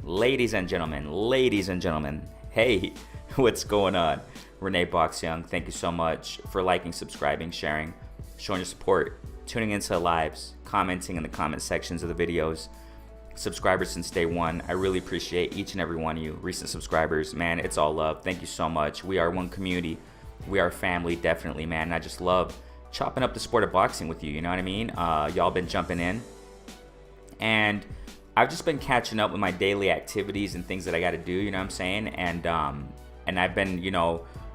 ladies and gentlemen, hey, what's going on? Renee Box Young, thank you so much for liking, subscribing, sharing, showing your support, tuning into the lives, commenting in the comment sections of the videos. Subscribers since day one, I really appreciate each and every one of you. Recent subscribers, man, it's all love. Thank you so much. We are one community. We are family, definitely, man. And I just love chopping up the sport of boxing with you, you know what I mean? Y'all been jumping in. And I've just been catching up with my daily activities and things that I got to do, you know what I'm saying? And I've been,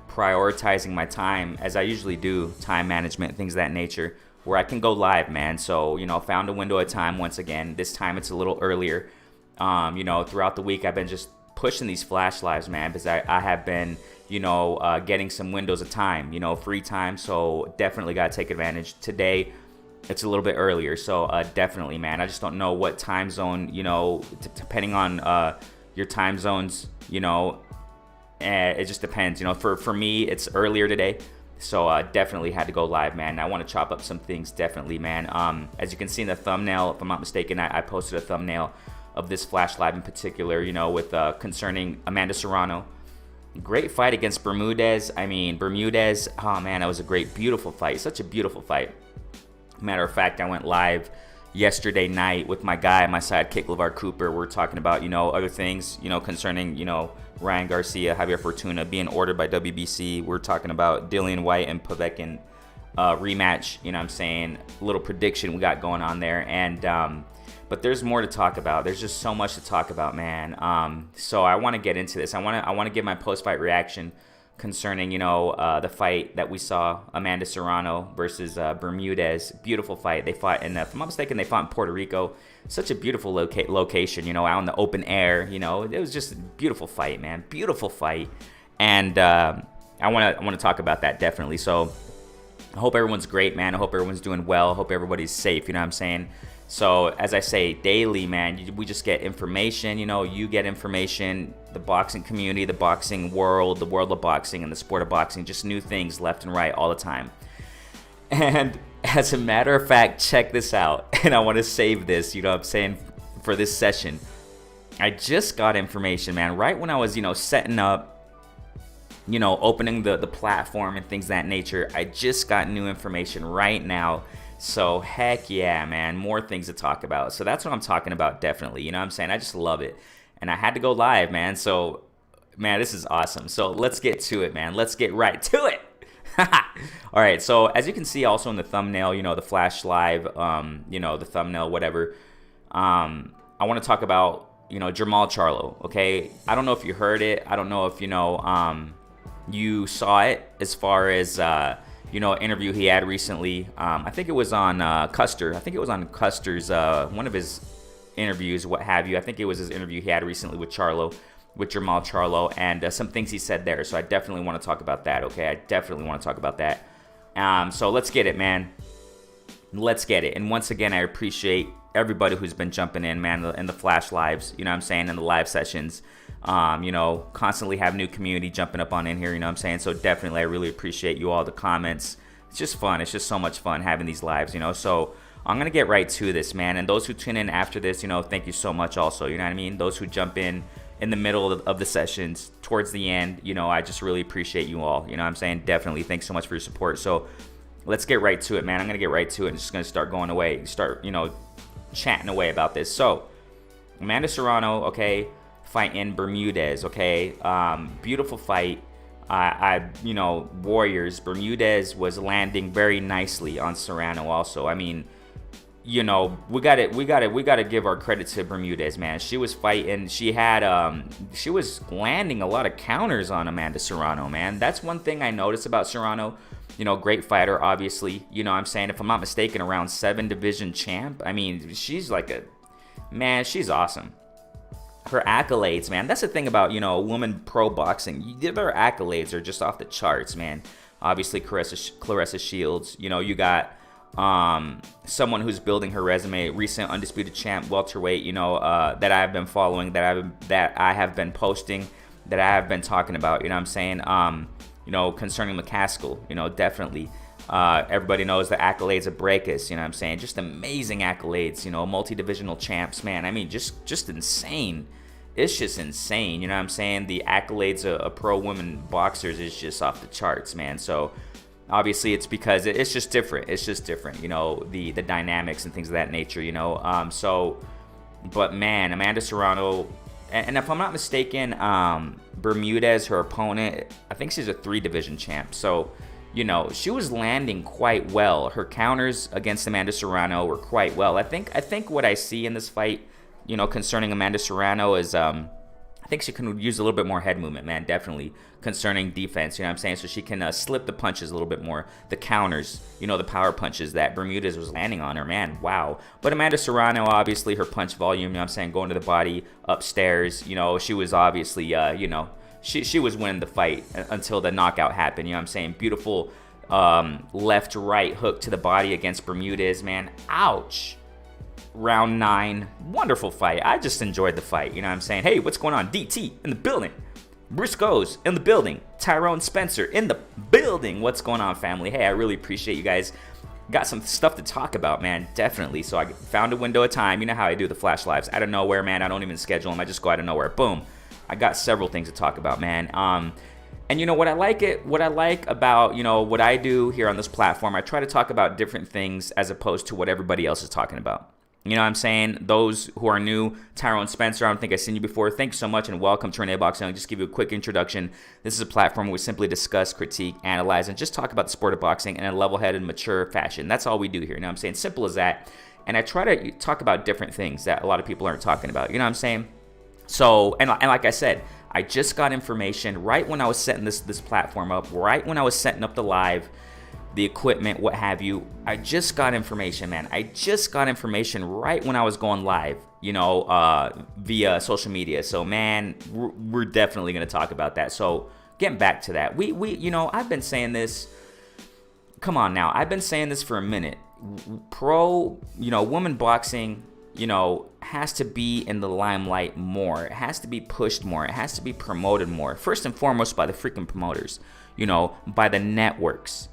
prioritizing my time as I usually do, time management, things of that nature, where I can go live, man. So, found a window of time once again. This time it's a little earlier. Throughout the week I've been just pushing these flash lives, man, because I have been, getting some windows of time, free time. So definitely got to take advantage. Today it's a little bit earlier. So definitely, man. I just don't know what time zone, depending on your time zones, it just depends. For me, it's earlier today. So definitely had to go live, man. I want to chop up some things, definitely, man. As you can see in the thumbnail, if I'm not mistaken, I posted a thumbnail of this flash live in particular, with concerning Amanda Serrano. Great fight against Bermudez. I mean, Bermudez, oh man, that was a beautiful fight. Such a beautiful fight. Matter of fact, I went live yesterday night with my guy, my sidekick, LeVar Cooper. We're talking about, other things, concerning, Ryan Garcia, Javier Fortuna being ordered by WBC. We're talking about Dillian White and Povetkin rematch, you know what I'm saying? A little prediction we got going on there. And, but there's more to talk about. There's just so much to talk about, man. So I want to get into this. I want to give my post-fight reaction concerning, the fight that we saw, Amanda Serrano versus Bermudez. Beautiful fight. They fought in, if I'm not mistaken, they fought in Puerto Rico. Such a beautiful location, out in the open air. It was just a beautiful fight, man. Beautiful fight. And I want to talk about that, definitely. So I hope everyone's great, man. I hope everyone's doing well. I hope everybody's safe, you know what I'm saying? So as I say, daily, man, we just get information, you get information, the boxing community, the boxing world, the world of boxing and the sport of boxing, just new things left and right all the time. And as a matter of fact, check this out. And I want to save this, you know what I'm saying, for this session. I just got information, man, right when I was, setting up, opening the platform and things of that nature. I just got new information right now. So heck yeah, man, more things to talk about. So that's what I'm talking about, definitely. You know what I'm saying? I just love it. And I had to go live, man. So, man, this is awesome. So let's get to it, man. Let's get right to it. All right, so as you can see also in the thumbnail, the flash live, the thumbnail, whatever. I want to talk about, Jermall Charlo, okay? I don't know if you heard it. I don't know if, you saw it as far as... an interview he had recently. I think it was on Custer. I think it was on Custer's, one of his interviews, what have you. I think it was his interview he had recently with Jermall Charlo, and some things he said there. So I definitely want to talk about that, okay? I definitely want to talk about that. So let's get it, man. Let's get it. And once again, I appreciate everybody who's been jumping in, man, in the flash lives, you know what I'm saying, in the live sessions. Constantly have new community jumping up on in here, you know what I'm saying? So definitely, I really appreciate you all, the comments. It's just fun. It's just so much fun having these lives, So I'm going to get right to this, man. And those who tune in after this, thank you so much also, you know what I mean? Those who jump in the middle of the sessions, towards the end, I just really appreciate you all, you know what I'm saying? Definitely. Thanks so much for your support. So let's get right to it, man. I'm going to get right to it. I'm just going to start going away, chatting away about this. So Amanda Serrano, okay, fight in Bermudez, okay, beautiful fight. Warriors. Bermudez was landing very nicely on Serrano. Also, I mean, we gotta give our credit to Bermudez, man. She was fighting. She was landing a lot of counters on Amanda Serrano, man. That's one thing I noticed about Serrano. Great fighter, obviously. I'm saying, if I'm not mistaken, around 7 division champ. I mean, she's she's awesome. Her accolades, man. That's the thing about, women pro boxing. Their accolades are just off the charts, man. Obviously, Claressa Shields. You got someone who's building her resume, recent undisputed champ, welterweight. That I have been following, that I have been posting, that I have been talking about. You know what I'm saying? Concerning McCaskill. Definitely. Everybody knows the accolades of Breakus, you know what I'm saying? Just amazing accolades, you know, multi-divisional champs, man. I mean, just insane. It's just insane, you know what I'm saying? The accolades of pro women boxers is just off the charts, man. So obviously it's because it's just different. It's just different, you know, the dynamics and things of that nature, you know. But man, Amanda Serrano, and if I'm not mistaken, Bermudez, her opponent, I think she's a 3-division champ. So, you know, she was landing quite well. Her counters against Amanda Serrano were quite well. I think what I see in this fight, you know, concerning Amanda Serrano is, I think she can use a little bit more head movement, man, definitely, concerning defense, you know what I'm saying? So she can slip the punches a little bit more, the counters, you know, the power punches that Bermudez was landing on her, man, wow. But Amanda Serrano, obviously, her punch volume, you know what I'm saying, going to the body, upstairs, you know, she was obviously, you know, she was winning the fight until the knockout happened, you know what I'm saying? Beautiful left-right hook to the body against Bermudez, man, ouch. Round 9, wonderful fight. I just enjoyed the fight, you know what I'm saying? Hey, what's going on? DT in the building. Briscoes in the building. Tyrone Spencer in the building. What's going on, family? Hey, I really appreciate you guys. Got some stuff to talk about, man, definitely. So I found a window of time. You know how I do the flash lives. Out of nowhere, man. I don't even schedule them. I just go out of nowhere. Boom. I got several things to talk about, man. And you know what I like about, you know, what I do here on this platform, I try to talk about different things as opposed to what everybody else is talking about. You know what I'm saying? Those who are new, Tyrone Spencer, I don't think I've seen you before. Thanks so much and welcome to Renee Boxing. I'll just give you a quick introduction. This is a platform where we simply discuss, critique, analyze, and just talk about the sport of boxing in a level-headed, mature fashion. That's all we do here. You know what I'm saying? Simple as that. And I try to talk about different things that a lot of people aren't talking about. You know what I'm saying? So, and like I said, I just got information right when I was setting this platform up, right when I was setting up the live, the equipment, what have you. I just got information, man. I just got information right when I was going live, you know, via social media. So, man, we're definitely going to talk about that. So, getting back to that, we, you know, I've been saying this. Come on now, I've been saying this for a minute. Pro, you know, women boxing, you know, has to be in the limelight more. It has to be pushed more. It has to be promoted more. First and foremost, by the freaking promoters, you know, by the networks.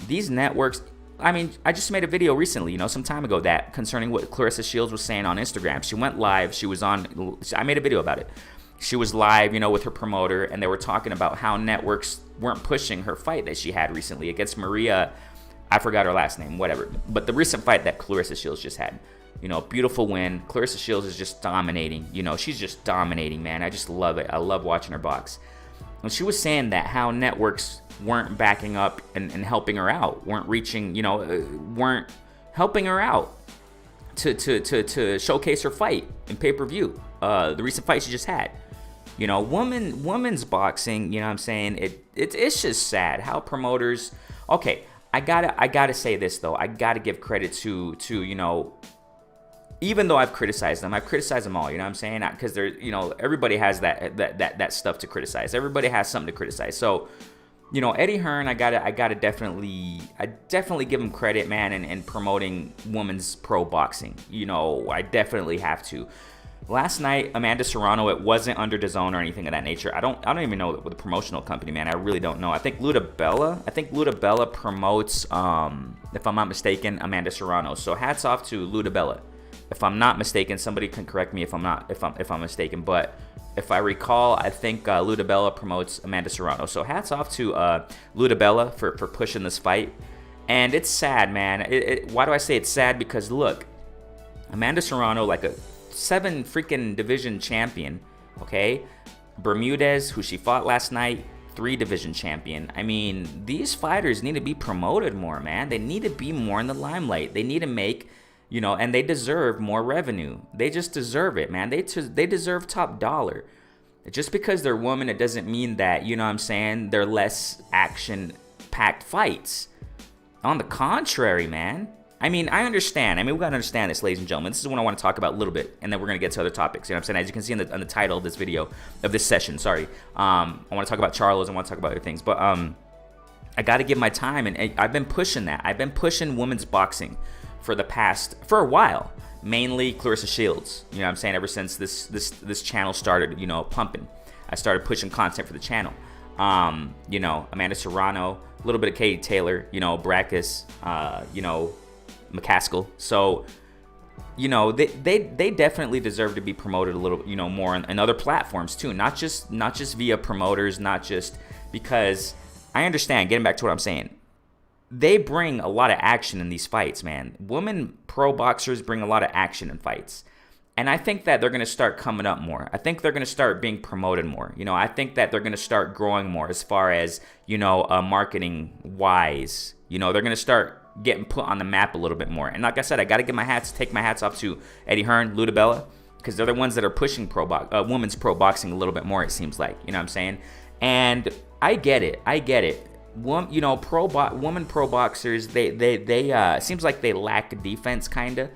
These networks, I mean, I just made a video recently, you know, some time ago that concerning what Clarissa Shields was saying on Instagram. She went live. She was on, I made a video about it. She was live, you know, with her promoter, and they were talking about how networks weren't pushing her fight that she had recently against Maria. I forgot her last name, whatever. But the recent fight that Clarissa Shields just had, you know, beautiful win. Clarissa Shields is just dominating. You know, she's just dominating, man. I just love it. I love watching her box. And she was saying that how networks weren't backing up and helping her out, weren't reaching, you know, weren't helping her out to showcase her fight in pay-per-view. The recent fight she just had. You know, women's boxing, you know what I'm saying? It's just sad how promoters. Okay, I gotta say this though. I gotta give credit to you know, even though I've criticized them all, you know what I'm saying? Because they're, you know, everybody has that stuff to criticize. Everybody has something to criticize. So, you know, Eddie Hearn, I gotta definitely give him credit, man, in promoting women's pro boxing. You know, I definitely have to. Last night, Amanda Serrano, it wasn't under DAZN or anything of that nature. I don't even know the promotional company, man. I really don't know. I think Luda Bella promotes, if I'm not mistaken, Amanda Serrano. So hats off to Luda Bella. If I'm not mistaken, somebody can correct me if I'm mistaken. But if I recall, I think Luda Bella promotes Amanda Serrano. So hats off to Luda Bella for pushing this fight. And it's sad, man. Why do I say it's sad? Because look, Amanda Serrano, like a 7 freaking division champion, okay? Bermudez, who she fought last night, 3 division champion. I mean, these fighters need to be promoted more, man. They need to be more in the limelight. They need to make, you know, and they deserve more revenue. They just deserve it, man. They deserve top dollar. Just because they're women, it doesn't mean that, you know what I'm saying, they're less action-packed fights. On the contrary, man. I mean, I understand. I mean, we got to understand this, ladies and gentlemen. This is what I want to talk about a little bit, and then we're going to get to other topics. You know what I'm saying? As you can see on the title of this video, of this session, sorry. I want to talk about Charlos. I want to talk about other things. But I got to give my time, and I've been pushing that. I've been pushing women's boxing for a while. Mainly Clarissa Shields. You know what I'm saying? Ever since this channel started, you know, pumping. I started pushing content for the channel. Amanda Serrano, a little bit of Katie Taylor, Brackus, McCaskill. So, they definitely deserve to be promoted a little, more on other platforms too. Not just via promoters, not just because I understand, getting back to what I'm saying, they bring a lot of action in these fights, man. Women pro boxers bring a lot of action in fights. And I think that they're going to start coming up more. I think they're going to start being promoted more. I think that they're going to start growing more as far as, marketing wise. They're going to start getting put on the map a little bit more. And like I said, I got to take my hats off to Eddie Hearn, Luda Bella, because they're the ones that are pushing women's pro boxing a little bit more, it seems like. You know what I'm saying? And I get it. Women pro boxers, they seems like they lack defense, kind of.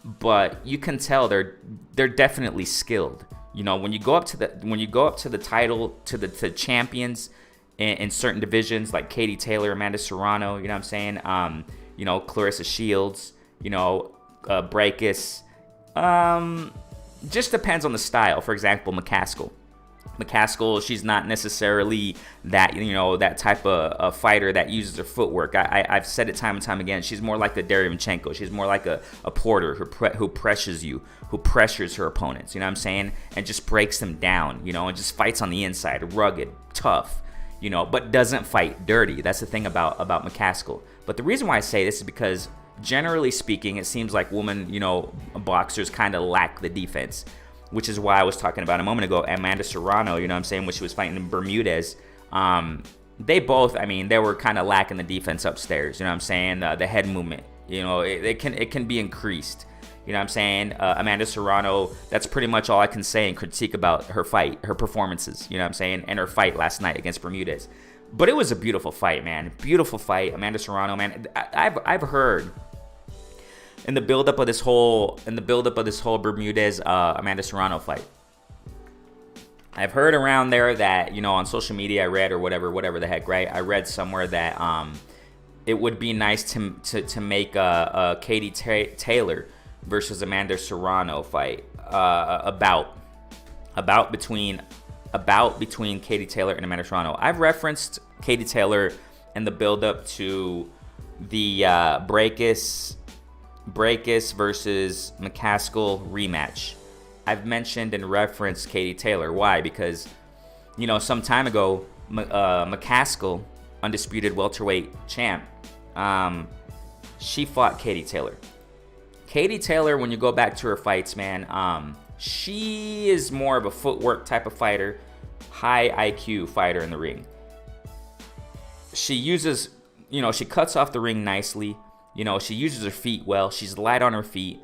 But you can tell they're definitely skilled. When you go up to the title, to the champions in certain divisions, like Katie Taylor, Amanda Serrano, you know what I'm saying? Clarissa Shields, Brackus. Just depends on the style. For example, McCaskill, she's not necessarily that, that type of fighter that uses her footwork. I've said it time and time again. She's more like the Derevyanchenko. She's more like a Porter who pressures her opponents, you know what I'm saying? And just breaks them down, and just fights on the inside, rugged, tough, but doesn't fight dirty. That's the thing about McCaskill. But the reason why I say this is because, generally speaking, it seems like women, boxers kind of lack the defense, which is why I was talking about a moment ago, Amanda Serrano, you know what I'm saying, when she was fighting in Bermudez. They both, they were kind of lacking the defense upstairs, you know what I'm saying? The head movement, it can be increased, you know what I'm saying? Amanda Serrano, that's pretty much all I can say and critique about her fight, her performances, you know what I'm saying, and her fight last night against Bermudez. But it was a beautiful fight, man. Beautiful fight. Amanda Serrano, man. I've heard in the buildup of this whole Bermudez Amanda Serrano fight, I've heard around there that, on social media I read, or whatever the heck, right? I read somewhere that it would be nice to make a Katie Taylor versus Amanda Serrano fight, about between Katie Taylor and Amanda Serrano. I've referenced Katie Taylor in the buildup to the Brackus versus McCaskill rematch. I've mentioned and referenced Katie Taylor. Why? Because, some time ago, McCaskill, undisputed welterweight champ, she fought Katie Taylor. Katie Taylor, when you go back to her fights, man, she is more of a footwork type of fighter, high IQ fighter in the ring. She uses, she cuts off the ring nicely. She uses her feet well. She's light on her feet.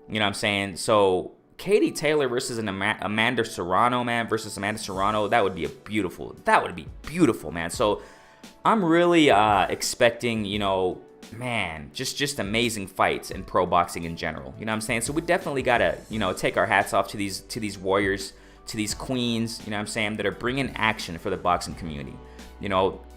You know what I'm saying? So Katie Taylor versus Amanda Serrano, man, that would be beautiful, man. So I'm really expecting, man, just amazing fights in pro boxing in general. You know what I'm saying? So we definitely gotta, take our hats off to these warriors, to these queens, you know what I'm saying, that are bringing action for the boxing community.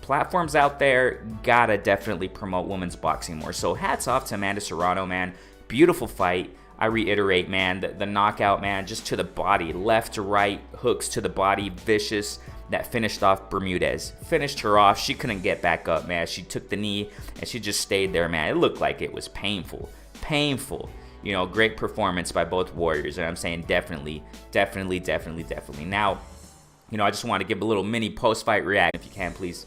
Platforms out there gotta definitely promote women's boxing more. So hats off to Amanda Serrano, man. Beautiful fight. I reiterate, man, the knockout, man, just to the body, left to right, hooks to the body, vicious. That finished off Bermudez. Finished her off. She couldn't get back up, man. She took the knee and she just stayed there, man. It looked like it was painful. Great performance by both warriors. And I'm saying definitely. Now, I just want to give a little mini post-fight reaction, if you can, please.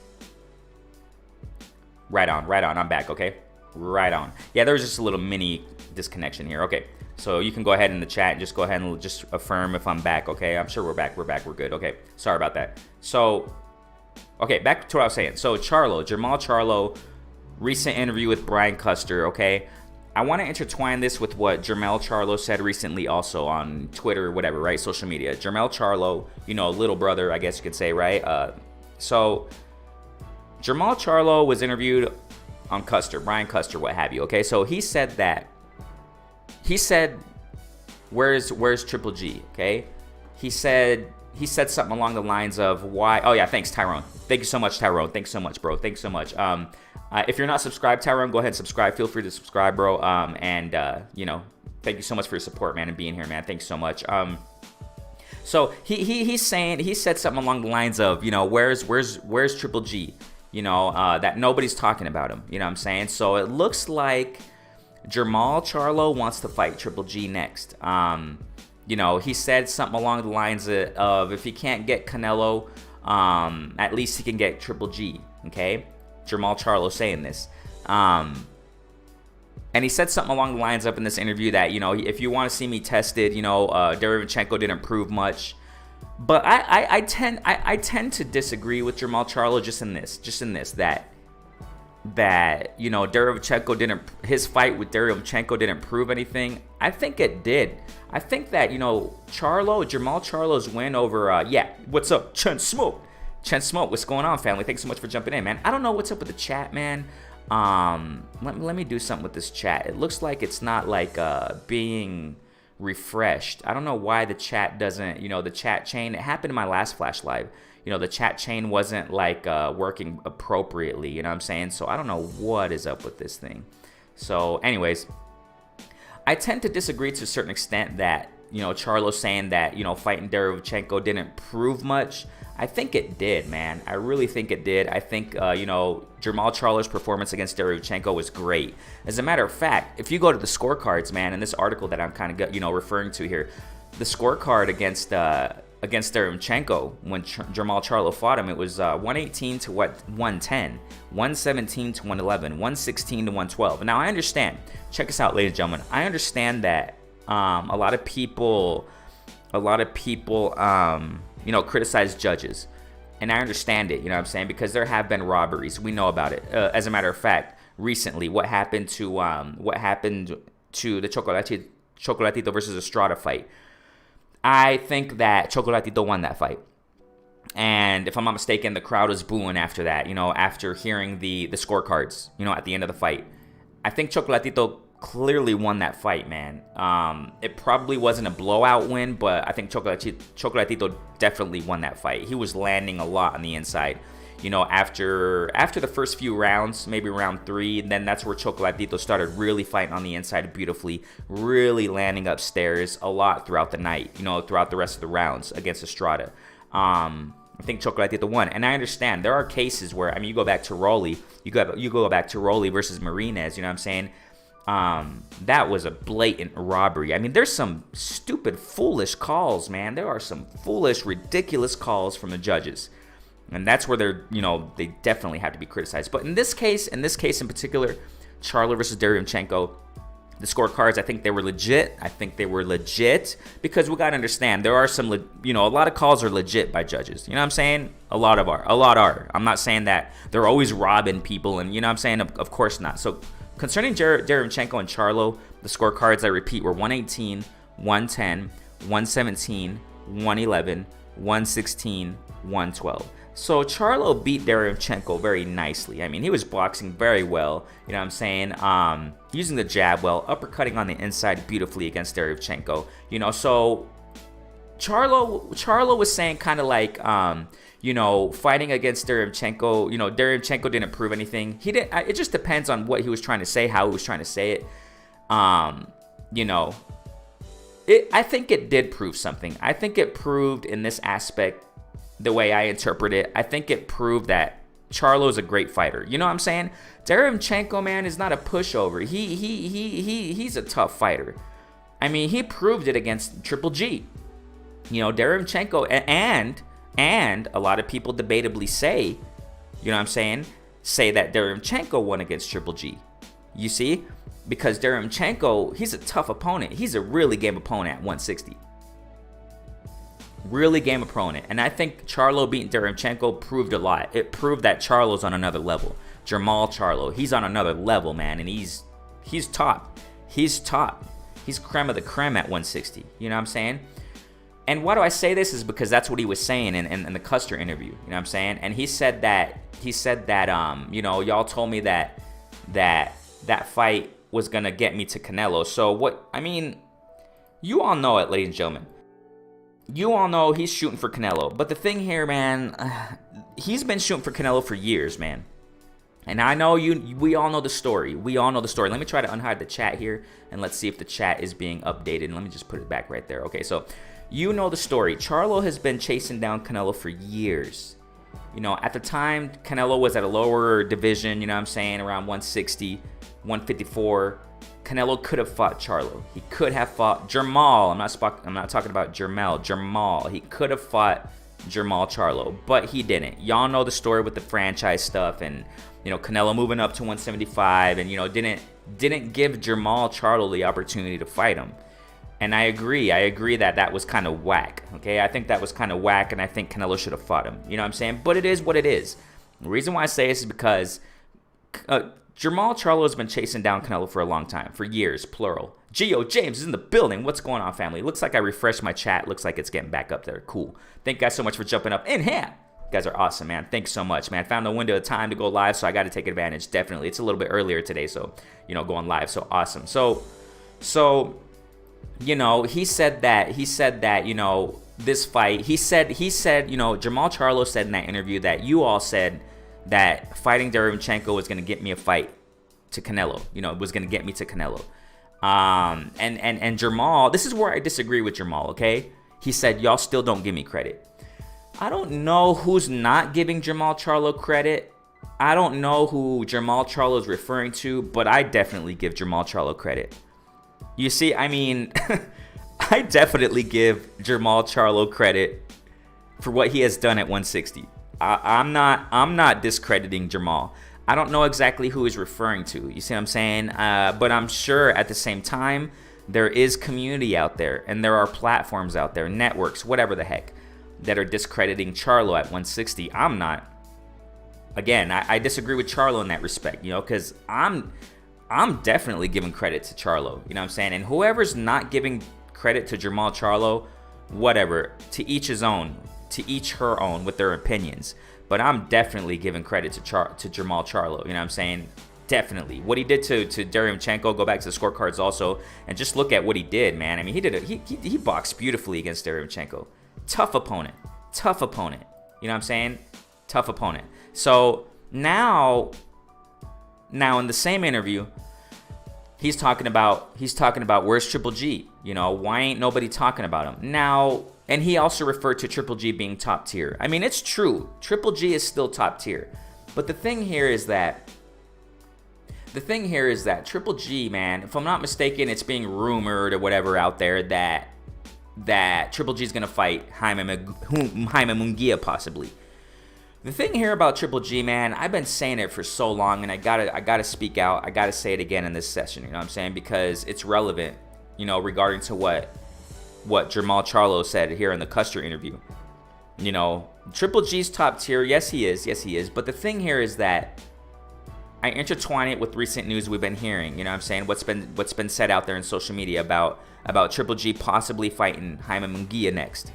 Right on. I'm back, okay? Right on. Yeah, there was just a little mini disconnection here. Okay, so you can go ahead in the chat and just go ahead and just affirm if I'm back, okay? I'm sure we're back. We're good, okay? Sorry about that. So, okay, back to what I was saying. So, Jamal Charlo, recent interview with Brian Custer, okay? I want to intertwine this with what Jamal Charlo said recently also on Twitter or whatever, right? Social media. Jamal Charlo, little brother, I guess you could say, right? So, Jamal Charlo was interviewed on Brian Custer, what have you, okay? So he said, where's Triple G, okay? He said something along the lines of why, oh yeah, thanks, Tyrone. Thank you so much, Tyrone. Thanks so much, bro. Thanks so much. If you're not subscribed, Tyrone, go ahead and subscribe. Feel free to subscribe, bro. Thank you so much for your support, man, and being here, man. Thanks so much. So he said something along the lines of, where's Triple G? That nobody's talking about him. You know what I'm saying? So it looks like Jermall Charlo wants to fight Triple G next. He said something along the lines of if he can't get Canelo, at least he can get Triple G. Okay, Jermall Charlo saying this. And he said something along the lines up in this interview that, if you want to see me tested, Derevchenko didn't prove much. But I tend to disagree with Jermall Charlo just in this that Derevchenko his fight with Derevchenko didn't prove anything. I think it did. I think that, Jermall Charlo's win over what's up, Chen Smoke, what's going on, family? Thanks so much for jumping in, man. I don't know what's up with the chat, man. Let me do something with this chat. It looks like it's not being refreshed. I don't know why the chat doesn't, the chat chain. It happened in my last Flash Live. The chat chain wasn't working appropriately. You know what I'm saying? So I don't know what is up with this thing. So anyways, I tend to disagree to a certain extent that, Charlo saying that, fighting Derevchenko didn't prove much. I think it did, man. I really think it did. I think, Jermall Charlo's performance against Derevchenko was great. As a matter of fact, if you go to the scorecards, man, in this article that I'm kind of, referring to here, the scorecard against Derevchenko when Jermall Charlo fought him, it was 118 to 110, 117 to 111, 116 to 112. Now, I understand. Check us out, ladies and gentlemen. I understand that a lot of people criticize judges, and I understand it, you know what I'm saying, because there have been robberies. We know about it. As a matter of fact, recently, what happened to the Chocolatito versus Estrada fight? I think that Chocolatito won that fight, and if I'm not mistaken, the crowd was booing after that. After hearing the scorecards, at the end of the fight, I think Chocolatito clearly won that fight, man. It probably wasn't a blowout win, but I think Chocolatito definitely won that fight. He was landing a lot on the inside. After the first few rounds, maybe round 3, then that's where Chocolatito started really fighting on the inside beautifully, really landing upstairs a lot throughout the night, throughout the rest of the rounds against Estrada. I think Chocolatito won, and I understand there are cases where, you go back to Rolly, you go back to Rolly versus Marinez, you know what I'm saying? That was a blatant robbery. There's some stupid, foolish calls, man. There are some foolish, ridiculous calls from the judges. And that's where they definitely have to be criticized. But in this case in particular, Charlo versus Derevchenko, the scorecards, I think they were legit. Because we got to understand, there are some, a lot of calls are legit by judges. You know what I'm saying? A lot are. I'm not saying that they're always robbing people, and you know what I'm saying? Of course not. So concerning Derevchenko and Charlo, the scorecards, I repeat, were 118, 110, 117, 111, 116, 112. So Charlo beat Derevchenko very nicely. He was boxing very well, you know what I'm saying? Using the jab well, uppercutting on the inside beautifully against Derevchenko. So Charlo was saying kind of fighting against Derevchenko, Derevchenko didn't prove anything. He didn't. It just depends on what he was trying to say, how he was trying to say it. I think it did prove something. I think it proved in this aspect, the way I interpret it, I think it proved that Charlo's a great fighter. You know what I'm saying? Derevchenko, man, is not a pushover. He's a tough fighter. He proved it against Triple G. Derevchenko, and a lot of people debatably say, you know what I'm saying, say that Derevchenko won against Triple G. You see? Because Derevchenko, he's a tough opponent. He's a really game opponent at 160. Really game opponent. And I think Charlo beating Derevchenko proved a lot. It proved that Charlo's on another level. Jermall Charlo, he's on another level, man. And he's top. He's top. He's creme of the creme at 160. You know what I'm saying? And why do I say this is because that's what he was saying in the Custer interview. You know what I'm saying? And he said that y'all told me that fight was going to get me to Canelo. So what, you all know it, ladies and gentlemen. You all know he's shooting for Canelo. But the thing here, man, he's been shooting for Canelo for years, man. And I know we all know the story. We all know the story. Let me try to unhide the chat here, and let's see if the chat is being updated. And let me just put it back right there. Okay, so you know the story. Charlo has been chasing down Canelo for years. You know, at the time, Canelo was at a lower division, you know what I'm saying, around 160, 154. Canelo could have fought Charlo. He could have fought Jermall. I'm not talking about Jermell. Jermall. He could have fought Jermall Charlo, but he didn't. Y'all know the story with the franchise stuff, and you know, Canelo moving up to 175, and you know, didn't give Jermall Charlo the opportunity to fight him. And I agree that was kind of whack. Okay, I think that was kind of whack, and I think Canelo should have fought him. You know what I'm saying? But it is what it is. The reason why I say this is because Jermall Charlo has been chasing down Canelo for a long time, for years, plural. Gio James is in the building. What's going on, family? Looks like I refreshed my chat. Looks like it's getting back up there. Cool. Thank you guys so much for jumping up in here. You guys are awesome, man. Thanks so much, man. Found a window of time to go live, so I got to take advantage. Definitely. It's a little bit earlier today, so, you know, going live. So awesome. So, you know, he said that, you know, this fight, he said, you know, Jermall Charlo said in that interview that you all said that fighting Derevyanchenko was going to get me a fight to Canelo. You know, it was going to get me to Canelo. And Jermall, this is where I disagree with Jermall, okay? He said, y'all still don't give me credit. I don't know who's not giving Jermall Charlo credit. I don't know who Jermall Charlo is referring to, but I definitely give Jermall Charlo credit. You see, I mean, I definitely give Jermall Charlo credit for what he has done at 160. I'm not discrediting Jermall. I don't know exactly who he's referring to. You see what I'm saying? But I'm sure at the same time, there is community out there, and there are platforms out there, networks, whatever the heck, that are discrediting Charlo at 160. I'm not. Again, I disagree with Charlo in that respect, you know, because I'm definitely giving credit to Charlo, you know what I'm saying? And whoever's not giving credit to Jermall Charlo, whatever, to each his own, to each her own with their opinions. But I'm definitely giving credit to Jermall Charlo, you know what I'm saying? Definitely. What he did to Derevyanchenko, go back to the scorecards also, and just look at what he did, man. I mean, he boxed beautifully against Derevyanchenko. Tough opponent. You know what I'm saying? Tough opponent. So now in the same interview, he's talking about where's Triple G? You know, why ain't nobody talking about him? Now, and he also referred to Triple G being top tier. I mean, it's true. Triple G is still top tier. But the thing here is that Triple G, man, if I'm not mistaken, it's being rumored or whatever out there that Triple G is going to fight Jaime Munguia possibly. The thing here about Triple G, man, I've been saying it for so long, and I gotta speak out. I gotta say it again in this session, you know what I'm saying? Because it's relevant, you know, regarding to what Jermall Charlo said here in the Custer interview. You know, Triple G's top tier. Yes, he is. But the thing here is that I intertwine it with recent news we've been hearing, you know what I'm saying? What's been said out there in social media about Triple G possibly fighting Jaime Munguia next.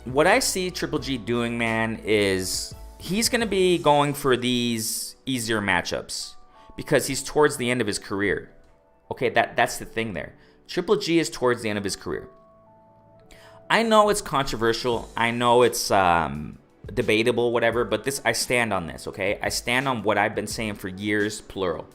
What I see Triple G doing, man, is he's going to be going for these easier matchups because he's towards the end of his career. Okay, that's the thing there. Triple G is towards the end of his career. I know it's controversial. I know it's debatable, whatever, but I stand on this, okay? I stand on what I've been saying for years, plural.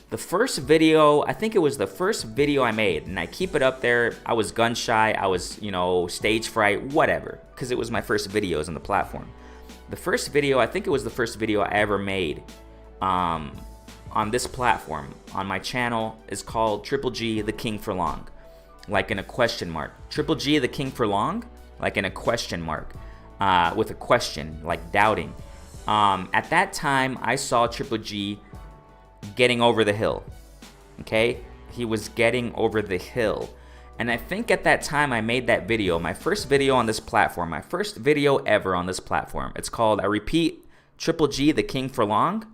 The first video, I think it was the first video I made, and I keep it up there. I was gun shy, I was, you know, stage fright, whatever, because it was my first videos on the platform. The first video, I think it was the first video I ever made on this platform, on my channel, is called Triple G, the King for Long, like in a question mark. Triple G, the King for Long, like in a question mark, with a question, like doubting. At that time, I saw Triple G getting over the hill. Okay, he was getting over the hill, and I think at that time I made that video, my first video on this platform, my first video ever on this platform. It's called, I repeat, Triple G, the King for Long.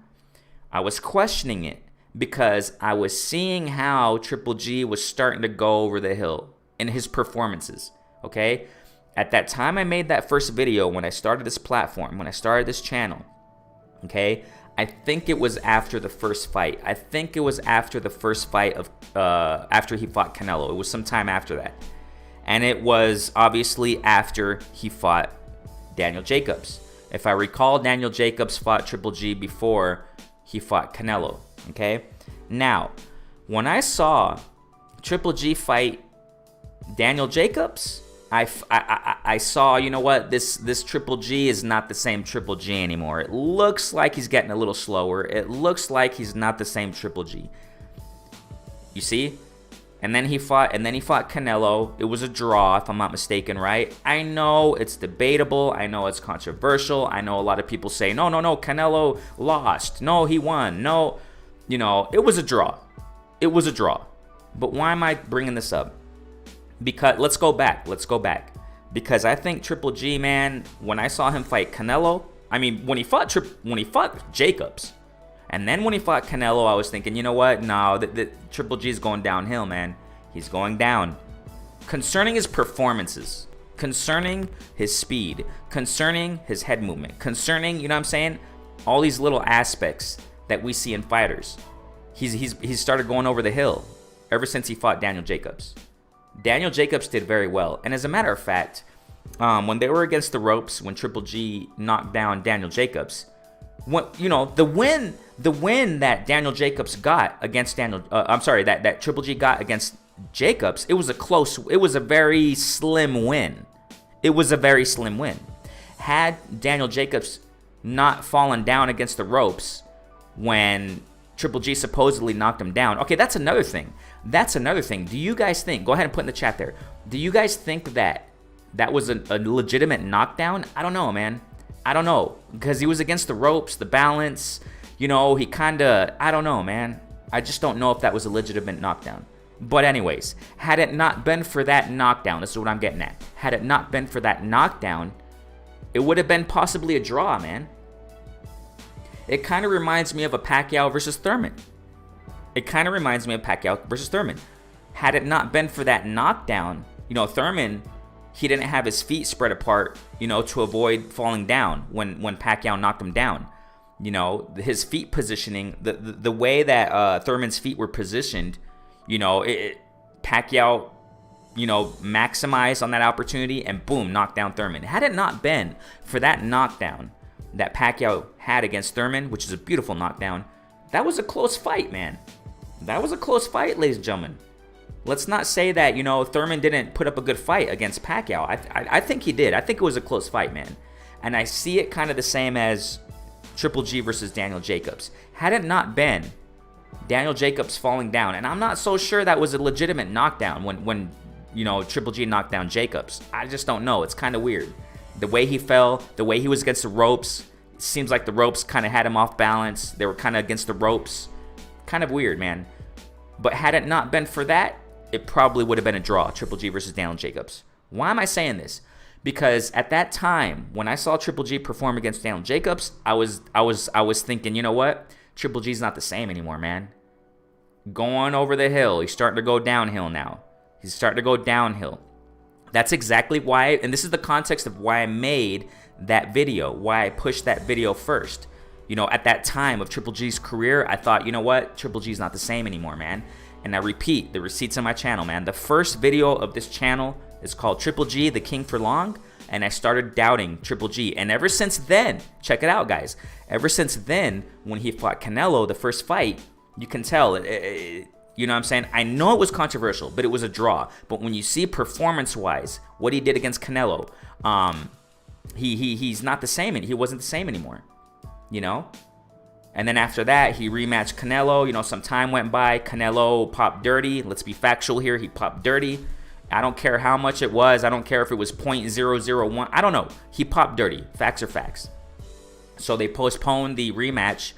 I was questioning it because I was seeing how Triple G was starting to go over the hill in his performances. Okay, at that time I made that first video when I started this platform, when I started this channel. Okay, I think it was after the first fight. I think it was after the first fight of after he fought Canelo. It was sometime after that. And it was obviously after he fought Daniel Jacobs. If I recall, Daniel Jacobs fought Triple G before he fought Canelo. Okay. Now, when I saw Triple G fight Daniel Jacobs, I saw, you know what, this Triple G is not the same Triple G anymore. It looks like he's getting a little slower. It looks like he's not the same Triple G. You see? And then he fought Canelo. It was a draw, if I'm not mistaken, right? I know it's debatable. I know it's controversial. I know a lot of people say, no, Canelo lost. No, he won. No, you know, it was a draw. It was a draw. But why am I bringing this up? Because let's go back. Because I think Triple G, man, when I saw him fight Canelo, I mean, when he fought Jacobs, and then when he fought Canelo, I was thinking, you know what? No, the Triple G is going downhill, man. He's going down. Concerning his performances, concerning his speed, concerning his head movement, concerning, you know what I'm saying? All these little aspects that we see in fighters. He's started going over the hill ever since he fought Daniel Jacobs. Daniel Jacobs did very well. And as a matter of fact, when they were against the ropes, when Triple G knocked down Daniel Jacobs, the win that Daniel Jacobs got against that Triple G got against Jacobs, it was a very slim win. It was a very slim win. Had Daniel Jacobs not fallen down against the ropes when Triple G supposedly knocked him down. Okay, that's another thing. Do you guys think, go ahead and put in the chat there, do you guys think that was a legitimate knockdown? I don't know, man. I don't know. Because he was against the ropes, the balance, he I don't know, man. I just don't know if that was a legitimate knockdown. But anyways, had it not been for that knockdown, this is what I'm getting at. Had it not been for that knockdown, it would have been possibly a draw, man. It kind of reminds me of a Pacquiao versus Thurman. Had it not been for that knockdown, Thurman, he didn't have his feet spread apart, to avoid falling down when Pacquiao knocked him down. His feet positioning, the way that Thurman's feet were positioned, Pacquiao, maximized on that opportunity and boom, knocked down Thurman. Had it not been for that knockdown that Pacquiao had against Thurman, which is a beautiful knockdown, that was a close fight, man. That was a close fight, ladies and gentlemen. Let's not say that, Thurman didn't put up a good fight against Pacquiao. I think he did. I think it was a close fight, man. And I see it kind of the same as Triple G versus Daniel Jacobs. Had it not been Daniel Jacobs falling down, and I'm not so sure that was a legitimate knockdown when Triple G knocked down Jacobs. I just don't know. It's kind of weird. The way he fell, the way he was against the ropes, it seems like the ropes kind of had him off balance. They were kind of against the ropes. Kind of weird, man. But had it not been for that, it probably would have been a draw, Triple G versus Daniel Jacobs. Why am I saying this? Because at that time, when I saw Triple G perform against Daniel Jacobs, I was thinking, you know what? Triple G's not the same anymore, man. Going over the hill. He's starting to go downhill now. That's exactly why, and this is the context of why I made that video, why I pushed that video first. At that time of Triple G's career, I thought, you know what? Triple G's not the same anymore, man. And I repeat, the receipts on my channel, man. The first video of this channel is called Triple G, the King for Long, and I started doubting Triple G. And ever since then, check it out, guys. Ever since then, when he fought Canelo, the first fight, you can tell, you know what I'm saying? I know it was controversial, but it was a draw. But when you see performance-wise, what he did against Canelo, he's not the same. He wasn't the same anymore, And then after that, he rematched Canelo. Some time went by. Canelo popped dirty. Let's be factual here. He popped dirty. I don't care how much it was. I don't care if it was .001. I don't know. He popped dirty. Facts are facts. So they postponed the rematch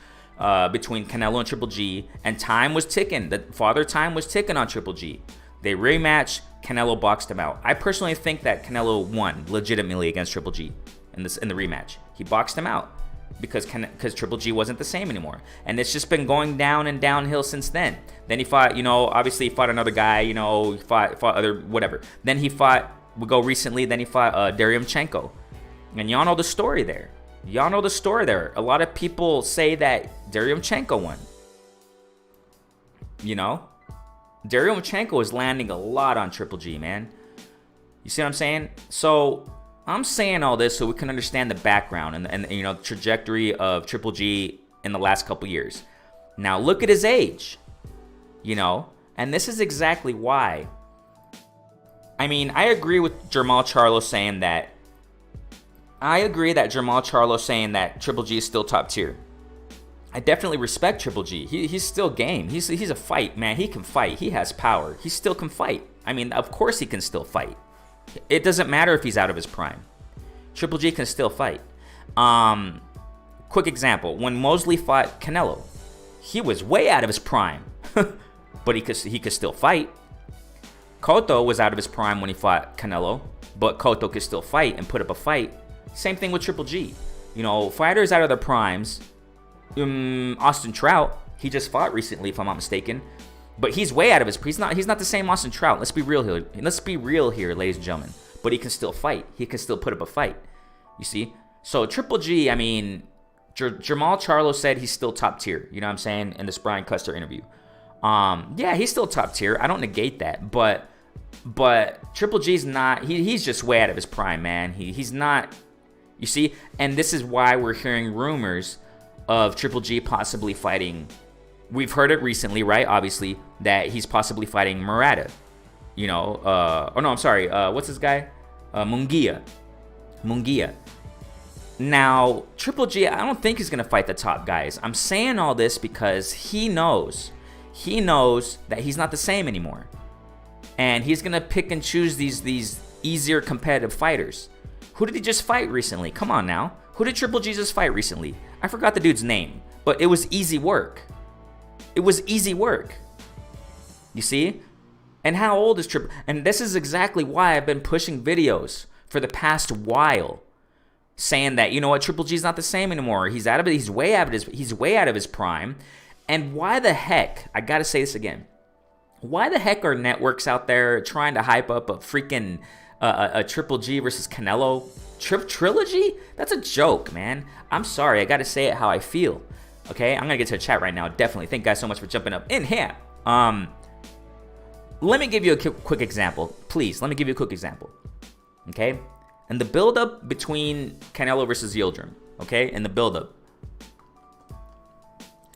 between Canelo and Triple G, and time was ticking. The father time was ticking on Triple G. They rematched. Canelo boxed him out. I personally think that Canelo won legitimately against Triple G in the rematch. He boxed him out because Triple G wasn't the same anymore, and it's just been going down and downhill since then. Then he fought, obviously he fought another guy, he fought other whatever. Then he fought, then he fought Derevyanchenko, and y'all know the story there. A lot of people say that Derevyanchenko won. Derevyanchenko is landing a lot on Triple G, man. You see what I'm saying? So I'm saying all this so we can understand the background and you know, the trajectory of Triple G in the last couple years. Now look at his age, you know, and this is exactly why. I mean, I agree with Charlos saying that. I agree that Charlos saying that Triple G is still top tier. I definitely respect Triple G. He's still game. He's a fight, man. He can fight. He has power. He still can fight. I mean, of course he can still fight. It doesn't matter if he's out of his prime. Triple G can still fight. Quick example. When Mosley fought Canelo, he was way out of his prime. But he could still fight. Cotto was out of his prime when he fought Canelo, but Cotto could still fight and put up a fight. Same thing with Triple G. You know, fighters out of their primes. Austin Trout, he just fought recently, if I'm not mistaken, but he's way out of his. He's not the same Austin Trout. Let's be real here, ladies and gentlemen. But he can still fight. He can still put up a fight. You see? So Triple G, I mean, Jamal Charlo said he's still top tier. You know what I'm saying? In this Brian Custer interview. Yeah, he's still top tier. I don't negate that, but Triple G's not. He's just way out of his prime, man. He's not. You see? And this is why we're hearing rumors of Triple G possibly fighting. We've heard it recently, right? Obviously, that he's possibly fighting Murata. You know, what's this guy? Munguia. Now, Triple G, I don't think he's going to fight the top guys. I'm saying all this because he knows that he's not the same anymore. And he's going to pick and choose these easier competitive fighters. Who did he just fight recently? Come on now. Who did Triple G just fight recently? I forgot the dude's name, but it was easy work. It was easy work. You see? And how old is Triple? And this is exactly why I've been pushing videos for the past while, saying that, you know what, Triple G's not the same anymore. He's way out of his prime. And why the heck? I gotta say this again. Why the heck are networks out there trying to hype up a freaking a Triple G versus Canelo trilogy? That's a joke, man. I'm sorry. I got to say it how I feel. Okay? I'm going to get to the chat right now. Definitely. Thank you guys so much for jumping up in here. Let me give you a quick example. Please, let me give you a quick example. Okay? And the build-up between Canelo versus Yildirim. Okay? And the build-up.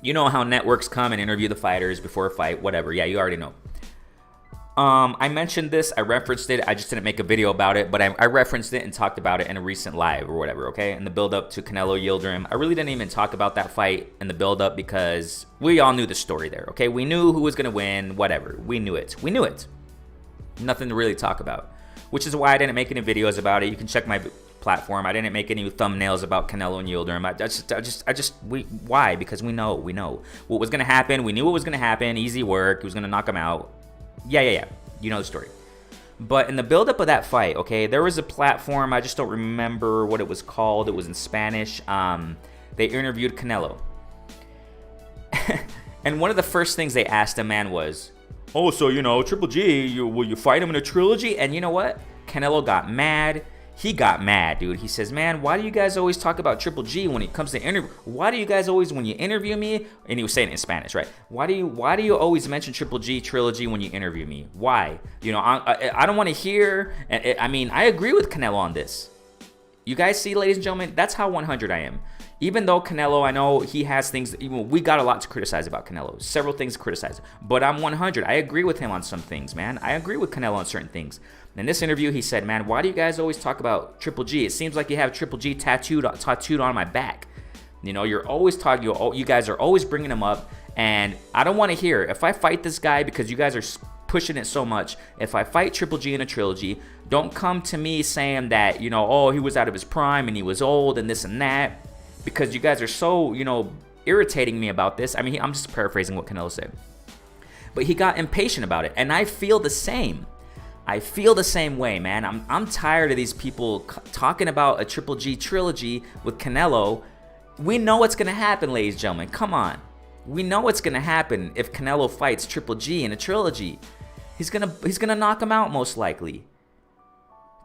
You know how networks come and interview the fighters before a fight, whatever. Yeah, you already know. I mentioned this, I referenced it, I just didn't make a video about it, but I referenced it and talked about it in a recent live or whatever, okay? In the build-up to Canelo Yildirim. I really didn't even talk about that fight in the build-up because we all knew the story there, okay? We knew who was going to win, whatever. We knew it. Nothing to really talk about, which is why I didn't make any videos about it. You can check my platform. I didn't make any thumbnails about Canelo and Yildirim. Why? Because we know what was going to happen. We knew what was going to happen. Easy work. He was going to knock him out. Yeah. You know the story. But in the build-up of that fight, okay, there was a platform. I just don't remember what it was called. It was in Spanish. They interviewed Canelo. And one of the first things they asked a man was, oh, so, you know, Triple G, will you fight him in a trilogy? And you know what? Canelo got mad. He got mad, dude. He says, man, why do you guys always talk about Triple G when it comes to interview? Why do you guys always, when you interview me, and he was saying it in Spanish, right? Why do you always mention Triple G trilogy when you interview me? Why? You know, I don't want to hear. I mean, I agree with Canelo on this. You guys see, ladies and gentlemen, that's how 100 I am. Even though Canelo, I know he has things, we got a lot to criticize about Canelo. Several things to criticize. But I'm 100. I agree with him on some things, man. I agree with Canelo on certain things. In this interview, he said, man, why do you guys always talk about Triple G? It seems like you have Triple G tattooed on my back. You know, you're always talking, you guys are always bringing him up. And I don't want to hear, if I fight this guy because you guys are pushing it so much, if I fight Triple G in a trilogy, don't come to me saying that, you know, oh, he was out of his prime and he was old and this and that. Because you guys are so, you know, irritating me about this. I mean, I'm just paraphrasing what Canelo said. But he got impatient about it. And I feel the same. I feel the same way, man. I'm tired of these people talking about a Triple G trilogy with Canelo. We know what's going to happen, ladies and gentlemen. Come on. We know what's going to happen if Canelo fights Triple G in a trilogy. He's gonna knock him out most likely.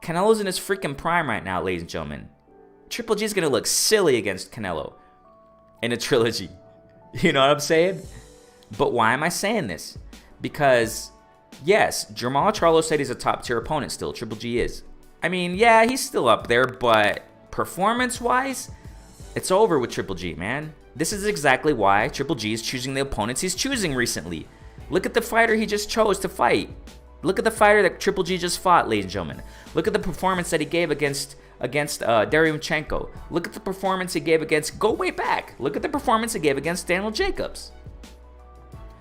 Canelo's in his freaking prime right now, ladies and gentlemen. Triple G is going to look silly against Canelo in a trilogy. You know what I'm saying? But why am I saying this? Because, yes, Jamal Charlo said he's a top-tier opponent still. Triple G is. I mean, yeah, he's still up there, but performance-wise, it's over with Triple G, man. This is exactly why Triple G is choosing the opponents he's choosing recently. Look at the fighter he just chose to fight. Look at the fighter that Triple G just fought, ladies and gentlemen. Look at the performance that he gave against Derevchenko. Look at the performance he gave against, go way back. Look at the performance he gave against Daniel Jacobs.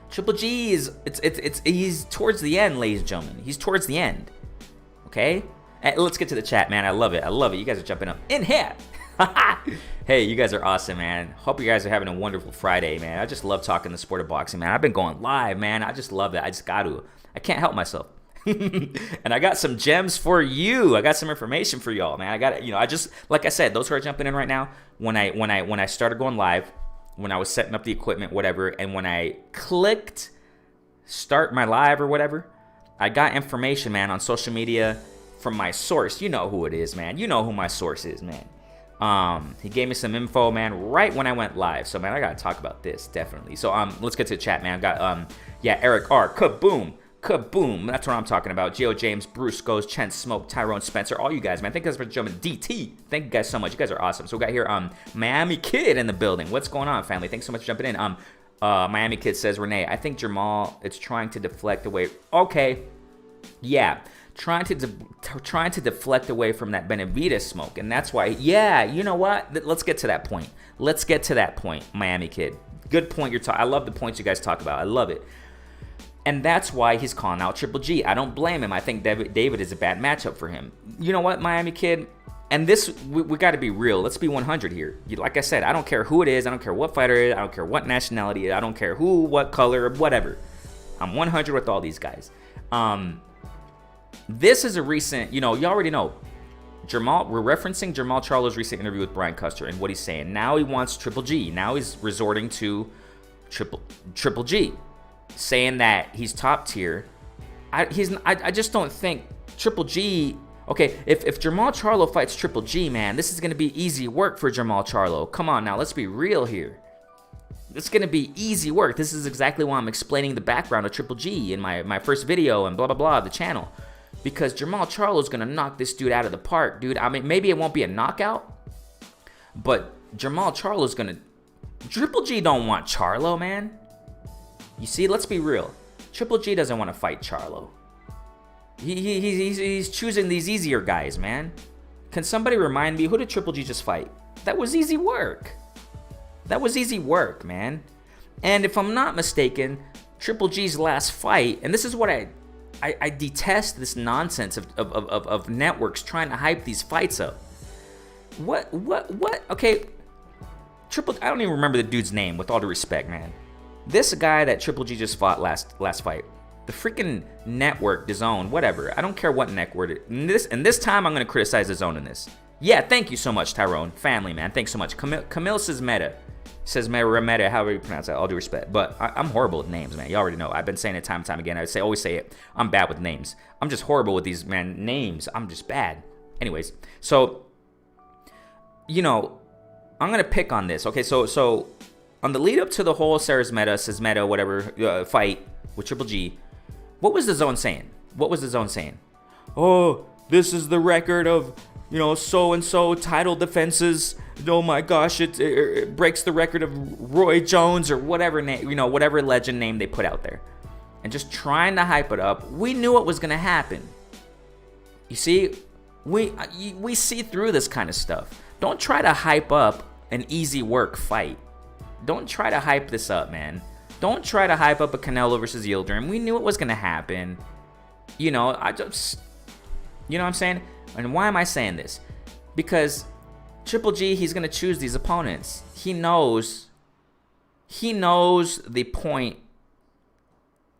Triple G he's towards the end, ladies and gentlemen. He's towards the end. Okay? Let's get to the chat, man. I love it. I love it. You guys are jumping up in here. Hey, you guys are awesome, man. Hope you guys are having a wonderful Friday, man. I just love talking the sport of boxing, man. I've been going live, man. I just love it. I just got to. I can't help myself. And I got some gems for you. I got some information for y'all, man. I got it. I just, like I said, those who are jumping in right now, when I started going live, when I was setting up the equipment, whatever, and when I clicked start my live or whatever, I got information, man, on social media from my source. You know who it is, man. You know who my source is, man. He gave me some info, man, right when I went live. So, man, I gotta talk about this, definitely. So, let's get to the chat, man. I got, Eric R. Kaboom. Kaboom. That's what I'm talking about. Geo James, Bruce Goes, Chen Smoke, Tyrone Spencer, all you guys, man. Thank you guys for jumping. DT. Thank you guys so much. You guys are awesome. So we got here Miami Kid in the building. What's going on, family? Thanks so much for jumping in. Miami Kid says, Renee, I think Jamal is trying to deflect away. Okay. Yeah. Trying to deflect away from that Benavidez smoke. And that's why, yeah, you know what? Let's get to that point. Let's get to that point, Miami Kid. Good point you're talking. I love the points you guys talk about. I love it. And that's why he's calling out Triple G. I don't blame him. I think David is a bad matchup for him. You know what, Miami Kid? And this, we got to be real. Let's be 100 here. Like I said, I don't care who it is. I don't care what fighter it is. I don't care what nationality it is. I don't care who, what color, whatever. I'm 100 with all these guys. This is a recent, you already know. We're referencing Jermall Charlo's recent interview with Brian Custer and what he's saying. Now he wants Triple G. Now he's resorting to Triple G. Saying that he's top tier. I just don't think Triple G. Okay, if Jermall Charlo fights Triple G, man, this is gonna be easy work for Jermall Charlo. Come on now, let's be real here. It's gonna be easy work. This is exactly why I'm explaining the background of Triple G in my first video and blah blah blah of the channel. Because Jermall Charlo is gonna knock this dude out of the park, dude. I mean, maybe it won't be a knockout, but Jermall Charlo is gonna. Triple G don't want Charlo, man. You see, let's be real. Triple G doesn't want to fight Charlo. He's choosing these easier guys, man. Can somebody remind me, who did Triple G just fight? That was easy work. That was easy work, man. And if I'm not mistaken, Triple G's last fight, and this is what I detest this nonsense of networks trying to hype these fights up. What? Okay, I don't even remember the dude's name, with all due respect, man. This guy that Triple G just fought last fight, the freaking network, DAZN, whatever. I don't care what network. And this time I'm gonna criticize DAZN in this. Yeah, thank you so much, Tyrone. Family, man. Thanks so much. Camille says Meta. Says Meta, however you pronounce that, all due respect. But I'm horrible with names, man. You already know. I've been saying it time and time again. I always say it. I'm bad with names. I'm just horrible with these, man, names. I'm just bad. Anyways, so, I'm gonna pick on this. Okay, so on the lead up to the whole says Meta, whatever, fight with Triple G, what was DAZN saying? What was DAZN saying? Oh, this is the record of, so-and-so title defenses. Oh my gosh, it breaks the record of Roy Jones or whatever name, whatever legend name they put out there. And just trying to hype it up. We knew what was going to happen. You see, we see through this kind of stuff. Don't try to hype up an easy work fight. Don't try to hype this up, man. Don't try to hype up a Canelo versus Yildirim. We knew it was going to happen. I just, you know what I'm saying? And why am I saying this? Because Triple G, he's going to choose these opponents. He knows the point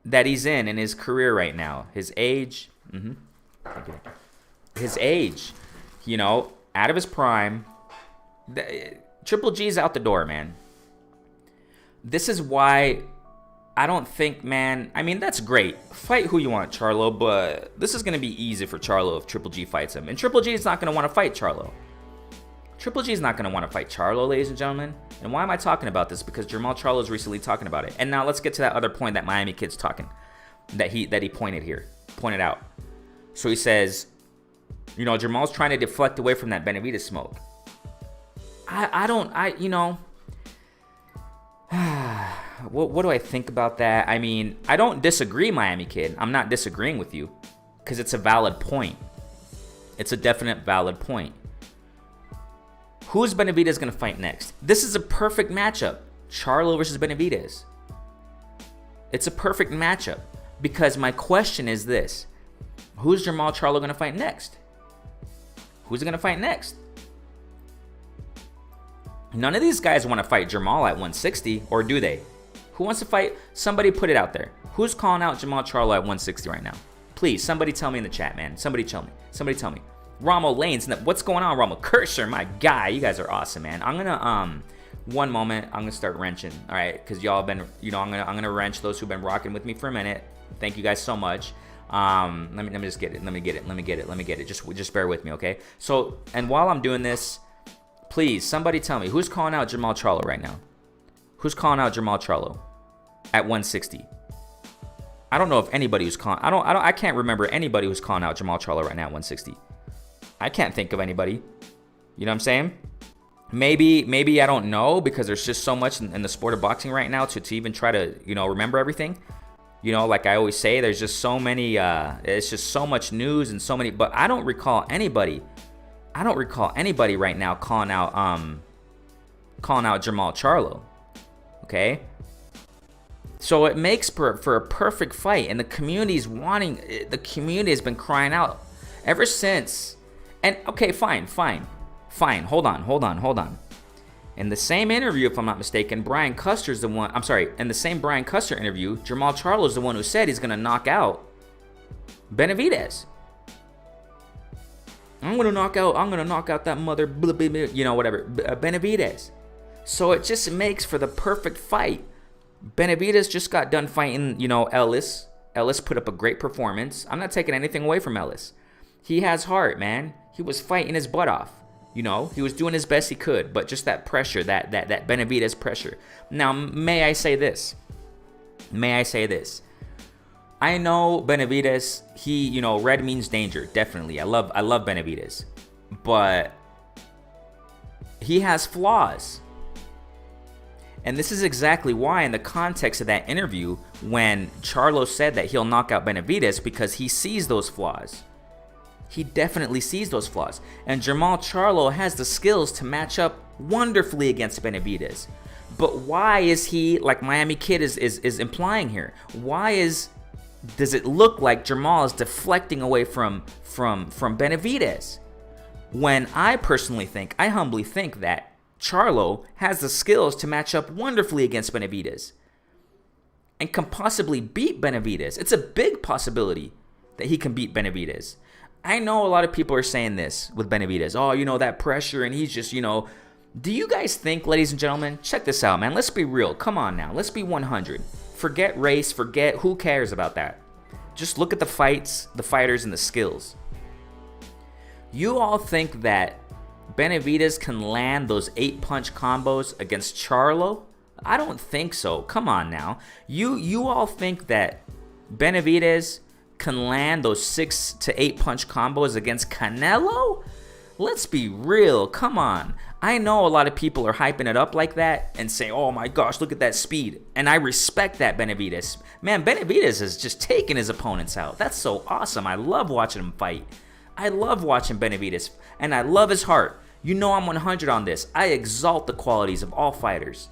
that he's in his career right now. His age. His age. Out of his prime. Triple G's out the door, man. This is why I don't think, man, I mean, that's great. Fight who you want, Charlo, but this is going to be easy for Charlo if Triple G fights him. And Triple G is not going to want to fight Charlo. Triple G is not going to want to fight Charlo, ladies and gentlemen. And why am I talking about this? Because Jermall Charlo is recently talking about it. And now let's get to that other point that Miami Kid's talking, that he pointed out. So he says, You know, Jamal's trying to deflect away from that Benavidez smoke. What do I think about that? I mean, I don't disagree, Miami Kid. I'm not disagreeing with you because it's a valid point. It's a definite valid point. Who's Benavidez going to fight next? This is a perfect matchup. Charlo versus Benavidez. It's a perfect matchup because my question is this. Who's Jermall Charlo going to fight next? Who's going to fight next? None of these guys want to fight Jermall at 160, or do they? Who wants to fight? Somebody put it out there. Who's calling out Jermall Charlo at 160 right now? Please, somebody tell me in the chat, man. Somebody tell me. Somebody tell me. Romo Lanes, what's going on, Romo? Cursor, my guy. You guys are awesome, man. I'm gonna one moment. I'm gonna start wrenching. All right, because y'all have been, you know, I'm gonna wrench those who've been rocking with me for a minute. Thank you guys so much. Let me just get it. Let me get it. Just bear with me, okay? So, and while I'm doing this, please, somebody tell me who's calling out Jermall Charlo right now. Who's calling out Jermall Charlo at 160? I don't know if anybody who's calling. I can't remember anybody who's calling out Jermall Charlo right now at 160. I can't think of anybody. You know what I'm saying? Maybe I don't know because there's just so much in the sport of boxing right now to even try to, you know, remember everything. You know, like I always say, there's just so many. It's just so much news and so many. But I don't recall anybody right now calling out Jermall Charlo. Okay. So it makes for a perfect fight, and the community has been crying out ever since. And okay, fine. Hold on. In the same interview, if I'm not mistaken, Brian Custer's the one. I'm sorry. In the same Brian Custer interview, Jermall Charlo is the one who said he's gonna knock out Benavidez. I'm gonna knock out that mother, you know, whatever, Benavidez. So it just makes for the perfect fight. Benavidez just got done fighting, you know, Ellis. Ellis put up a great performance. I'm not taking anything away from Ellis. He has heart, man. He was fighting his butt off. You know, he was doing his best he could, but just that pressure, that Benavidez pressure. Now, may I say this? I know Benavidez, he, you know, red means danger, definitely. I love Benavidez. But he has flaws. And this is exactly why, in the context of that interview, when Charlo said that he'll knock out Benavidez, because he sees those flaws. He definitely sees those flaws. And Jermall Charlo has the skills to match up wonderfully against Benavidez. But why is he, like Miami Kid is implying here, does it look like Jermall is deflecting away from Benavidez? When I humbly think that Charlo has the skills to match up wonderfully against Benavidez and can possibly beat Benavidez. It's a big possibility that he can beat Benavidez. I know a lot of people are saying this with Benavidez. Oh, you know, that pressure, and he's just, you know. Do you guys think, ladies and gentlemen, check this out, man. Let's be real. Come on now. Let's be 100. Forget race. Who cares about that? Just look at the fights, the fighters, and the skills. You all think that Benavidez can land those 8-punch combos against Charlo? I don't think so. Come on now. You all think that Benavidez can land those 6 to 8 punch combos against Canelo? Let's be real. Come on. I know a lot of people are hyping it up like that and saying, oh my gosh, look at that speed. And I respect that, Benavidez. Man, Benavidez is just taking his opponents out. That's so awesome. I love watching him fight. I love watching Benavidez, and I love his heart. You know I'm 100 on this. I exalt the qualities of all fighters,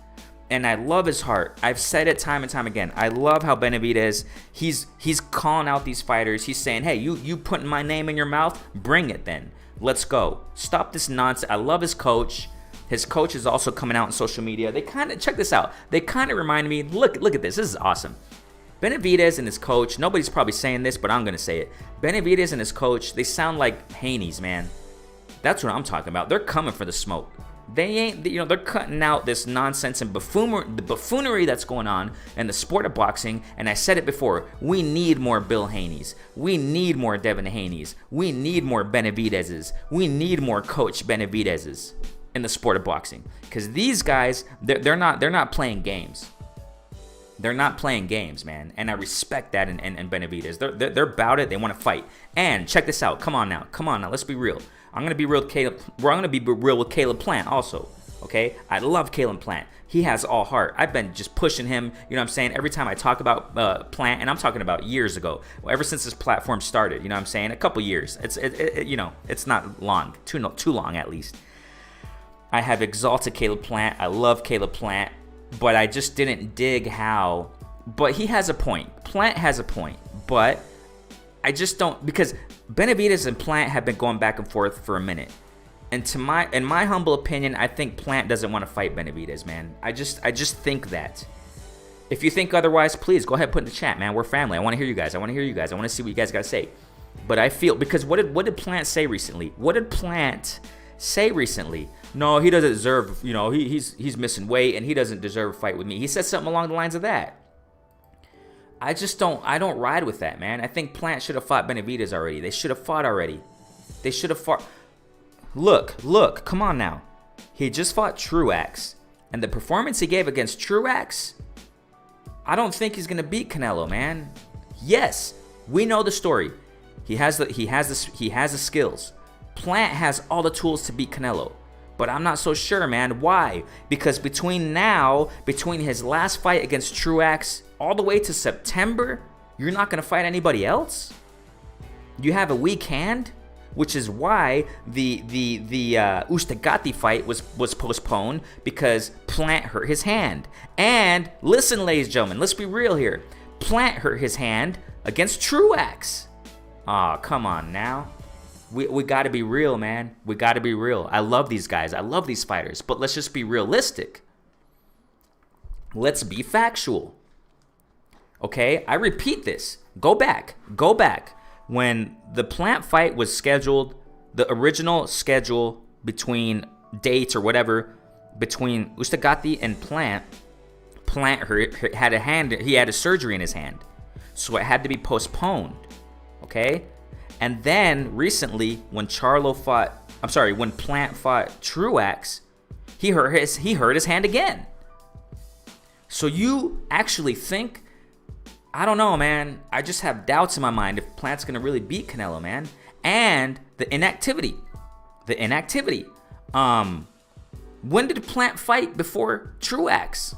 and I love his heart. I've said it time and time again. I love how Benavidez, he's calling out these fighters. He's saying, hey, you putting my name in your mouth? Bring it then. Let's go. Stop this nonsense. I love his coach. His coach is also coming out on social media. They kind of, check this out. They kind of remind me, look at this. This is awesome. Benavidez and his coach, nobody's probably saying this, but I'm going to say it. Benavidez and his coach, they sound like Haney's, man. That's what I'm talking about. They're coming for the smoke. They ain't, you know, they're cutting out this nonsense and the buffoonery that's going on in the sport of boxing. And I said it before, we need more Bill Haney's. We need more Devin Haney's. We need more Benavidez's. We need more Coach Benavidez's in the sport of boxing. Because these guys, they're not playing games. They're not playing games, man, and I respect that in Benavidez. They're about it. They want to fight. And check this out. Come on now. Let's be real. I'm gonna be real with Caleb. I'm gonna be real with Caleb Plant also. Okay, I love Caleb Plant. He has all heart. I've been just pushing him. You know what I'm saying? Every time I talk about Plant, and I'm talking about years ago, ever since this platform started. You know what I'm saying? A couple years. It's not long. Too long at least. I have exalted Caleb Plant. I love Caleb Plant. But I just didn't dig how. But he has a point. Plant has a point. But I just don't, because Benavidez and Plant have been going back and forth for a minute. And in my humble opinion, I think Plant doesn't want to fight Benavidez, man. I just think that. If you think otherwise, please go ahead and put in the chat, man. We're family. I want to hear you guys. I want to see what you guys got to say. But I feel, because what did Plant say recently? No, he doesn't deserve, he's missing weight and he doesn't deserve a fight with me. He said something along the lines of that. I don't ride with that, man. I think Plant should have fought Benavidez already. They should have fought already. They should have fought. Look, come on now. He just fought Truax, and the performance he gave against Truax, I don't think he's gonna beat Canelo, man. Yes, we know the story. He has the skills. Plant has all the tools to beat Canelo. But I'm not so sure, man. Why? Because between his last fight against Truax all the way to September, you're not going to fight anybody else? You have a weak hand? Which is why the Ustegati fight was postponed, because Plant hurt his hand. And listen, ladies and gentlemen, let's be real here. Plant hurt his hand against Truax. Aw, come on now. We got to be real, man. We got to be real. I love these guys. I love these fighters. But let's just be realistic. Let's be factual. Okay? I repeat this. Go back. When the Plant fight was scheduled, the original schedule between dates or whatever, between Ustegati and Plant had a surgery in his hand. So it had to be postponed. Okay? And then recently, when Plant fought Truax, he hurt his hand again. So you actually think, I don't know, man. I just have doubts in my mind if Plant's gonna really beat Canelo, man. And the inactivity. When did Plant fight before Truax?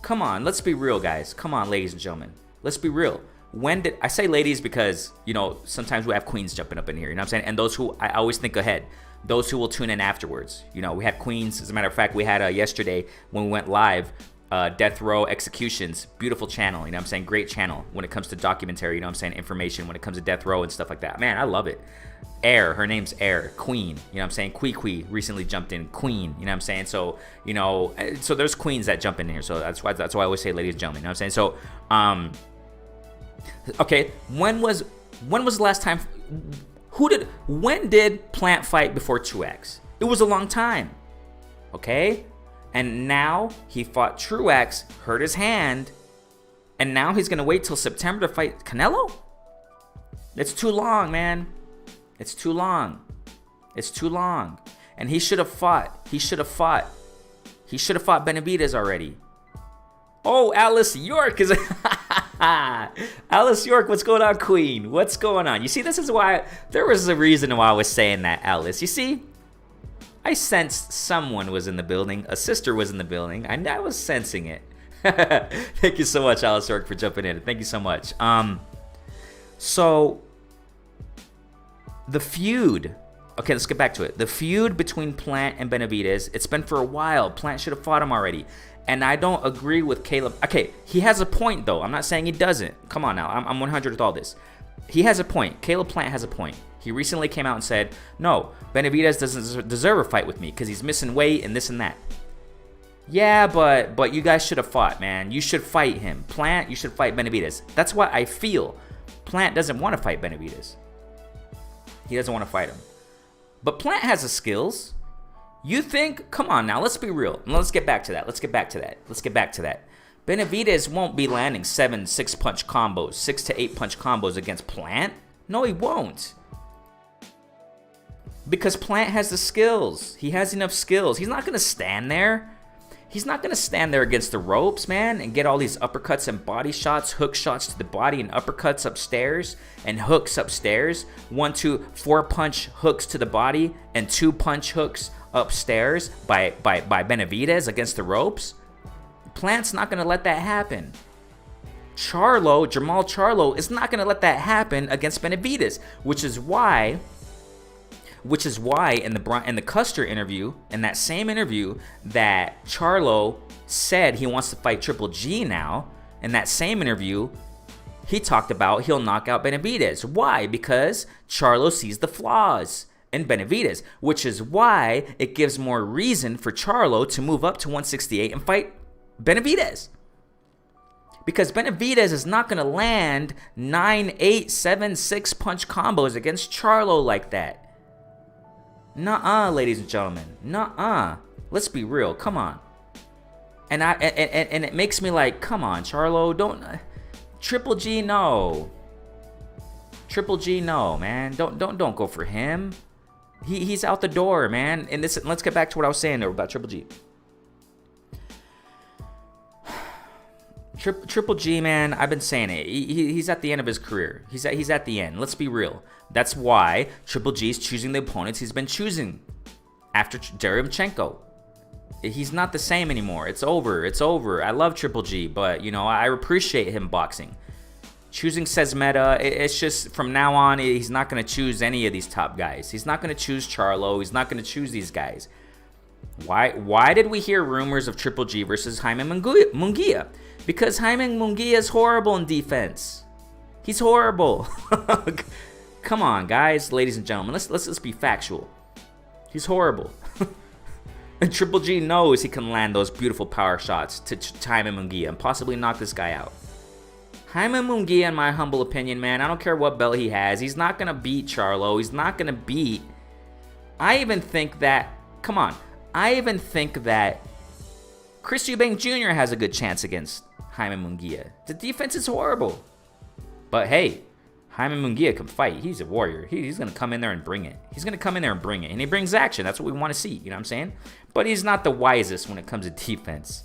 Come on, let's be real, guys. Come on, ladies and gentlemen. Let's be real. When did I say ladies because, sometimes we have queens jumping up in here, you know what I'm saying? And those who, I always think ahead, those who will tune in afterwards. We have queens. As a matter of fact, we had yesterday when we went live, Death Row Executions, beautiful channel, you know what I'm saying? Great channel when it comes to documentary, you know what I'm saying? Information when it comes to Death Row and stuff like that. Man, I love it. Her name's Queen, you know what I'm saying? Kui recently jumped in, Queen, you know what I'm saying? So, so there's queens that jump in here. So that's why I always say ladies and gentlemen, you know what I'm saying? So, okay, when was the last time? When did Plant fight before Truax? It was a long time. Okay, and now he fought Truax, hurt his hand, and now he's gonna wait till September to fight Canelo? It's too long, man. It's too long. And he should have fought. He should have fought Benavidez already. Oh, Alice York is. Alice York, what's going on, Queen? What's going on? You see, this is why there was a reason why I was saying that, Alice. You see, I sensed someone was in the building. A sister was in the building. I was sensing it. Thank you so much, Alice York, for jumping in. Thank you so much. So the feud. Okay, let's get back to it. The feud between Plant and Benavidez. It's been for a while. Plant should have fought him already. And I don't agree with Caleb. Okay, he has a point, though. I'm not saying he doesn't. Come on now. I'm 100 with all this. He has a point. Caleb Plant has a point. He recently came out and said, no, Benavidez doesn't deserve a fight with me because he's missing weight and this and that. Yeah, but you guys should have fought, man. You should fight him. Plant, you should fight Benavidez. That's why I feel Plant doesn't want to fight Benavidez. He doesn't want to fight him. But Plant has the skills. You think? Come on now, let's be real. Let's get back to that. Benavidez won't be landing 7 6-punch combos, 6 to 8 punch combos against Plant. No, he won't. Because Plant has the skills. He has enough skills. He's not going to stand there. He's not going to stand there against the ropes, man, and get all these uppercuts and body shots, hook shots to the body and uppercuts upstairs and hooks upstairs. 1, 2, 4 punch hooks to the body and 2 punch hooks upstairs by Benavidez against the ropes. Plant's not going to let that happen. Jamal Charlo is not going to let that happen against Benavidez, which is why in the Custer interview, in that same interview that Charlo said he wants to fight Triple G now, in that same interview, he talked about he'll knock out Benavidez. Why? Because Charlo sees the flaws in Benavidez, which is why it gives more reason for Charlo to move up to 168 and fight Benavidez. Because Benavidez is not going to land 9, 8, 7, 6 punch combos against Charlo like that. Nuh-uh, ladies and gentlemen. Nuh-uh. Let's be real. Come on. And it makes me like, come on, Charlo, don't. Triple G, no. Triple G, no, man. Don't go for him. He's out the door, man. And let's get back to what I was saying there about Triple G. Triple G, man, I've been saying it. He's at the end of his career. He's at the end. Let's be real. That's why Triple G's choosing the opponents he's been choosing after Derevchenko. He's not the same anymore. It's over. It's over. I love Triple G, but, I appreciate him boxing. Choosing Sesmeta, it's just from now on, he's not going to choose any of these top guys. He's not going to choose Charlo. He's not going to choose these guys. Why did we hear rumors of Triple G versus Jaime Munguia? Because Jaime Munguia is horrible in defense. He's horrible. Come on, guys, ladies and gentlemen. Let's be factual. He's horrible. And Triple G knows he can land those beautiful power shots to Jaime Munguia and possibly knock this guy out. Jaime Munguia, in my humble opinion, man, I don't care what belt he has. He's not going to beat Charlo. He's not going to beat... I even think that Chris Eubank Jr. has a good chance against Jaime Munguia. The defense is horrible. But hey, Jaime Munguia can fight. He's a warrior. He's going to come in there and bring it. And he brings action. That's what we want to see. You know what I'm saying? But he's not the wisest when it comes to defense.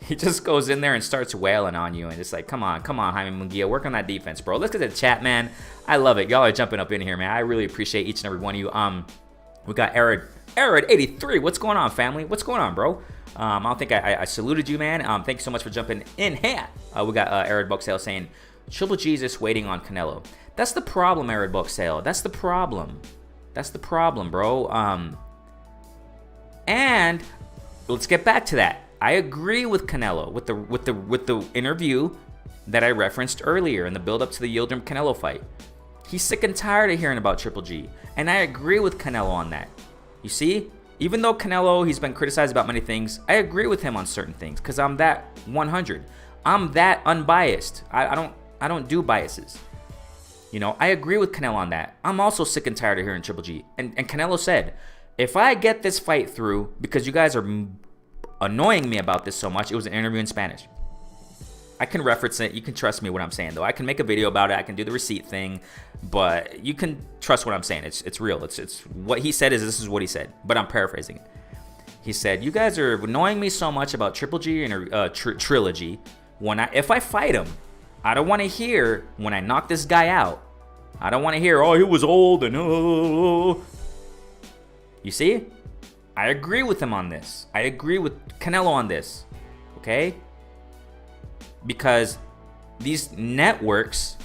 He just goes in there and starts wailing on you. And it's like, come on, Jaime Munguia. Work on that defense, bro. Let's get to the chat, man. I love it. Y'all are jumping up in here, man. I really appreciate each and every one of you. We got Arid83. What's going on, family? What's going on, bro? I don't think I saluted you, man. Thank you so much for jumping in here. We got Arid Boxale saying, Triple G is just waiting on Canelo. That's the problem, Arid Boxale. That's the problem. That's the problem, bro. And let's get back to that. I agree with Canelo with the interview that I referenced earlier in the build up to the Yildirim Canelo fight. He's sick and tired of hearing about Triple G, and I agree with Canelo on that. You see, even though Canelo, he's been criticized about many things, I agree with him on certain things because I'm that 100. I'm that unbiased. I don't do biases. I agree with Canelo on that. I'm also sick and tired of hearing Triple G. And Canelo said, if I get this fight through, because you guys are annoying me about this so much, it was an interview in Spanish. I can reference it. You can trust me what I'm saying, though. I can make a video about it. I can do the receipt thing, but you can trust what I'm saying. It's real. It's what he said is this is what he said, but I'm paraphrasing it. He said, you guys are annoying me so much about Triple G and trilogy. If I fight him, I don't want to hear when I knock this guy out. I don't want to hear, oh, he was old and oh. You see? I agree with him on this. I agree with Canelo on this. Okay? Because these networks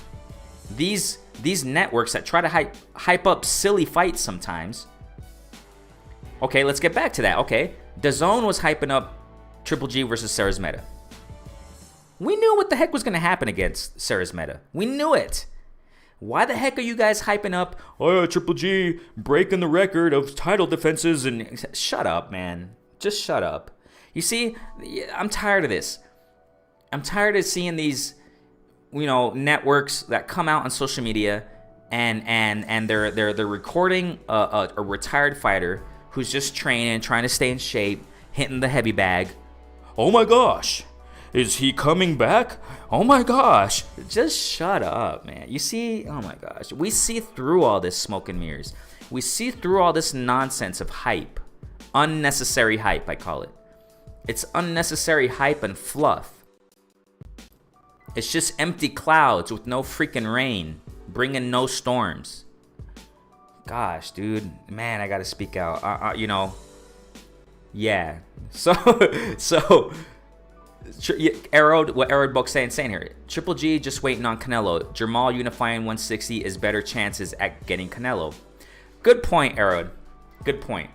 that try to hype up silly fights sometimes. Okay, let's get back to that. Okay, DAZN was hyping up Triple G versus Serrano. We knew what the heck was going to happen against Serrano. We knew it. Why the heck are you guys hyping up, oh, Triple G breaking the record of title defenses? And shut up, man. Just shut up. You see, I'm tired of this. I'm tired of seeing these, networks that come out on social media and they're recording a retired fighter who's just training, trying to stay in shape, hitting the heavy bag. Oh my gosh, is he coming back? Oh my gosh. Just shut up, man. You see, oh my gosh. We see through all this smoke and mirrors. We see through all this nonsense of hype. Unnecessary hype, I call it. It's unnecessary hype and fluff. It's just empty clouds with no freaking rain, bringing no storms. Gosh, dude, man, I gotta speak out. Yeah. So, what Arrowed Book saying here. Triple G just waiting on Canelo. Jamal unifying 160 is better chances at getting Canelo. Good point, Arrowed. Good point.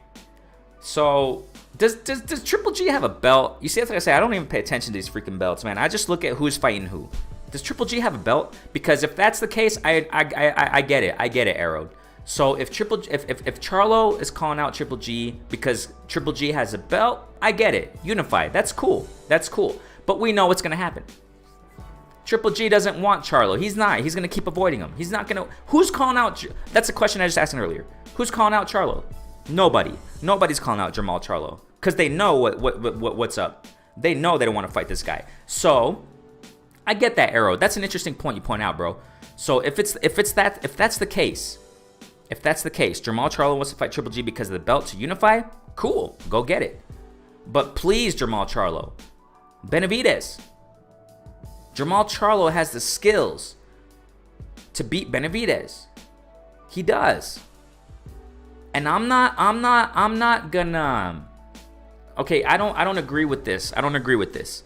So, does Triple G have a belt? You see, that's what I say. I don't even pay attention to these freaking belts, man. I just look at who's fighting who. Does Triple G have a belt? Because if that's the case, I get it. I get it, Arrowed. So if Charlo is calling out Triple G because Triple G has a belt, I get it. Unify. That's cool. That's cool. But we know what's gonna happen. Triple G doesn't want Charlo. He's not. He's gonna keep avoiding him. He's not gonna. Who's calling out? That's a question I just asked earlier. Who's calling out Charlo? Nobody. Nobody's calling out Jamal Charlo because they know what's up. They know they don't want to fight this guy. So I get that, Arrow. That's an interesting point you point out, bro. So if that's the case. If that's the case, Jamal Charlo wants to fight Triple G because of the belt to unify, cool, go get it. But please, Jamal Charlo, Benavidez. Jamal Charlo has the skills to beat Benavidez. He does. And I'm not gonna. Okay, I don't agree with this. I don't agree with this.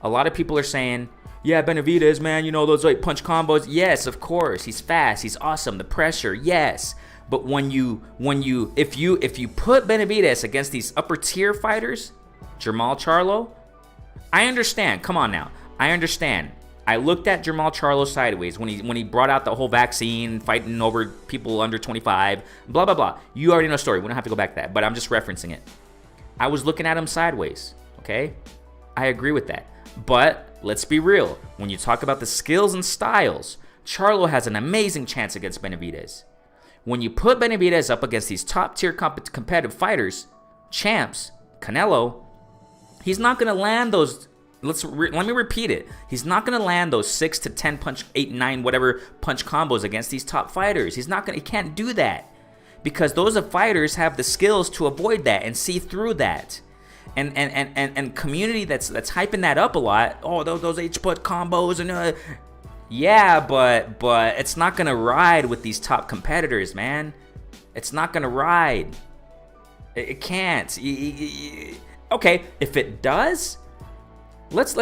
A lot of people are saying, yeah, Benavidez, man, those like punch combos. Yes, of course. He's fast. He's awesome. The pressure, yes. But if you put Benavidez against these upper tier fighters, Jamal Charlo, I understand. Come on now. I understand. I looked at Jamal Charlo sideways when he brought out the whole vaccine, fighting over people under 25, blah, blah, blah. You already know the story. We don't have to go back to that, but I'm just referencing it. I was looking at him sideways, okay? I agree with that. But let's be real. When you talk about the skills and styles, Charlo has an amazing chance against Benavidez. When you put Benavidez up against these top-tier competitive fighters, champs, Canelo, he's not going to land those... Let me repeat it. He's not going to land those 6 to 10 punch, 8, 9, whatever punch combos against these top fighters. He can't do that. Because those fighters have the skills to avoid that and see through that. And community that's hyping that up a lot. Oh, those H-put combos and yeah, but it's not gonna ride with these top competitors, man. It's not gonna ride. It can't. Okay, if it does, let's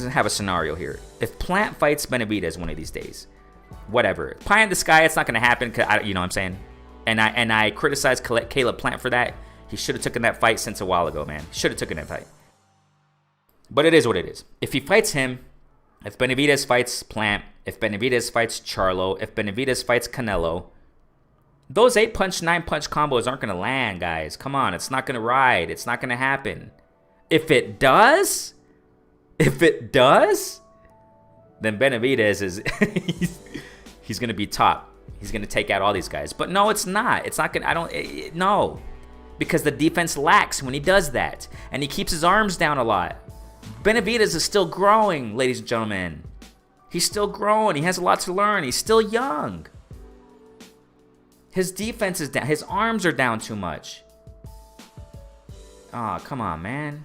have a scenario here. If Plant fights Benavidez one of these days, whatever, pie in the sky, it's not gonna happen. You know what I'm saying? And I criticize Caleb Plant for that. He should have taken that fight since a while ago, man. Should have taken that fight. But it is what it is. If he fights him, if Benavidez fights Plant, if Benavidez fights Charlo, if Benavidez fights Canelo, those 8-punch, 9-punch combos aren't going to land, guys. Come on, it's not going to ride. It's not going to happen. If it does, then Benavidez is he's going to be top. He's going to take out all these guys. But no, it's not. It's not going to, no. Because the defense lacks when he does that. And he keeps his arms down a lot. Benavidez is still growing, ladies and gentlemen. He's still growing. He has a lot to learn. He's still young. His defense is down. His arms are down too much. Oh, come on, man.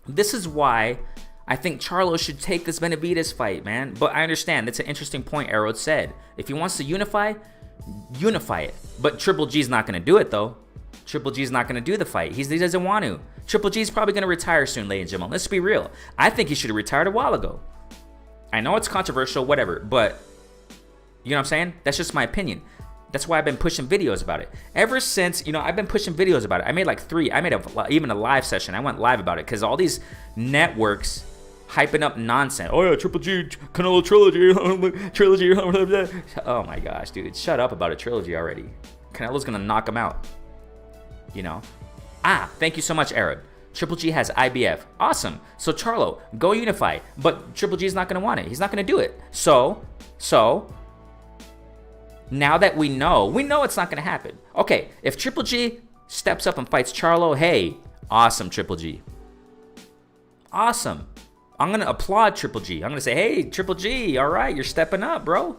This is why I think Charlo should take this Benavidez fight, man. But I understand. That's an interesting point Arrow said. If he wants to unify it. But Triple G's not going to do it, though. Triple G's not going to do the fight. He doesn't want to. Triple G's probably going to retire soon, ladies and gentlemen. Let's be real. I think he should have retired a while ago. I know it's controversial, whatever, but you know what I'm saying? That's just my opinion. That's why I've been pushing videos about it. Ever since, I've been pushing videos about it. I made like 3. I made even a live session. I went live about it because all these networks hyping up nonsense. Oh yeah, Triple G, Canelo trilogy. Oh my gosh, dude. Shut up about a trilogy already. Canelo's going to knock him out. Thank you so much, Arab. Triple G has IBF. Awesome. So Charlo, go unify. But Triple G is not going to want it. He's not going to do it. So now that we know it's not going to happen. Okay, if Triple G steps up and fights Charlo, hey, awesome, Triple G. Awesome. I'm going to applaud Triple G. I'm going to say, hey, Triple G, all right, you're stepping up, bro.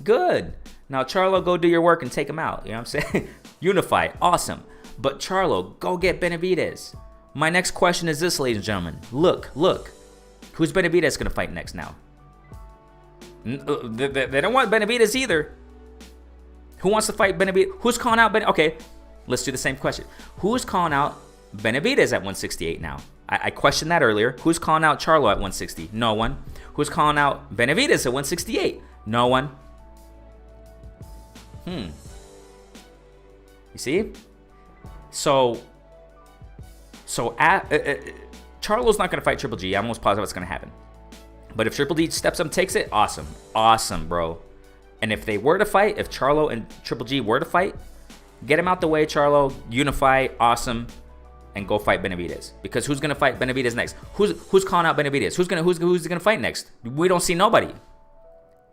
Good. Now, Charlo, go do your work and take him out. You know what I'm saying? Unify. Awesome. But Charlo, go get Benavidez. My next question is this, ladies and gentlemen. Look. Who's Benavidez going to fight next now? They don't want Benavidez either. Who wants to fight Benavidez? Who's calling out Benavidez? Okay, let's do the same question. Who's calling out Benavidez at 168 now? I questioned that earlier. Who's calling out Charlo at 160? No one. Who's calling out Benavidez at 168? No one. You see? So Charlo's not going to fight Triple G. I'm almost positive what's going to happen. But if Triple G steps up and takes it, awesome. Awesome, bro. And if they were to fight, if Charlo and Triple G were to fight, get him out the way, Charlo. Unify, awesome. And go fight Benavidez. Because who's going to fight Benavidez next? Who's calling out Benavidez? Who's going to fight next? We don't see nobody.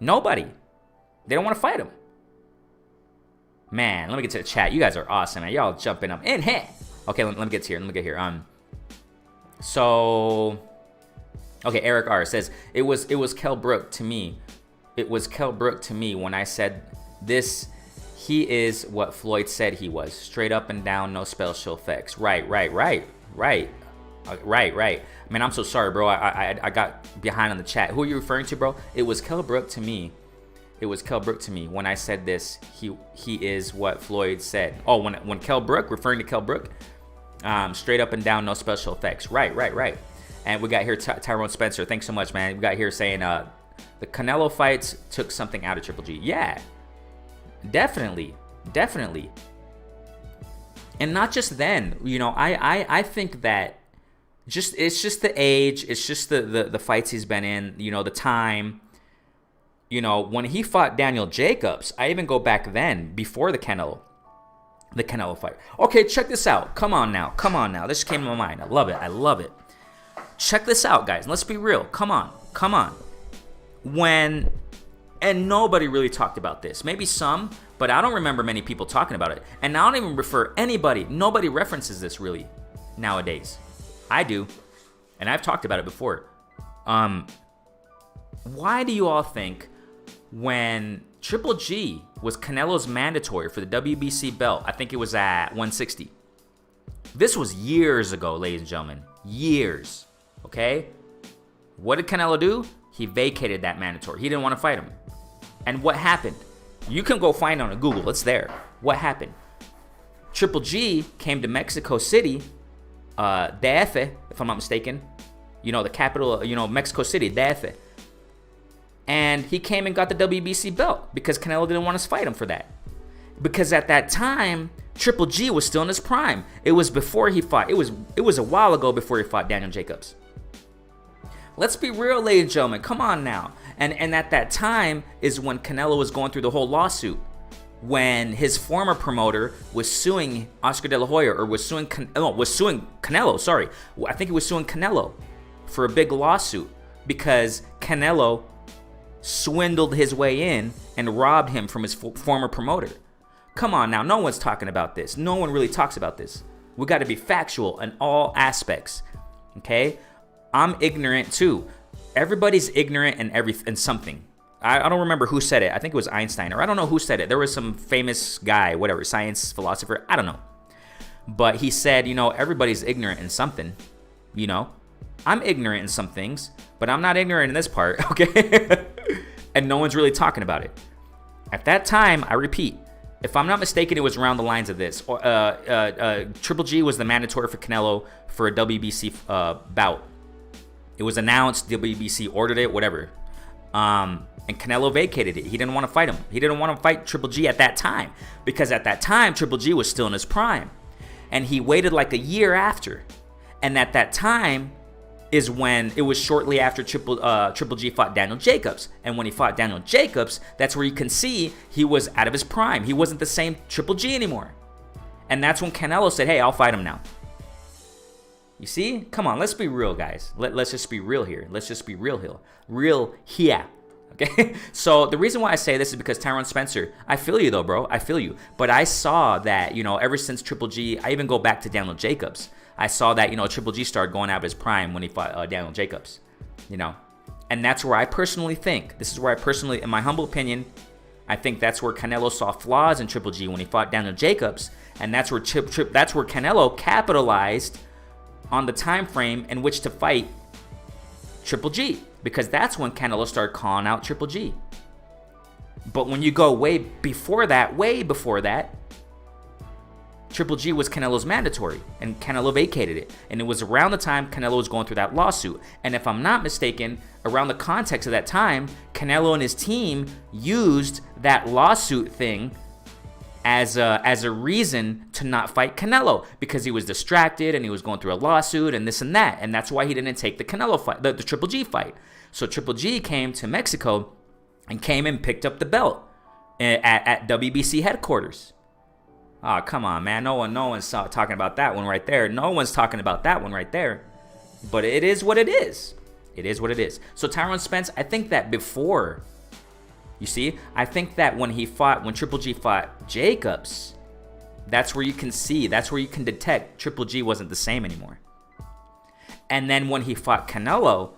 Nobody. They don't want to fight him. Man, let me get to the chat. You guys are awesome, man. Y'all jumping up in here. Okay, let me get here. Okay, Eric R says it was Kell Brook to me. It was Kell Brook to me when I said this. He is what Floyd said he was. Straight up and down, no special effects. Right. Man, I'm so sorry, bro. I got behind on the chat. Who are you referring to, bro? It was Kell Brook to me. It was Kell Brook to me when I said this. He is what Floyd said. Oh, when Kell Brook, referring to Kell Brook, straight up and down, no special effects. Right. And we got here Tyrone Spencer. Thanks so much, man. We got here saying the Canelo fights took something out of Triple G. Yeah, definitely. And not just then. You know, I think that it's just the age. It's just the fights he's been in. You know, the time. You know, when he fought Daniel Jacobs, I even go back then, before the Canelo fight. Okay, check this out. Come on now. This just came to my mind. I love it. Check this out, guys. Let's be real. Come on. And nobody really talked about this. Maybe some, but I don't remember many people talking about it. And I don't even refer anybody. Nobody references this really nowadays. I do. And I've talked about it before. Why do you all think when Triple G was Canelo's mandatory for the WBC belt, I think it was at 160. This was years ago, ladies and gentlemen. Years. Okay? What did Canelo do? He vacated that mandatory. He didn't want to fight him. And what happened? You can go find it on Google. It's there. What happened? Triple G came to Mexico City, DF, if I'm not mistaken. You know, the capital, Mexico City, DF. And he came and got the WBC belt because Canelo didn't want to fight him for that. Because at that time, Triple G was still in his prime. It was before he fought. It was a while ago before he fought Daniel Jacobs. Let's be real, ladies and gentlemen. Come on now. And at that time is when Canelo was going through the whole lawsuit. When his former promoter was suing Oscar De La Hoya, or was suing Canelo, sorry. I think he was suing Canelo for a big lawsuit because Canelo swindled his way in and robbed him from his former promoter. Come on now, no one's talking about this. No one really talks about this. We got to be factual in all aspects, okay? I'm ignorant too. Everybody's ignorant in something. I don't remember who said it. I think it was Einstein, or I don't know who said it. There was some famous guy, whatever, science philosopher, I don't know. But he said, everybody's ignorant in something, I'm ignorant in some things, but I'm not ignorant in this part, okay? And no one's really talking about it. At that time, I repeat, if I'm not mistaken, it was around the lines of this. Triple G was the mandatory for Canelo for a WBC bout. It was announced, WBC ordered it, whatever. And Canelo vacated it. He didn't want to fight him. He didn't want to fight Triple G at that time because at that time, Triple G was still in his prime. And he waited like a year after. And at that time is when it was shortly after Triple G fought Daniel Jacobs. And when he fought Daniel Jacobs, that's where you can see he was out of his prime. He wasn't the same Triple G anymore. And that's when Canelo said, hey, I'll fight him now. You see? Come on, let's be real, guys. Let's just be real here. Let's just be real here. Real here. Okay? So the reason why I say this is because Tyrone Spencer, I feel you though, bro. I feel you. But I saw that, ever since Triple G, I even go back to Daniel Jacobs. I saw that, Triple G started going out of his prime when he fought Daniel Jacobs. And that's where I personally think, in my humble opinion, I think that's where Canelo saw flaws in Triple G when he fought Daniel Jacobs. And that's where Canelo capitalized on the time frame in which to fight Triple G, because that's when Canelo started calling out Triple G. But when you go way before that, Triple G was Canelo's mandatory, and Canelo vacated it. And it was around the time Canelo was going through that lawsuit. And if I'm not mistaken, around the context of that time, Canelo and his team used that lawsuit thing as a reason to not fight Canelo, because he was distracted and he was going through a lawsuit and this and that. And that's why he didn't take the Canelo fight, the Triple G fight. So Triple G came to Mexico and came and picked up the belt at WBC headquarters. Oh, come on, man. No one's talking about that one right there. No one's talking about that one right there. But it is what it is. It is what it is. So Tyrone Spence, I think that before, you see, I think that when Triple G fought Jacobs, that's where you can see, that's where you can detect Triple G wasn't the same anymore. And then when he fought Canelo,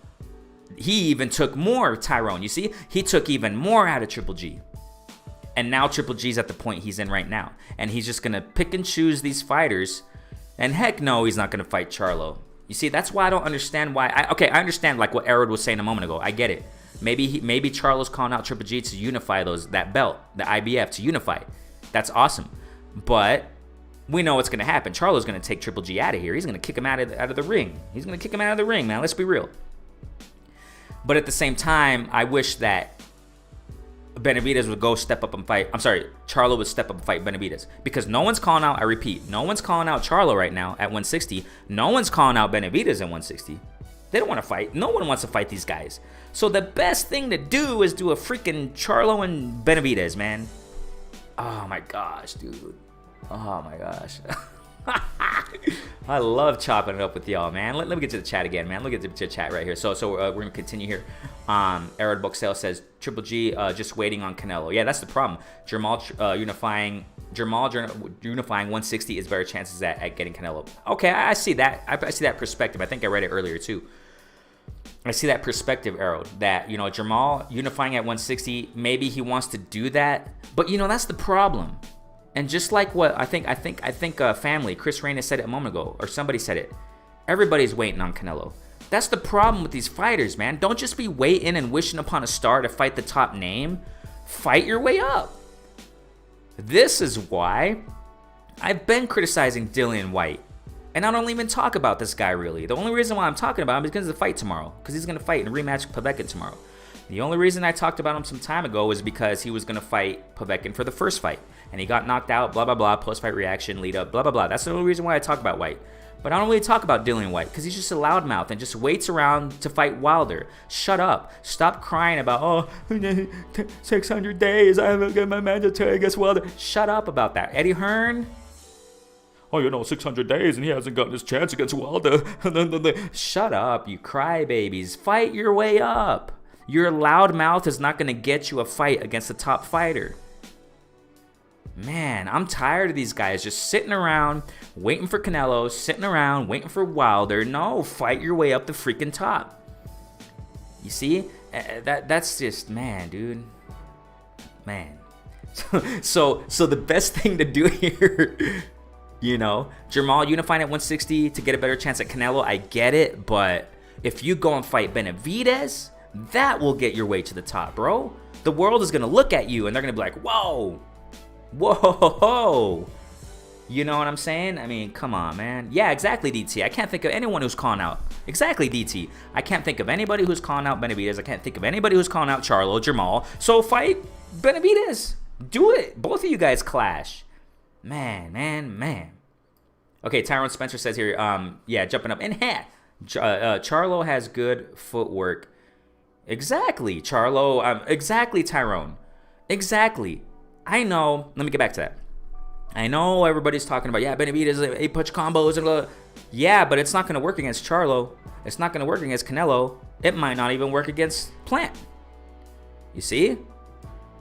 he even took more, Tyrone. You see, he took even more out of Triple G. And now Triple G's at the point he's in right now. And he's just going to pick and choose these fighters. And heck no, he's not going to fight Charlo. You see, that's why I don't understand why. I understand like what Errol was saying a moment ago. I get it. Maybe Charlo's calling out Triple G to unify that belt, the IBF, to unify. That's awesome. But we know what's going to happen. Charlo's going to take Triple G out of here. He's going to kick him out of the ring. He's going to kick him out of the ring, man. Let's be real. But at the same time, I wish that Benavidez would go step up and fight. I'm sorry, Charlo would step up and fight Benavidez. Because no one's calling out, I repeat, no one's calling out Charlo right now at 160. No one's calling out Benavidez at 160. They don't want to fight. No one wants to fight these guys. So the best thing to do is do a freaking Charlo and Benavidez, man. Oh my gosh, dude. Oh my gosh. I love chopping it up with y'all, man. Let me get to the chat again, man. Look at the chat right here. So we're gonna continue here. Erod Boxell says Triple G just waiting on Canelo. Yeah, that's the problem. Jamal unifying 160 is better chances at getting Canelo. Okay, I see that. I see that perspective. I think I read it earlier too. I see that perspective, Erod, that Jamal unifying at 160. Maybe he wants to do that, but that's the problem. And just like what I think family, Chris Reyna said it a moment ago, or somebody said it, everybody's waiting on Canelo. That's the problem with these fighters, man. Don't just be waiting and wishing upon a star to fight the top name. Fight your way up. This is why I've been criticizing Dillian White. And I don't even talk about this guy, really. The only reason why I'm talking about him is because of the fight tomorrow. Because he's going to fight in a rematch with Povetkin tomorrow. The only reason I talked about him some time ago is because he was going to fight Povetkin for the first fight. And he got knocked out, blah, blah, blah, post-fight reaction, lead up, blah, blah, blah. That's the only reason why I talk about White. But I don't really talk about Dillian White because he's just a loudmouth and just waits around to fight Wilder. Shut up. Stop crying about, 600 days, I haven't got my mandatory against Wilder. Shut up about that. Eddie Hearn? 600 days and he hasn't gotten his chance against Wilder. Shut up, you crybabies. Fight your way up. Your loud mouth is not going to get you a fight against a top fighter. Man, I'm tired of these guys just sitting around waiting for Canelo, sitting around waiting for Wilder. No, fight your way up the freaking top. You see? That's just, man, dude. Man. So the best thing to do here, Jamal unifying at 160 to get a better chance at Canelo, I get it, but if you go and fight Benavidez, that will get your way to the top, bro. The world is going to look at you and they're going to be like, whoa. You know what I'm saying? I mean, come on, man. Yeah, exactly, DT. I can't think of anyone who's calling out. Exactly, DT. I can't think of anybody who's calling out Benavidez. I can't think of anybody who's calling out Charlo, Jamal. So fight Benavidez. Do it. Both of you guys clash. Man. Okay, Tyrone Spencer says here, jumping up. And Charlo has good footwork. Exactly, Charlo. Exactly, Tyrone. Exactly. I know. Let me get back to that. I know everybody's talking about, Benavidez, 8-punch combos. And blah. Yeah, but it's not going to work against Charlo. It's not going to work against Canelo. It might not even work against Plant. You see?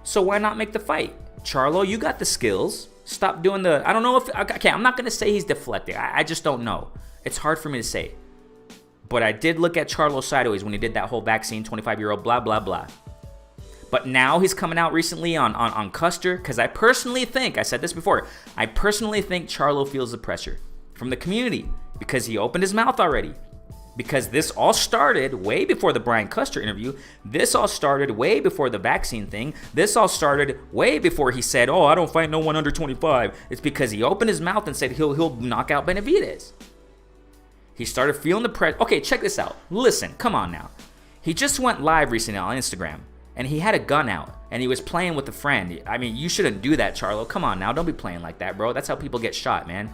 So why not make the fight? Charlo, you got the skills. Stop doing the... I don't know if... Okay, I'm not going to say he's deflecting. I just don't know. It's hard for me to say. But I did look at Charlo sideways when he did that whole vaccine, 25-year-old, blah, blah, blah. But now he's coming out recently on Custer, because I personally think, I said this before, I personally think Charlo feels the pressure from the community. Because he opened his mouth already. Because this all started way before the Brian Custer interview. This all started way before the vaccine thing. This all started way before he said, oh, I don't fight no one under 25. It's because he opened his mouth and said he'll knock out Benavidez. He started feeling the pressure. Okay, check this out. Listen, come on now. He just went live recently on Instagram, and he had a gun out, and he was playing with a friend. I mean, you shouldn't do that, Charlo. Come on now. Don't be playing like that, bro. That's how people get shot, man.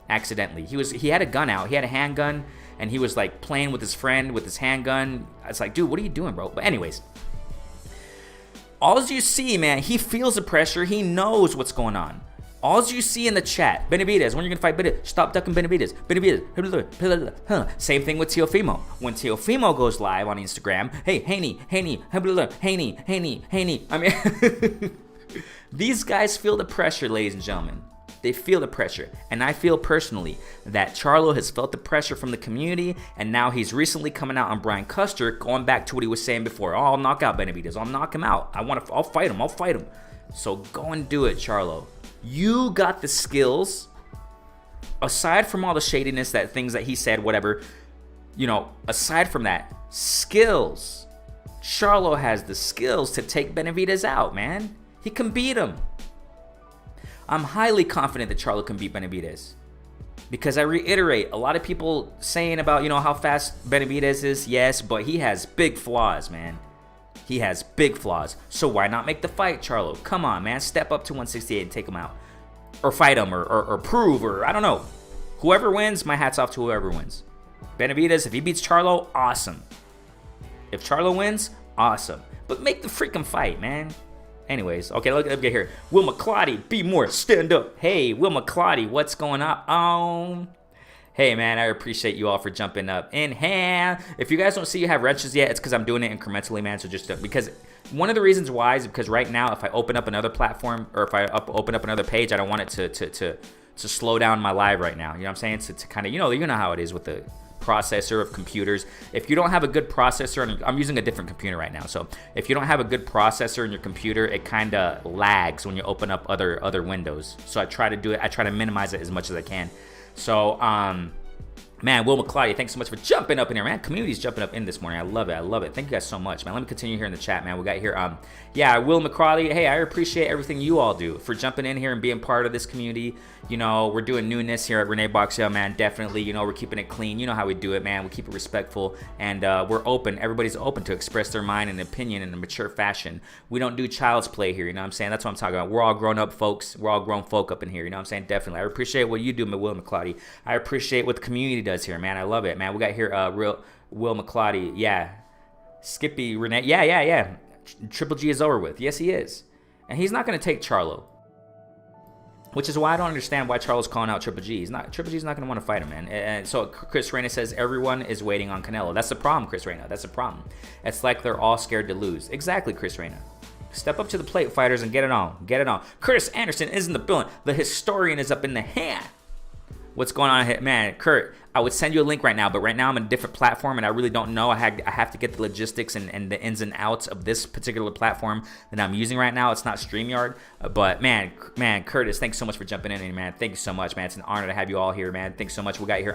Accidentally. He had a gun out. He had a handgun, and he was like playing with his friend with his handgun. It's like, dude, what are you doing, bro? But anyways, all you see, man, he feels the pressure. He knows what's going on. All you see in the chat, Benavidez, when you're going to fight Benavidez, stop ducking Benavidez. Benavidez. Same thing with Teofimo. When Teofimo goes live on Instagram, hey, Haney. I mean, these guys feel the pressure, ladies and gentlemen. They feel the pressure. And I feel personally that Charlo has felt the pressure from the community, and now he's recently coming out on Brian Custer, going back to what he was saying before. Oh, I'll knock out Benavidez. I'll knock him out. I'll fight him. So go and do it, Charlo. You got the skills. Aside from all the shadiness, that things that he said, whatever, aside from that, skills. Charlo has the skills to take Benavidez out, man. He can beat him. I'm highly confident that Charlo can beat Benavidez. Because I reiterate, a lot of people saying about, how fast Benavidez is, yes, but he has big flaws, man. He has big flaws. So why not make the fight, Charlo? Come on, man. Step up to 168 and take him out. Or fight him, or prove, or I don't know. Whoever wins, my hat's off to whoever wins. Benavidez, if he beats Charlo, awesome. If Charlo wins, awesome. But make the freaking fight, man. Anyways, okay, let's get here. Will McClotty, be more, stand up. Hey, Will McClotty, what's going on? Hey, man, I appreciate you all for jumping up in hand. If you guys don't see you have wrenches yet, it's because I'm doing it incrementally, man. So just because one of the reasons why is because right now, if I open up another platform or if I open up another page, I don't want it to slow down my live right now. You know what I'm saying? To kind of, you know how it is with the processor of computers. If you don't have a good processor, and I'm using a different computer right now, so if you don't have a good processor in your computer, it kind of lags when you open up other windows. So I try to minimize it as much as I can. So man, Will McClotty, thanks so much for jumping up in here, man. Community's jumping up in this morning. I love it. Thank you guys so much, man. Let me continue here in the chat, man. We got here Will McClotty, hey, I appreciate everything you all do for jumping in here and being part of this community. We're doing newness here at Renee Boxell, man. Definitely, we're keeping it clean. You know how we do it, man. We keep it respectful, and we're open. Everybody's open to express their mind and opinion in a mature fashion. We don't do child's play here, you know what I'm saying? That's what I'm talking about. We're all grown up folks. We're all grown folk up in here, you know what I'm saying? Definitely. I appreciate what you do, Will McClotty. I appreciate what the community does here, man. I love it, man. We got here real Will McClotty. Yeah. Skippy Renee. Yeah. Triple G is over with. Yes, he is. And he's not going to take Charlo. Which is why I don't understand why Charlo's calling out Triple G. Triple G's not going to want to fight him, man. And so Chris Reyna says everyone is waiting on Canelo. That's the problem, Chris Reyna. That's the problem. It's like they're all scared to lose. Exactly, Chris Reyna. Step up to the plate, fighters, and get it on. Get it on. Curtis Anderson is in the building. The historian is up in the hand. What's going on here? Man, Kurt, I would send you a link right now, but right now I'm on a different platform, and I really don't know. I have to get the logistics and the ins and outs of this particular platform that I'm using right now. It's not StreamYard, but man, Curtis, thanks so much for jumping in here, man. Thank you so much, man. It's an honor to have you all here, man. Thanks so much. We got here,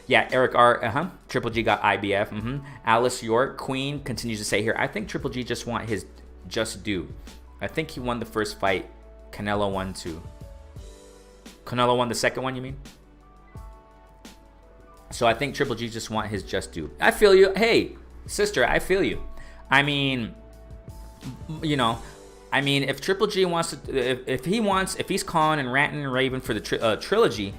Eric R, Triple G got IBF, Alice York, Queen continues to say here, I think Triple G just want his just due. I think he won the first fight. Canelo won too. Canelo won the second one, you mean? So I think Triple G just want his just due. I feel you. Hey, sister, I feel you. I mean, if Triple G wants to, if he's calling and ranting and raving for the trilogy,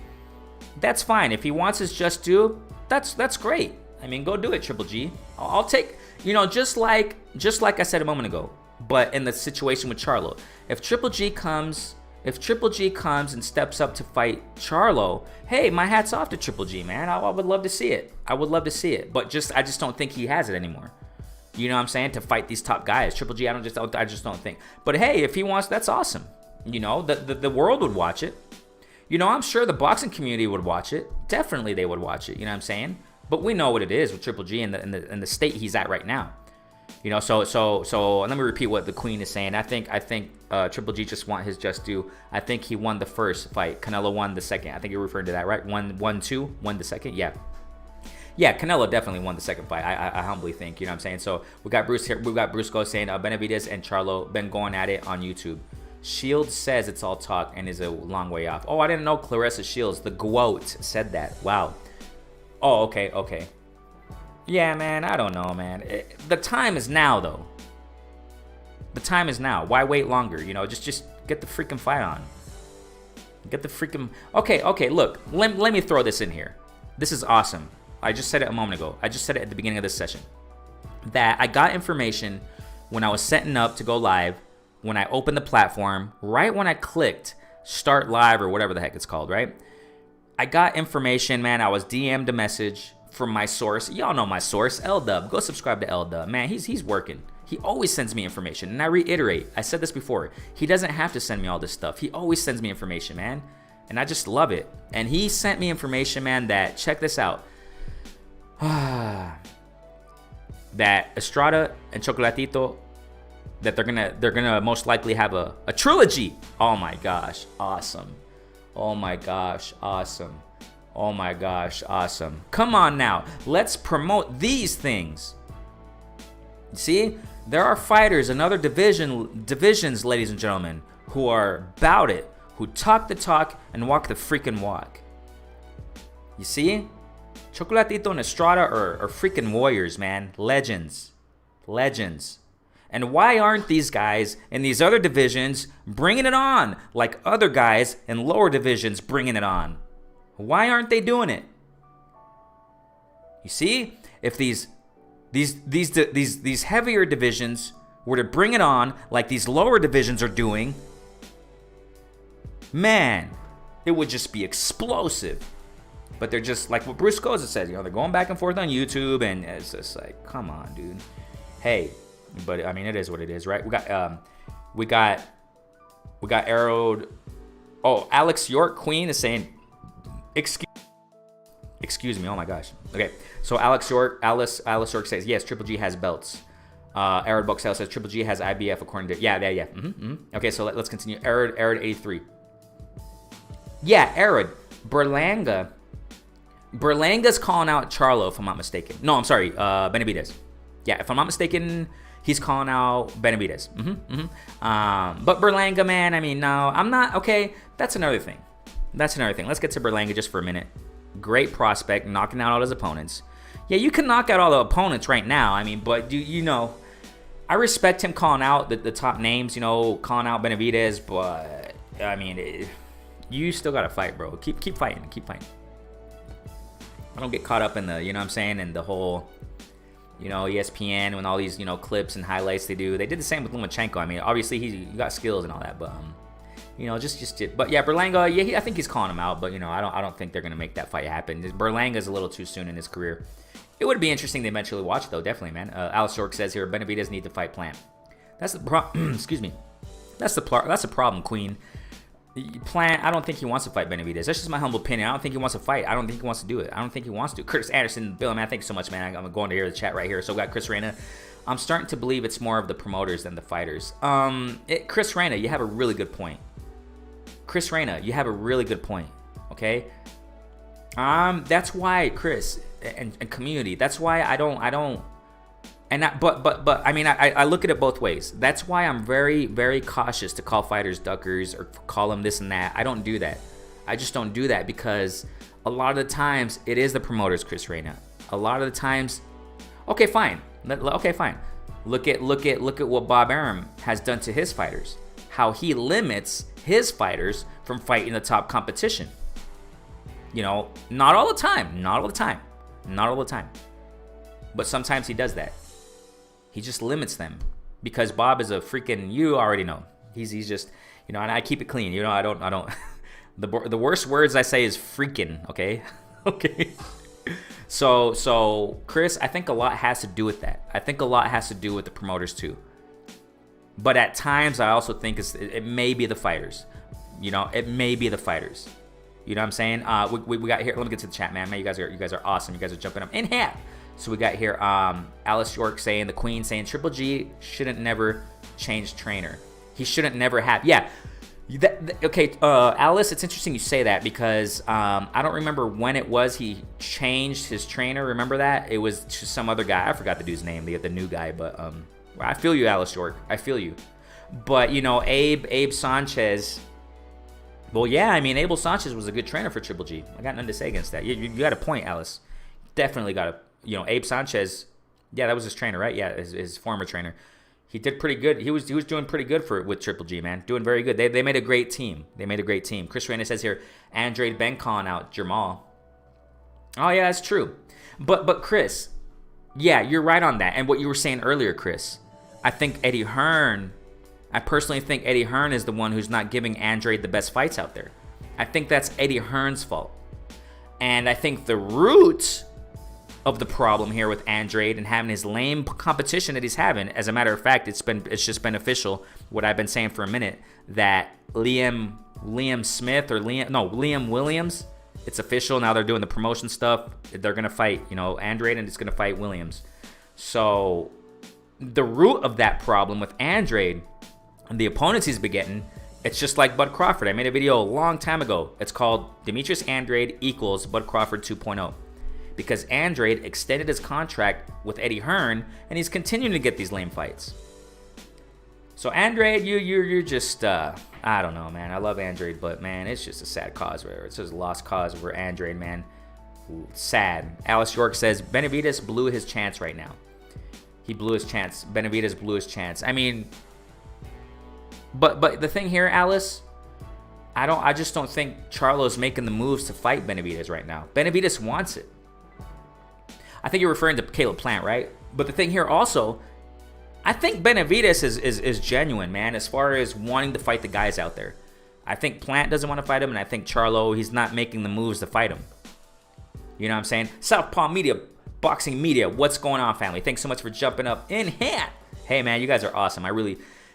that's fine. If he wants his just due, that's great. I mean, go do it, Triple G. I'll take, just like I said a moment ago, but in the situation with Charlo, if Triple G comes and steps up to fight Charlo, hey, my hat's off to Triple G, man. I would love to see it. But I just don't think he has it anymore. You know what I'm saying? To fight these top guys. Triple G, I just don't think. But hey, if he wants, that's awesome. The world would watch it. I'm sure the boxing community would watch it. Definitely they would watch it. You know what I'm saying? But we know what it is with Triple G and the state he's at right now. So let me repeat what the Queen is saying. I think Triple G just want his just due. I think he won the first fight. Canelo won the second. I think you're referring to that, right? Won the second. Yeah, Canelo definitely won the second fight. I humbly think, you know what I'm saying? So we got Bruce here. We got Brusco saying Benavidez and Charlo been going at it on YouTube. Shields says it's all talk and is a long way off. Oh, I didn't know Clarissa Shields, the GOAT, said that. Wow. Oh, okay. Yeah, man, I don't know, man. The time is now, though. The time is now. Why wait longer? Just get the freaking fight on. Get the freaking... Okay, look. Let me throw this in here. This is awesome. I just said it a moment ago. I just said it at the beginning of this session. That I got information when I was setting up to go live, when I opened the platform, right when I clicked start live or whatever the heck it's called, right? I got information, man. I was DM'd a message from my source. Y'all know my source, L-Dub. Go subscribe to L-Dub. Man, he's working. He always sends me information. And I reiterate, I said this before, he doesn't have to send me all this stuff. He always sends me information, man. And I just love it. And he sent me information, man, that, check this out. That Estrada and Chocolatito, that they're gonna most likely have a trilogy. Oh my gosh, awesome. Oh my gosh, awesome. Oh my gosh, awesome. Come on now, let's promote these things. See, there are fighters in other divisions, ladies and gentlemen, who are about it, who talk the talk and walk the freaking walk. You see? Chocolatito and Estrada are freaking warriors, man. Legends. And why aren't these guys in these other divisions bringing it on like other guys in lower divisions bringing it on? Why aren't they doing it? You see, if these heavier divisions were to bring it on like these lower divisions are doing, man, it would just be explosive. But they're just like what Bruce Scosa says, they're going back and forth on YouTube, and it's just like, come on, dude. Hey, but I mean, it is what it is, right? We got arrowed. Oh, Alex York Queen is saying, excuse me. Oh my gosh. Okay, so Alice York says yes. Triple G has belts. Arid Boxel says Triple G has IBF according to yeah. Okay, so let's continue. Arid 83. Yeah, Arid Berlanga's calling out Charlo, if I'm not mistaken. No, I'm sorry, Benavidez. Yeah, if I'm not mistaken, he's calling out Benavidez. But Berlanga, man, I mean, no, I'm not. Okay, that's another thing. Let's get to Berlanga just for a minute. Great prospect, knocking out all his opponents. Yeah, you can knock out all the opponents right now. I mean, but I respect him calling out the top names, calling out Benavidez, but I mean, you still got to fight, bro. Keep fighting. I don't get caught up in the, you know what I'm saying, and the whole, ESPN when all these, clips and highlights they do. They did the same with Lomachenko. I mean, obviously he got skills and all that, but but yeah, Berlanga, yeah, I think he's calling him out, but I don't think they're gonna make that fight happen. Berlanga's a little too soon in his career. It would be interesting to eventually watch though, definitely, man. Alice York says here, Benavidez need to fight plan. That's the problem. Excuse me. That's the problem, Queen. Plant, I don't think he wants to fight Benavidez. That's just my humble opinion. I don't think he wants to fight. I don't think he wants to do it. I don't think he wants to. Curtis Anderson, Bill, man, thank you so much, man. I'm going to hear the chat right here. So we got Chris Reyna. I'm starting to believe it's more of the promoters than the fighters. Chris Reyna, you have a really good point. Okay? That's why, Chris, and community, that's why I don't. But I mean, I look at it both ways. That's why I'm very, very cautious to call fighters duckers or call them this and that. I don't do that. I just don't do that because a lot of the times it is the promoters, Chris Reyna. A lot of the times, okay, fine. Look at what Bob Arum has done to his fighters. How he limits his fighters from fighting the top competition. Not all the time. But sometimes he does that. He just limits them because Bob is a freaking, you already know. He's just, and I keep it clean. I don't, the worst words I say is freaking, okay? Okay. So Chris, I think a lot has to do with that. I think a lot has to do with the promoters too. But at times I also think it may be the fighters. It may be the fighters. You know what I'm saying? We got here. Let me get to the chat, man. You guys are awesome. You guys are jumping up in half. So we got here Alice York saying, the Queen saying, Triple G shouldn't never change trainer. He shouldn't never have. Yeah. Okay, Alice, it's interesting you say that because I don't remember when it was he changed his trainer. Remember that? It was to some other guy. I forgot the dude's name, the new guy. But I feel you, Alice York. I feel you. But, you know, Abe Sanchez. Well, yeah, I mean, Abel Sanchez was a good trainer for Triple G. I got nothing to say against that. You got a point, Alice. Definitely got a, you know, Abe Sanchez. Yeah, that was his trainer, right? Yeah, his former trainer. He did pretty good. He was doing pretty good with Triple G, man. Doing very good. They made a great team. Chris Reyna says here, Andrade been calling out Jamal. Oh, yeah, that's true. But Chris, yeah, you're right on that. And what you were saying earlier, Chris, I personally think Eddie Hearn is the one who's not giving Andrade the best fights out there. I think that's Eddie Hearn's fault. And I think the root of the problem here with Andrade and having his lame competition that he's having, as a matter of fact, it's just beneficial, what I've been saying for a minute, that Liam Williams, it's official. Now they're doing the promotion stuff. They're going to fight, you know, Andrade, and it's going to fight Williams. So the root of that problem with Andrade and the opponents he's been getting, it's just like Bud Crawford. I made a video a long time ago. It's called Demetrius Andrade equals Bud Crawford 2.0. Because Andrade extended his contract with Eddie Hearn, and he's continuing to get these lame fights. So Andrade, you're just I don't know, man. I love Andrade, but man, it's just a sad cause. It's just a lost cause for Andrade, man. Sad. Alice York says Benavidez blew his chance right now. He blew his chance. Benavidez blew his chance. I mean, but the thing here, Alice, I just don't think Charlos making the moves to fight Benavidez right now. Benavidez wants it. I think you're referring to Caleb Plant, right? But the thing here also, I think Benavidez is genuine, man, as far as wanting to fight the guys out there. I think Plant doesn't want to fight him, and I think Charlo, he's not making the moves to fight him. You know what I'm saying? Southpaw Media, Boxing Media, what's going on, family? Thanks so much for jumping up in here. Hey, man, you guys are awesome.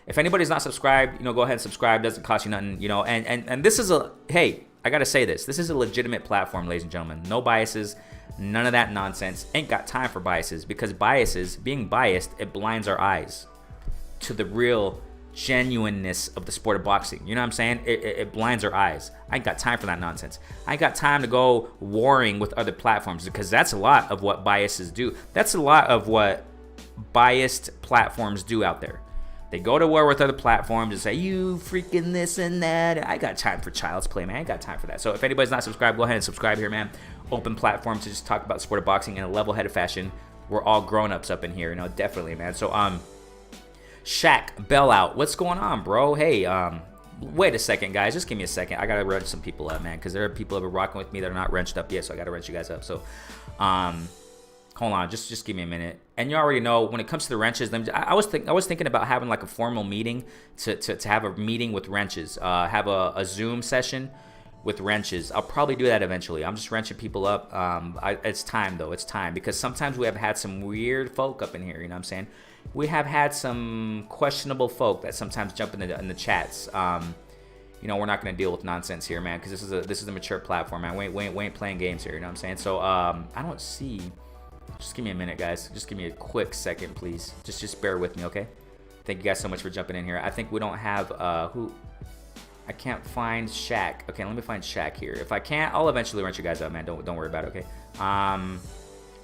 If anybody's not subscribed, you know, go ahead and subscribe. Doesn't cost you nothing, you know. And this is hey, I got to say this. This is a legitimate platform, ladies and gentlemen. No biases. None of that nonsense. Ain't got time for biases, because being biased, it blinds our eyes to the real genuineness of the sport of boxing. You know what I'm saying? It blinds our eyes. I ain't got time for that nonsense. I ain't got time to go warring with other platforms, because that's a lot of what biases do. That's a lot of what biased platforms do out there. They go to war with other platforms and say, you freaking this and that. I got time for child's play, man. I ain't got time for that. So if anybody's not subscribed, go ahead and subscribe here, man. Open platform to just talk about the sport of boxing in a level-headed fashion. We're all grown-ups up in here, you know, definitely, man. So, Shaq, Bell out. What's going on, bro? Hey, wait a second, guys. Just give me a second. I got to wrench some people up, man, because there are people that have been rocking with me that are not wrenched up yet, so I got to wrench you guys up. So, hold on, just give me a minute. And you already know when it comes to the wrenches, I was thinking about having like a formal meeting to have a meeting with wrenches, have a Zoom session with wrenches. I'll probably do that eventually. I'm just wrenching people up. It's time though. It's time, because sometimes we have had some weird folk up in here. You know what I'm saying? We have had some questionable folk that sometimes jump in the chats. You know, we're not going to deal with nonsense here, man, because this is a mature platform, man. We ain't playing games here. You know what I'm saying? So I don't see. Just give me a minute, guys. Just give me a quick second, please. Just bear with me, okay? Thank you guys so much for jumping in here. I think we don't have who. I can't find Shaq. Okay, let me find Shaq here. If I can't, I'll eventually wrench you guys up, man. Don't worry about it, okay?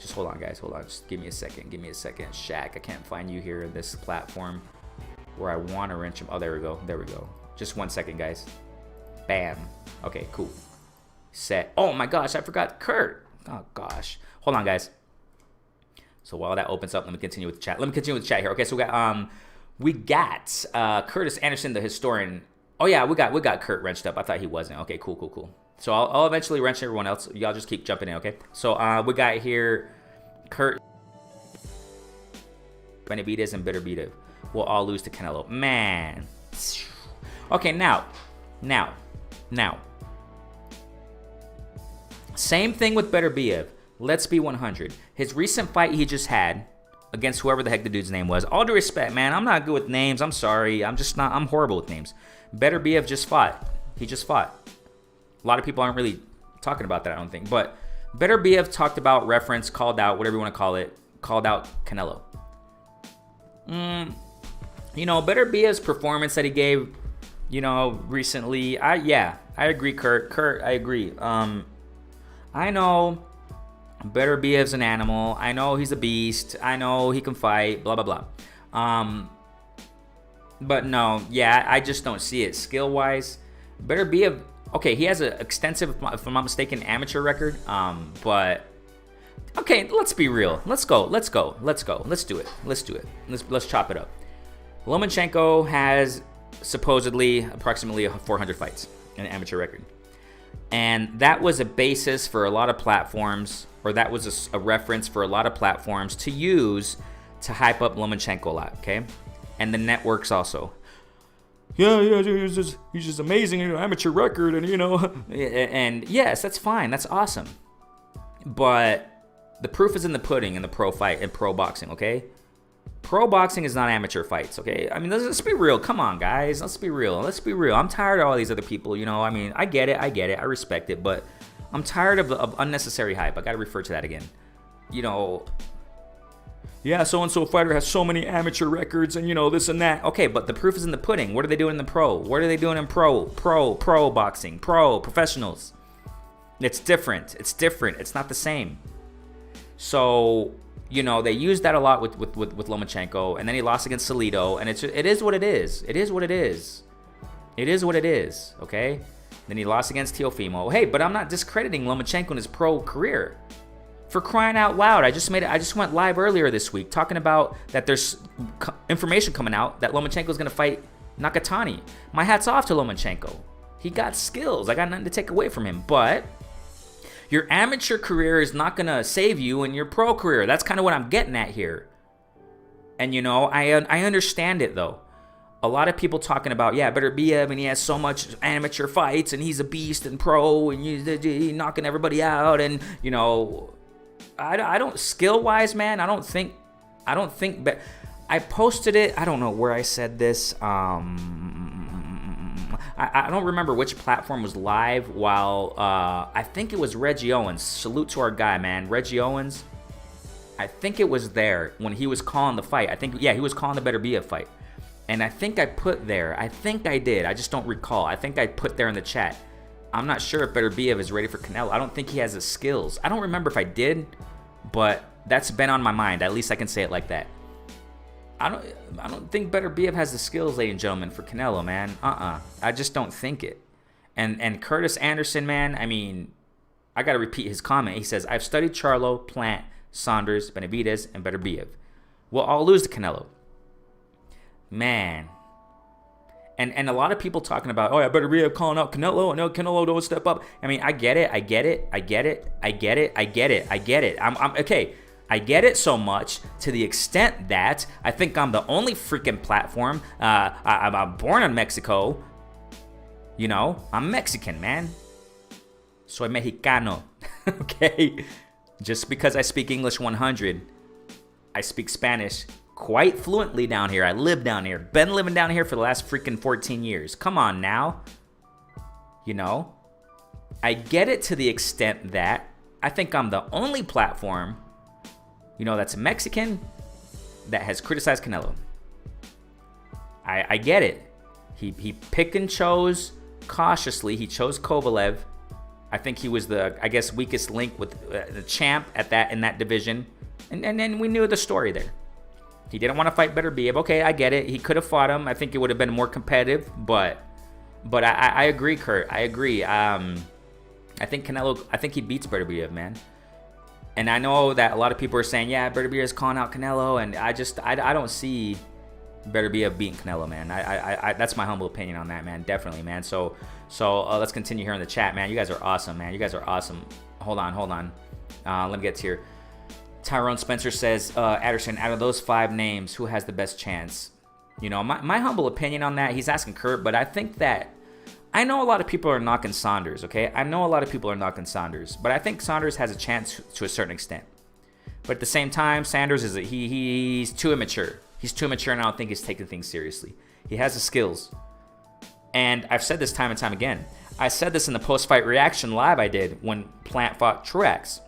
Just hold on, guys. Hold on. Just give me a second. Give me a second. Shaq, I can't find you here in this platform where I want to wrench him. Oh, there we go. There we go. Just 1 second, guys. Bam. Okay, cool. Set. Oh my gosh, I forgot Kurt. Oh gosh. Hold on, guys. So while that opens up, let me continue with the chat. Here. Okay, so we got Curtis Anderson, the historian. Oh yeah, we got Kurt wrenched up. I thought he wasn't. Okay, cool. So I'll eventually wrench everyone else. Y'all just keep jumping in, okay? So we got here Kurt, Benavidez, and Bitterbeative will all lose to Canelo. Man. Okay, now. Same thing with Beterbiev. Let's be 100. His recent fight he just had against whoever the heck the dude's name was. All due respect, man. I'm not good with names. I'm sorry. I'm horrible with names. Beterbiev just fought. He just fought. A lot of people aren't really talking about that, I don't think. But Better BF talked about, referenced, called out, whatever you want to call it, called out Canelo. Better BF's performance that he gave, recently, I agree, Kurt, I agree. I know Better BF's an animal. I know he's a beast. I know he can fight, blah, blah, blah. But no, I just don't see it. Skill-wise, Better BF, okay, he has an extensive, if I'm not mistaken, amateur record. But, okay, let's be real. Let's go. Let's do it. Let's chop it up. Lomachenko has supposedly approximately 400 fights in an amateur record. And that was a basis for a lot of platforms, or that was a reference for a lot of platforms to use to hype up Lomachenko a lot, okay? And the networks also. He's just amazing, amateur record, and and yes, that's fine, that's awesome. But the proof is in the pudding in the pro fight and pro boxing, okay? Pro boxing is not amateur fights, okay? I mean, let's be real. Come on, guys. Let's be real. I'm tired of all these other people, I mean, I get it. I respect it, but I'm tired of unnecessary hype. I got to refer to that again. So-and-so fighter has so many amateur records and, this and that. Okay, but the proof is in the pudding. What are they doing in the pro? What are they doing in pro boxing, professionals? It's different. It's not the same. So, they used that a lot with Lomachenko, and then he lost against Salido, and it is what it is. It is what it is, okay? Then he lost against Teofimo. Hey, but I'm not discrediting Lomachenko in his pro career. For crying out loud, I just went live earlier this week talking about that there's information coming out that Lomachenko's going to fight Nakatani. My hat's off to Lomachenko. He got skills. I got nothing to take away from him, but your amateur career is not going to save you in your pro career. That's kind of what I'm getting at here. And, I understand it, though. A lot of people talking about, Better BF, and he has so much amateur fights, and he's a beast in pro, and he's knocking everybody out, and, I don't, skill-wise, man, I don't think, I posted it, I don't know where I said this, I don't remember which platform was live while, I think it was Reggie Owens. Salute to our guy, man. Reggie Owens. I think it was there when he was calling the fight. He was calling the Better BF fight. And I think I put there. I think I did. I just don't recall. I think I put there in the chat. I'm not sure if Better BF is ready for Canelo. I don't think he has the skills. I don't remember if I did, but that's been on my mind. At least I can say it like that. I don't think Better BF has the skills, ladies and gentlemen, for Canelo, man. I just don't think it. And Curtis Anderson, man, I mean, I got to repeat his comment. He says, I've studied Charlo, Plant, Saunders, Benavidez, and Better BF. Well, I'll lose to Canelo. Man. And a lot of people talking about, Better BF calling out Canelo, and no, Canelo don't step up. I mean, I get it. I'm okay. I get it so much to the extent that I think I'm the only freaking platform. I'm born in Mexico. I'm Mexican, man. Soy mexicano. Okay? Just because I speak English 100, I speak Spanish quite fluently down here. I live down here. Been living down here for the last freaking 14 years. Come on now. I get it to the extent that I think I'm the only platform that's Mexican that has criticized Canelo. I get it. He picked and chose cautiously. He chose Kovalev. I think he was the, weakest link with the champ in that division. And then we knew the story there. He didn't want to fight Better BF. Okay, I get it. He could have fought him. I think it would have been more competitive. But I agree, Kurt. I agree. I think he beats Better BF, man. And I know that a lot of people are saying, Better BF is calling out Canelo, and I don't see Better BF beating Canelo, man. I that's my humble opinion on that, man. Definitely, man. So let's continue here in the chat, man. You guys are awesome, man. You guys are awesome. Hold on. Let me get to here. Tyrone Spencer says, Adderson, out of those 5 names, who has the best chance? My humble opinion on that, he's asking Kurt, but I think that I know a lot of people are knocking Saunders, okay? I know a lot of people are knocking Saunders, but I think Saunders has a chance to a certain extent. But at the same time, Sanders he's too immature. He's too immature, and I don't think he's taking things seriously. He has the skills. And I've said this time and time again. I said this in the post-fight reaction live I did when Plant fought Truex.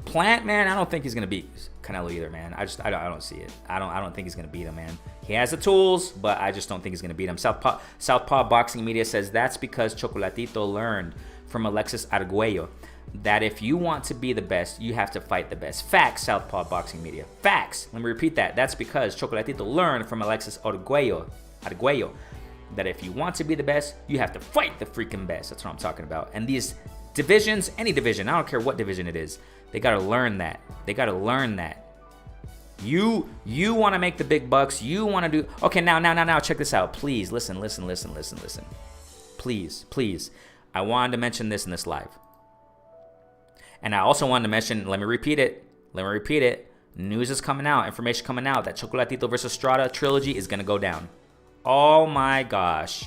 Plant, man, I don't think he's gonna beat Canelo either, man. I don't see it. I don't think he's gonna beat him, man. He has the tools, but I just don't think he's gonna beat him. Southpaw Boxing Media says that's because Chocolatito learned from Alexis Arguello that if you want to be the best, you have to fight the best. Facts, Southpaw Boxing Media. Facts. Let me repeat that. That's because Chocolatito learned from Alexis Arguello that if you want to be the best, you have to fight the freaking best. That's what I'm talking about. And these divisions, any division, I don't care what division it is, they got to learn that. They got to learn that. You want to make the big bucks. You want to do... Okay, now, check this out. Please, listen. Please. I wanted to mention this in this live. And I also wanted to mention, let me repeat it. News is coming out, information coming out that Chocolatito versus Strada trilogy is going to go down. Oh my gosh.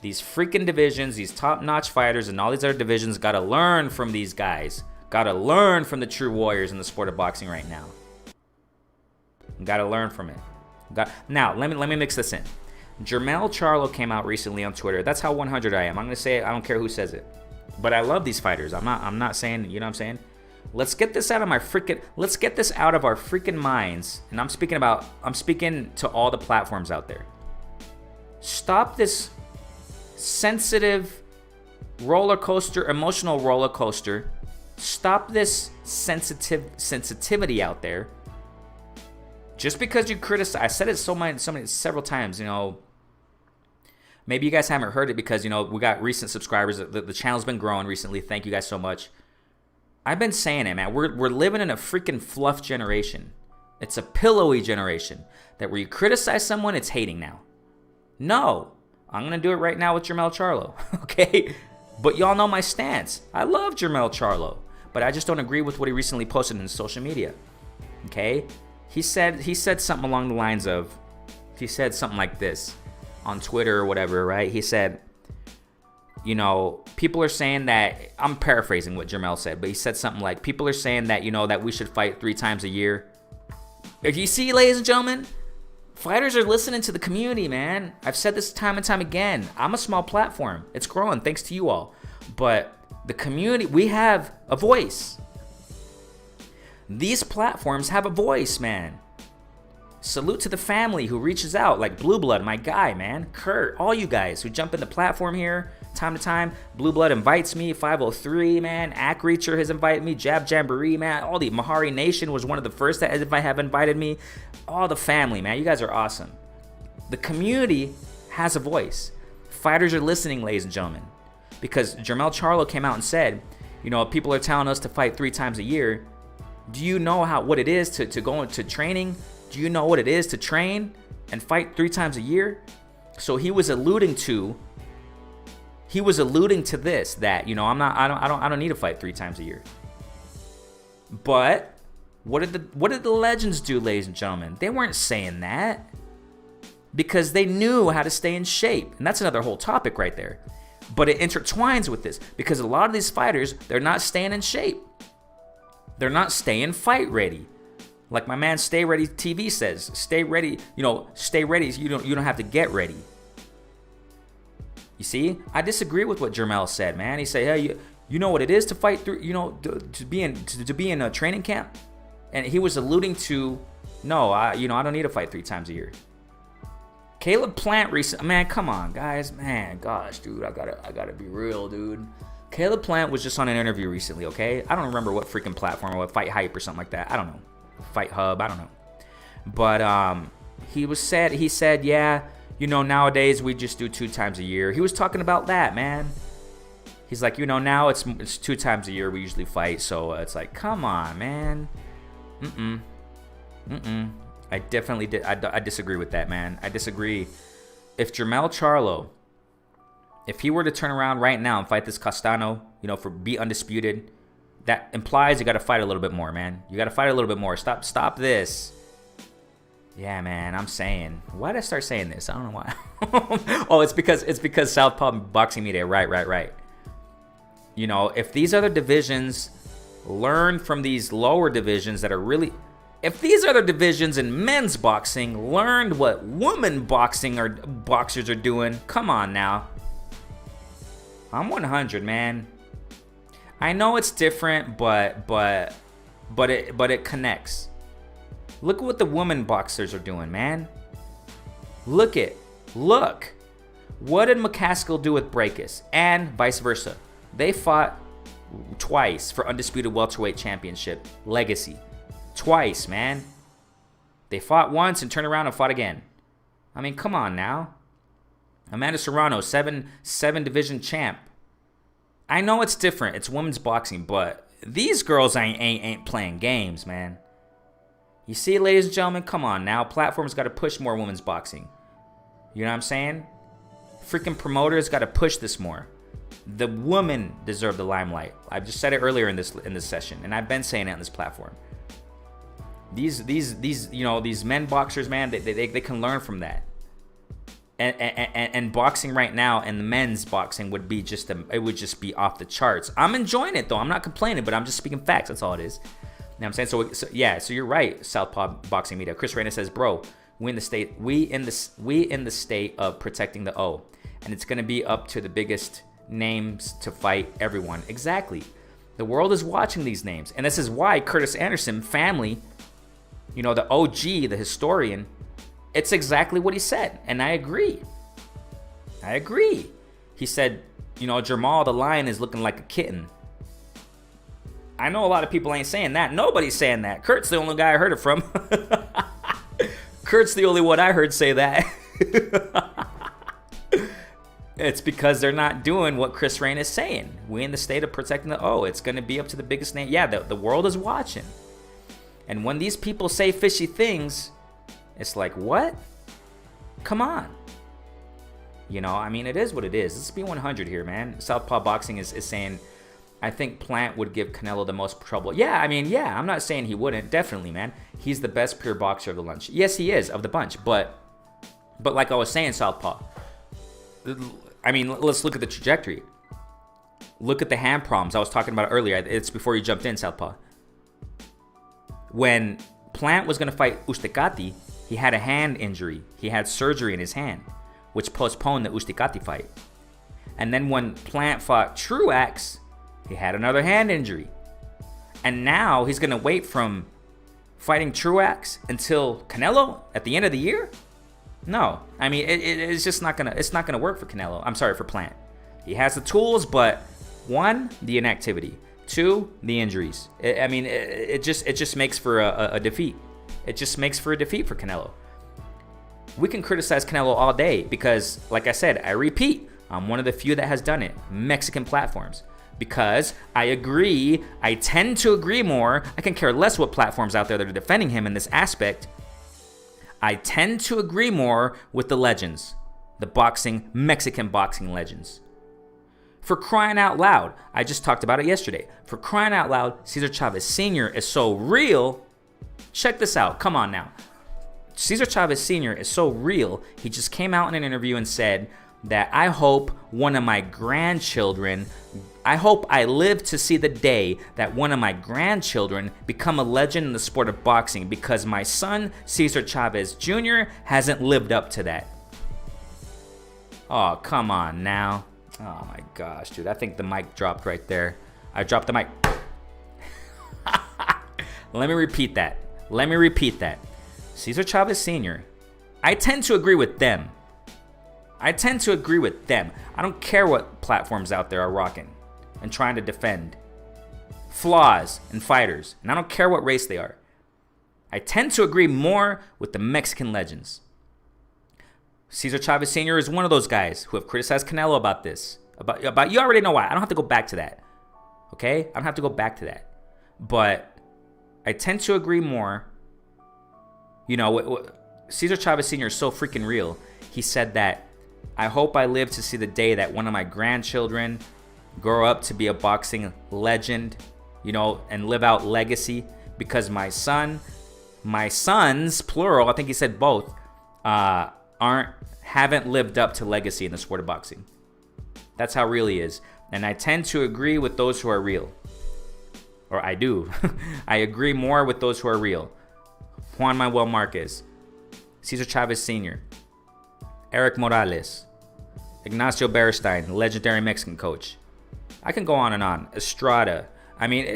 These freaking divisions, these top-notch fighters and all these other divisions got to learn from these guys. Got to learn from the true warriors in the sport of boxing right now. Got to learn from it. Now, let me mix this in. Jermell Charlo came out recently on Twitter. That's how 100 I am. I'm going to say it. I don't care who says it. But I love these fighters. I'm not saying, you know what I'm saying? Let's get this out of our freaking minds. And I'm speaking to all the platforms out there. Stop this sensitive roller coaster, emotional roller coaster. Stop this sensitivity out there. Just because you criticize, I said it several times, you know. Maybe you guys haven't heard it because, you know, we got recent subscribers. The channel's been growing recently. Thank you guys so much. I've been saying it, man. We're living in a freaking fluff generation. It's a pillowy generation. That where you criticize someone, it's hating now. No. I'm going to do it right now with Jermell Charlo. Okay? But y'all know my stance. I love Jermell Charlo. But I just don't agree with what he recently posted in social media. Okay? He said something along the lines of, he said something like this on Twitter or whatever, right? He said, you know, people are saying that, I'm paraphrasing what Jermell said, but he said something like, people are saying that, you know, that we should fight 3 times a year. If you see, ladies and gentlemen, fighters are listening to the community, man. I've said this time and time again. I'm a small platform. It's growing thanks to you all. But the community, we have a voice. These platforms have a voice, man. Salute to the family who reaches out, like Blue Blood, my guy, man. Kurt, all you guys who jump in the platform here time to time. Blue Blood invites me, 503, man. Ack Reacher has invited me, Jab Jamboree, man. All the Mahari Nation was one of the first that have invited me. All the family, man. You guys are awesome. The community has a voice. Fighters are listening, ladies and gentlemen. Because Jermell Charlo came out and said, you know, people are telling us to fight 3 times a year. Do you know what it is to go into training? Do you know what it is to train and fight 3 times a year? So he was alluding to this, that, you know, I don't need to fight 3 times a year. But what did the legends do, ladies and gentlemen? They weren't saying that because they knew how to stay in shape. And that's another whole topic right there. But it intertwines with this because a lot of these fighters, they're not staying in shape. They're not staying fight ready. Like my man Stay Ready TV says, stay ready, you know, stay ready. You don't have to get ready. You see? I disagree with what Jermell said, man. He said, hey, you know what it is to fight through, you know, to be in a training camp? And he was alluding to, no, I don't need to fight 3 times a year. Caleb Plant recently, man, come on, guys, man, gosh, dude, I gotta be real, dude. Caleb Plant was just on an interview recently, okay? I don't remember what freaking platform, or what Fight Hype or something like that. I don't know. Fight Hub, I don't know. But he said, yeah, you know, nowadays we just do 2 times a year. He was talking about that, man. He's like, you know, now it's 2 times a year we usually fight, so it's like, come on, man. I definitely did. I disagree with that, man. I disagree. If Jermell Charlo, if he were to turn around right now and fight this Castano, you know, for be undisputed, that implies you got to fight a little bit more, man. You got to fight a little bit more. Stop this. Yeah, man. I'm saying. Why did I start saying this? I don't know why. Oh, it's because Southpaw Boxing Media. Right. You know, if these other divisions learn from these lower divisions that are really, if these other divisions in men's boxing learned what women boxing or boxers are doing, come on now. I'm 100, man. I know it's different, but it connects. Look at what the women boxers are doing, man. Look. What did McCaskill do with Breakus? And vice versa. They fought twice for undisputed welterweight championship legacy. Twice, man. They fought once and turned around and fought again. I mean, come on now. Amanda Serrano, seven division champ. I know it's different. It's women's boxing, but these girls ain't playing games, man. You see, ladies and gentlemen, come on now. Platforms got to push more women's boxing. You know what I'm saying? Freaking promoters got to push this more. The women deserve the limelight. I've just said it earlier in this session, and I've been saying it on this platform. These men boxers, man, they can learn from that. And boxing right now, and the men's boxing would be it would just be off the charts. I'm enjoying it though. I'm not complaining, but I'm just speaking facts. That's all it is. You know what I'm saying? So you're right, Southpaw Boxing Media. Chris Reyna says, bro, we in the state of protecting the O, and it's gonna be up to the biggest names to fight everyone. Exactly. The world is watching these names, and this is why Curtis Anderson family, the OG, the historian, it's exactly what he said, and I agree. He said, Jamal the Lion is looking like a kitten. I know a lot of people ain't saying that. Nobody's saying that. Kurt's the only guy I heard it from. Kurt's the only one I heard say that. It's because they're not doing what Chris Reyna is saying. We in the state of protecting the O. It's going to be up to the biggest name. Yeah, the world is watching. And when these people say fishy things, it's like, what? Come on. It is what it is. Let's be 100 here, man. Southpaw Boxing is saying, I think Plant would give Canelo the most trouble. Yeah, I'm not saying he wouldn't. Definitely, man. He's the best pure boxer of the bunch. Yes, he is, of the bunch. But like I was saying, Southpaw, let's look at the trajectory. Look at the hand problems I was talking about earlier. It's before you jumped in, Southpaw. When Plant was going to fight Ustikati, he had a hand injury. He had surgery in his hand, which postponed the Ustikati fight. And then when Plant fought Truax, he had another hand injury. And now he's going to wait from fighting Truax until Canelo at the end of the year? No. It's just not going to work for Canelo. I'm sorry, for Plant. He has the tools, but one, the inactivity. Two, the injuries. It just makes for a defeat. It just makes for a defeat for Canelo. We can criticize Canelo all day because, like I said, I repeat, I'm one of the few that has done it. Mexican platforms. Because I agree, I tend to agree more. I can care less what platforms out there that are defending him in this aspect. I tend to agree more with the legends. The Mexican boxing legends. For crying out loud, I just talked about it yesterday. For crying out loud, Cesar Chavez Sr. is so real. Check this out. Come on now. Cesar Chavez Sr. is so real. He just came out in an interview and said that I hope I live to see the day that one of my grandchildren become a legend in the sport of boxing because my son, Cesar Chavez Jr., hasn't lived up to that. Oh, come on now. Oh my gosh, dude. I think the mic dropped right there. I dropped the mic. Let me repeat that. Cesar Chavez Sr. I tend to agree with them. I don't care what platforms out there are rocking and trying to defend flaws in fighters. And I don't care what race they are. I tend to agree more with the Mexican legends. Cesar Chavez Sr. is one of those guys who have criticized Canelo about this. About you already know why. I don't have to go back to that. Okay? I don't have to go back to that. But I tend to agree more. Cesar Chavez Sr. is so freaking real. He said that, I hope I live to see the day that one of my grandchildren grow up to be a boxing legend, and live out legacy, because my sons, plural, I think he said both, haven't lived up to legacy in the sport of boxing. That's how real he is. And I tend to agree with those who are real. Or I do. I agree more with those who are real. Juan Manuel Marquez, Cesar Chavez Sr., Eric Morales, Ignacio Beristain, legendary Mexican coach. I can go on and on. Estrada. I mean,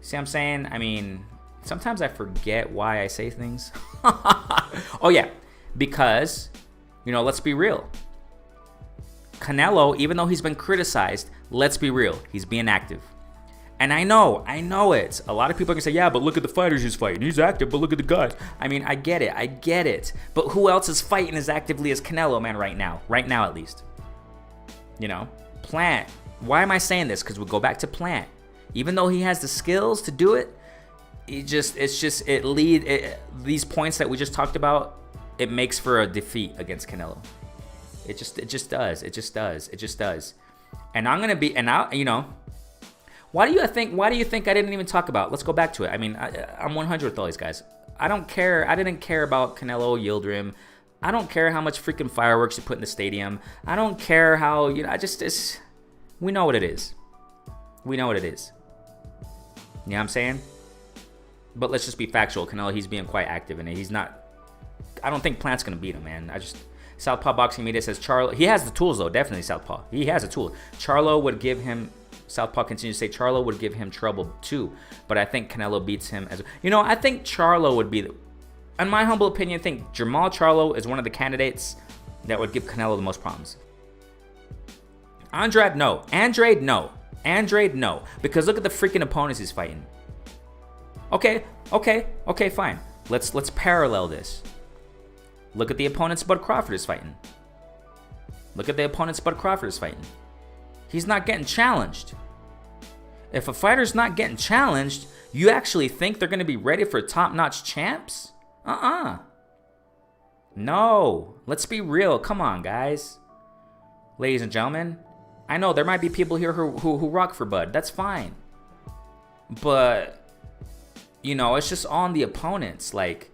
see what I'm saying? I mean, sometimes I forget why I say things. Oh, yeah. Because, let's be real. Canelo, even though he's been criticized, let's be real. He's being active. And I know it. A lot of people are going to say, yeah, but look at the fighters he's fighting. He's active, but look at the guys. I mean, I get it. But who else is fighting as actively as Canelo, man, right now? Right now, at least. Plant. Why am I saying this? Because we'll go back to Plant. Even though he has the skills to do it, these points that we just talked about, it makes for a defeat against Canelo. It just does. And I'm going to be, why do you think I didn't even talk about? Let's go back to it. I mean, I'm 100 with all these guys. I don't care. I didn't care about Canelo Yildirim. I don't care how much freaking fireworks you put in the stadium. I don't care how, we know what it is. We know what it is. You know what I'm saying? But let's just be factual. Canelo, he's being quite active in it. He's not, I don't think Plant's going to beat him, man. Southpaw Boxing Media says Charlo, he has the tools though, definitely Southpaw. He has a tool. Southpaw continues to say Charlo would give him trouble too, but I think Canelo beats him as I think Charlo would be in my humble opinion, I think Jermall Charlo is one of the candidates that would give Canelo the most problems. Andrade, no. Because look at the freaking opponents he's fighting. Okay, fine. Let's parallel this. Look at the opponents Bud Crawford is fighting. He's not getting challenged. If a fighter's not getting challenged, you actually think they're going to be ready for top-notch champs? No. Let's be real. Come on, guys. Ladies and gentlemen, I know there might be people here who rock for Bud. That's fine. But, it's just on the opponents. Like,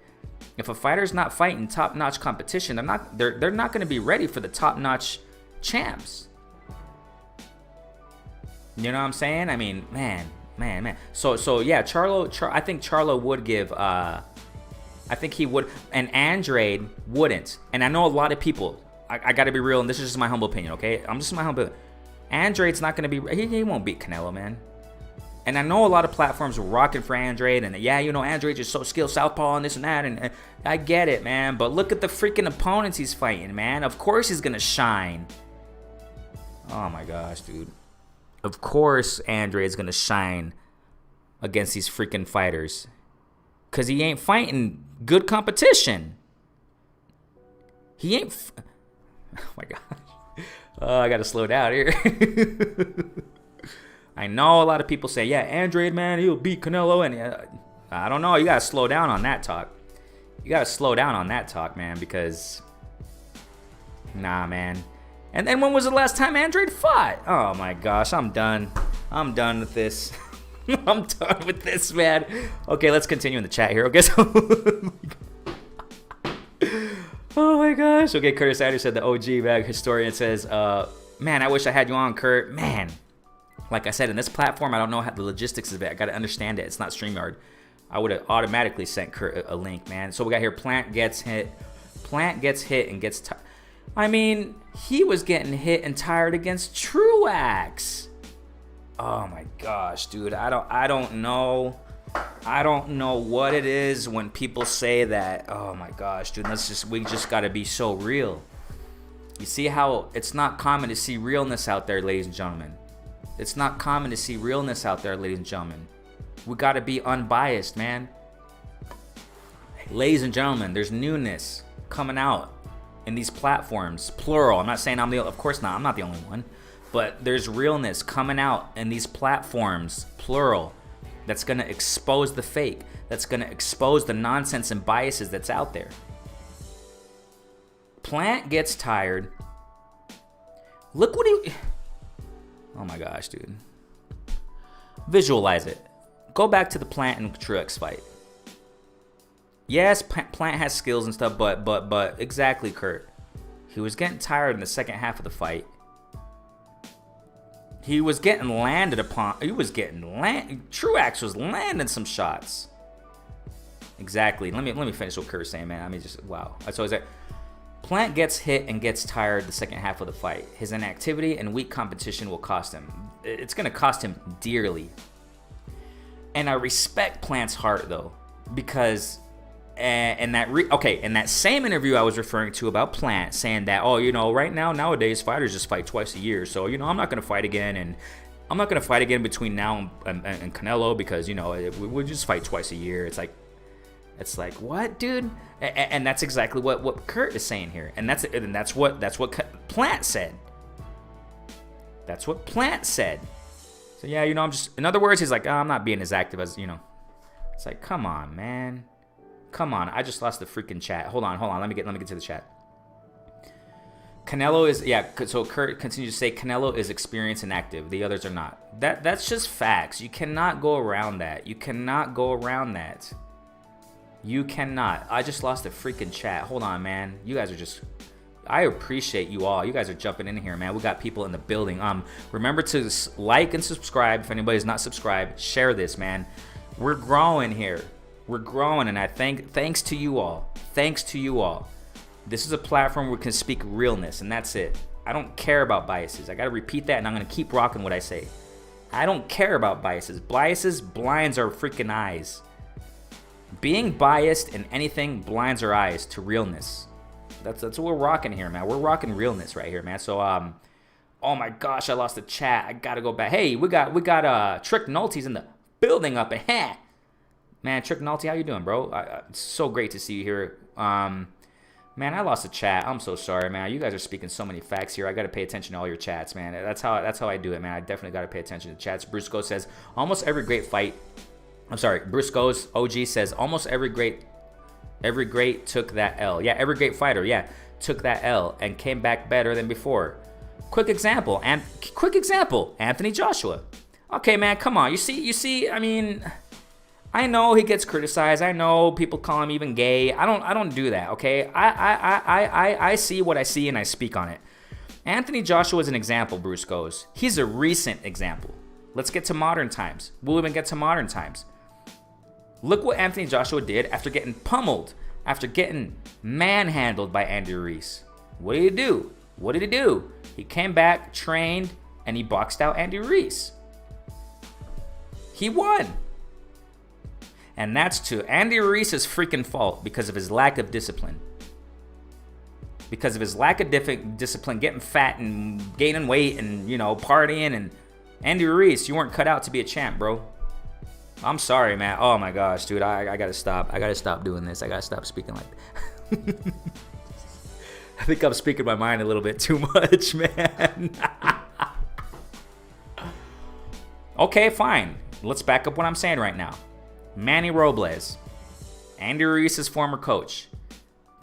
if a fighter's not fighting top-notch competition, they're not going to be ready for the top-notch champs. You know what I'm saying? I mean, man. So yeah, I think Charlo would give. I think he would, and Andrade wouldn't. And I know a lot of people. I got to be real, and this is just my humble opinion. Okay, I'm just my humble. Andrade's not going to be. He won't beat Canelo, man. And I know a lot of platforms were rocking for Andrade, and yeah, Andrade is so skilled southpaw and this and that, and I get it, man. But look at the freaking opponents he's fighting, man. Of course he's gonna shine. Oh my gosh, dude. Of course Andrade's gonna shine against these freaking fighters, cause he ain't fighting good competition. He ain't. Oh my gosh. Oh, I gotta slow down here. I know a lot of people say, yeah, Andrade, man, he'll beat Canelo. And I don't know. You got to slow down on that talk. Man, because, nah, man. And then when was the last time Andrade fought? Oh, my gosh, I'm done. I'm done with this. I'm done with this, man. Okay, let's continue in the chat here. Okay, so... Oh, my gosh. Okay, Curtis Sanders said the OG bag historian says, man, I wish I had you on, Kurt. Man. Like I said, in this platform, I don't know how the logistics of it. I got to understand it. It's not StreamYard. I would have automatically sent Kurt a link, man. So we got here, Plant gets hit and gets tired. I mean, he was getting hit and tired against Truax. Oh my gosh, dude. I don't know. I don't know what it is when people say that. Oh my gosh, dude. We just got to be so real. You see how it's not common to see realness out there, ladies and gentlemen. It's not common to see realness out there, ladies and gentlemen. We got to be unbiased, man. Ladies and gentlemen, there's newness coming out in these platforms, plural. I'm not saying of course not, I'm not the only one. But there's realness coming out in these platforms, plural, that's going to expose the fake, that's going to expose the nonsense and biases that's out there. Plant gets tired. Look what he... Oh my gosh, dude. Visualize it. Go back to the Plant and Truex fight. Yes, Plant has skills and stuff, but exactly, Kurt. He was getting tired in the second half of the fight. He was getting landed upon. Truax was landing some shots. Exactly. Let me finish what Kurt's saying, man. I mean, just wow. That's always that. Plant gets hit and gets tired the second half of the fight. His inactivity and weak competition will cost him. It's going to cost him dearly. And I respect Plant's heart, though, because in that same interview I was referring to about Plant saying that, right now, nowadays, fighters just fight twice a year. So, I'm not going to fight again. And I'm not going to fight again between now and Canelo because, we'll just fight twice a year. It's like, what, dude? And that's exactly what Kurt is saying here. And that's what Plant said. That's what Plant said. So yeah, I'm just, in other words, he's like, I'm not being as active as, It's like, come on, man. Come on. I just lost the freaking chat. Hold on. Let me get to the chat. Canelo is, so Kurt continues to say Canelo is experienced and active. The others are not. That's just facts. You cannot go around that. You cannot. I just lost the freaking chat. Hold on, man. You guys are just, I appreciate you all. You guys are jumping in here, man. We got people in the building. Remember to like and subscribe. If anybody's not subscribed, share this, man. We're growing here. We're growing, and I thanks to you all. Thanks to you all. This is a platform where we can speak realness, and that's it. I don't care about biases. I got to repeat that, and I'm going to keep rocking what I say. I don't care about biases. Biases blinds our freaking eyes. Being biased in anything blinds our eyes to realness. That's what we're rocking here, man. We're rocking realness right here, man. So, oh my gosh, I lost the chat. I got to go back. Hey, we got Trick Nolte's in the building up ahead. Man, Trick Nolte, how you doing, bro? It's so great to see you here. Man, I lost the chat. I'm so sorry, man. You guys are speaking so many facts here. I got to pay attention to all your chats, man. That's how I do it, man. I definitely got to pay attention to chats. Bruce Go says, almost every great fight. I'm sorry, Bruce Goes OG says, almost every great took that L. Yeah, every great fighter, took that L and came back better than before. Quick example, Anthony Joshua. Okay, man, come on. You see, I mean, I know he gets criticized. I know people call him even gay. I don't do that, okay? I see what I see and I speak on it. Anthony Joshua is an example, Bruce Goes. He's a recent example. Let's get to modern times. We'll even get to modern times. Look what Anthony Joshua did after getting pummeled, after getting manhandled by Andy Ruiz. What did he do? He came back, trained, and he boxed out Andy Ruiz. He won. And that's to Andy Ruiz's freaking fault because of his lack of discipline. Because of his lack of discipline, getting fat and gaining weight and, partying. And Andy Ruiz, you weren't cut out to be a champ, bro. I'm sorry, man. Oh my gosh, dude. I gotta stop. I gotta stop doing this. I gotta stop speaking like that. I think I'm speaking my mind a little bit too much, man. Okay, fine. Let's back up what I'm saying right now. Manny Robles, Andy Ruiz's former coach,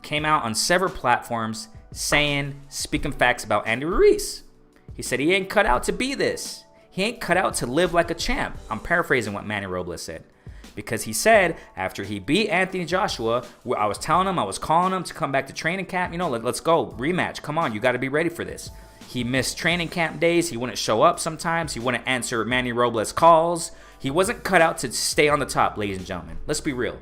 came out on several platforms speaking facts about Andy Ruiz. He said he ain't cut out to be this. He ain't cut out to live like a champ. I'm paraphrasing what Manny Robles said. Because he said after he beat Anthony Joshua, I was calling him to come back to training camp. Let's go, rematch. Come on, you got to be ready for this. He missed training camp days. He wouldn't show up sometimes. He wouldn't answer Manny Robles' calls. He wasn't cut out to stay on the top, ladies and gentlemen. Let's be real.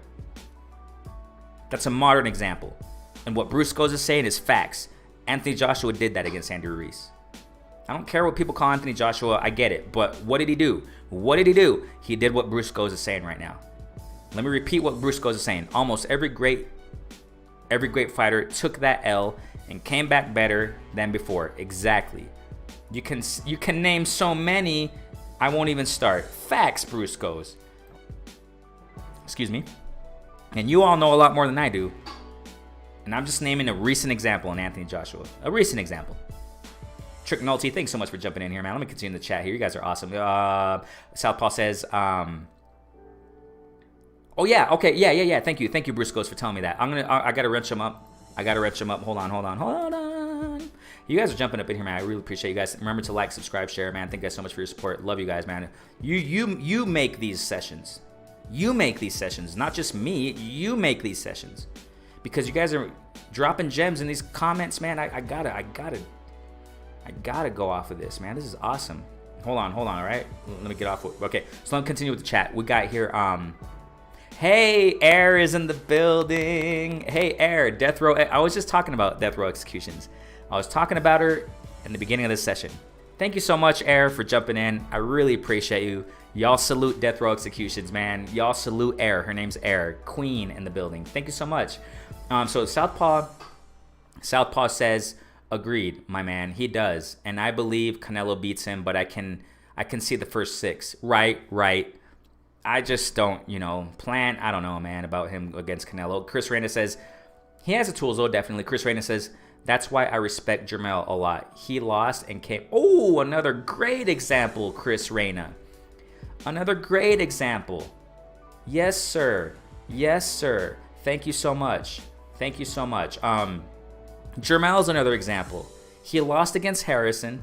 That's a modern example. And what Bruce Goes is saying is facts. Anthony Joshua did that against Andy Ruiz. I don't care what people call Anthony Joshua. I get it. But what did he do? He did what Bruce Goes is saying right now. Let me repeat what Bruce Goes is saying. Almost every great fighter took that L and came back better than before. Exactly. You can name so many, I won't even start. Facts, Bruce Goes. Excuse me. And you all know a lot more than I do. And I'm just naming a recent example in Anthony Joshua. A recent example. Trick Nolte, thanks so much for jumping in here, man. Let me continue the chat here. You guys are awesome. Southpaw says, oh yeah, okay, yeah. Thank you, Bruce Goes, for telling me that. I gotta wrench him up. Hold on. You guys are jumping up in here, man. I really appreciate you guys. Remember to like, subscribe, share, man. Thank you guys so much for your support. Love you guys, man. You make these sessions. You make these sessions, not just me. You make these sessions because you guys are dropping gems in these comments, man. I gotta go off of this, man. This is awesome. Hold on, all right? Let me get off. Okay, so let me continue with the chat. We got here, Hey, Air is in the building. Hey, Air, Death Row. I was just talking about Death Row Executions. I was talking about her in the beginning of this session. Thank you so much, Air, for jumping in. I really appreciate you. Y'all salute Death Row Executions, man. Y'all salute Air. Her name's Air. Queen in the building. Thank you so much. So Southpaw says, agreed, my man. He does. And I believe Canelo beats him, but I can see the first 6. Right. I just don't, plan. I don't know, man, about him against Canelo. Chris Reyna says, he has the tools, though, definitely. Chris Reyna says, that's why I respect Jermell a lot. He lost and came. Oh, another great example, Chris Reyna. Another great example. Yes, sir. Thank you so much. Jermell's another example. He lost against Harrison,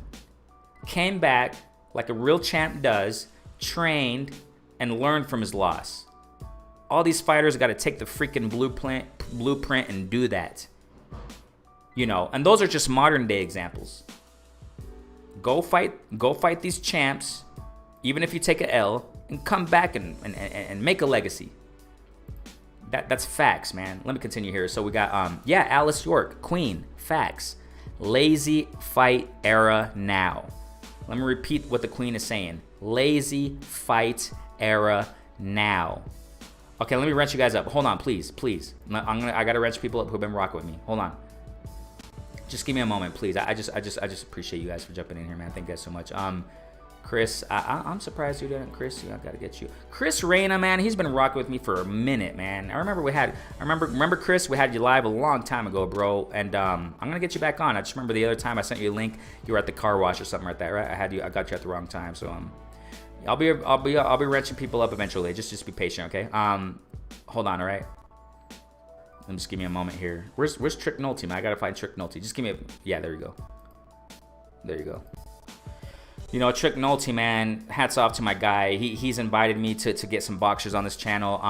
came back like a real champ does, trained, and learned from his loss. All these fighters got to take the freaking blueprint and do that. And those are just modern day examples. Go fight these champs, even if you take a L, and come back and make a legacy. That's facts, man. Let me continue here. So we got Alice York, Queen, facts. Lazy fight era now. Let me repeat what the Queen is saying. Lazy fight era now. Okay, let me wrench you guys up. Hold on, please. I gotta wrench people up who've been rocking with me. Hold on. Just give me a moment, please. I just appreciate you guys for jumping in here, man. Thank you guys so much. Chris, I'm surprised you didn't. Chris, I gotta get you. Chris Reyna, man, he's been rocking with me for a minute, man. I remember Chris, we had you live a long time ago, bro. And I'm gonna get you back on. I just remember the other time I sent you a link. You were at the car wash or something like that, right? I got you at the wrong time, so I'll be wrenching people up eventually. Just be patient, okay? Hold on, all right. Just give me a moment here. Where's Trick Nolte, man? I gotta find Trick Nolte. Just give me yeah, there you go. Trick Nolte, man, hats off to my guy. He's invited me to get some boxers on this channel.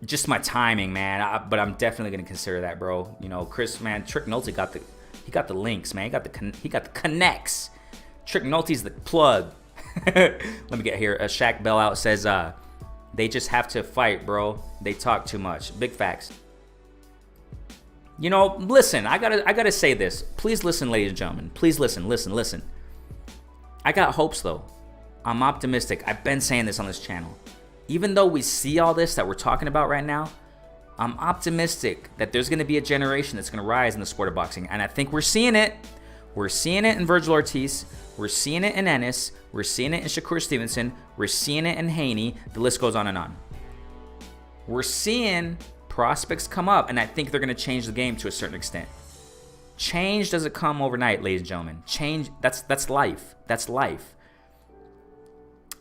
Just my timing, man. But I'm definitely gonna consider that, bro. Chris, man, Trick Nolte got the links, man. He got the connects. Trick Nolte's the plug. Let me get here. Shaq Bell out says, they just have to fight, bro. They talk too much. Big facts. Listen, I gotta say this. Please listen, ladies and gentlemen. Please listen. I got hopes, though. I'm optimistic. I've been saying this on this channel. Even though we see all this that we're talking about right now, I'm optimistic that there's going to be a generation that's going to rise in the sport of boxing. And I think we're seeing it. We're seeing it in Virgil Ortiz. We're seeing it in Ennis. We're seeing it in Shakur Stevenson. We're seeing it in Haney. The list goes on and on. We're seeing prospects come up, and I think they're going to change the game to a certain extent. Change doesn't come overnight, ladies and gentlemen. Change, that's life. That's life.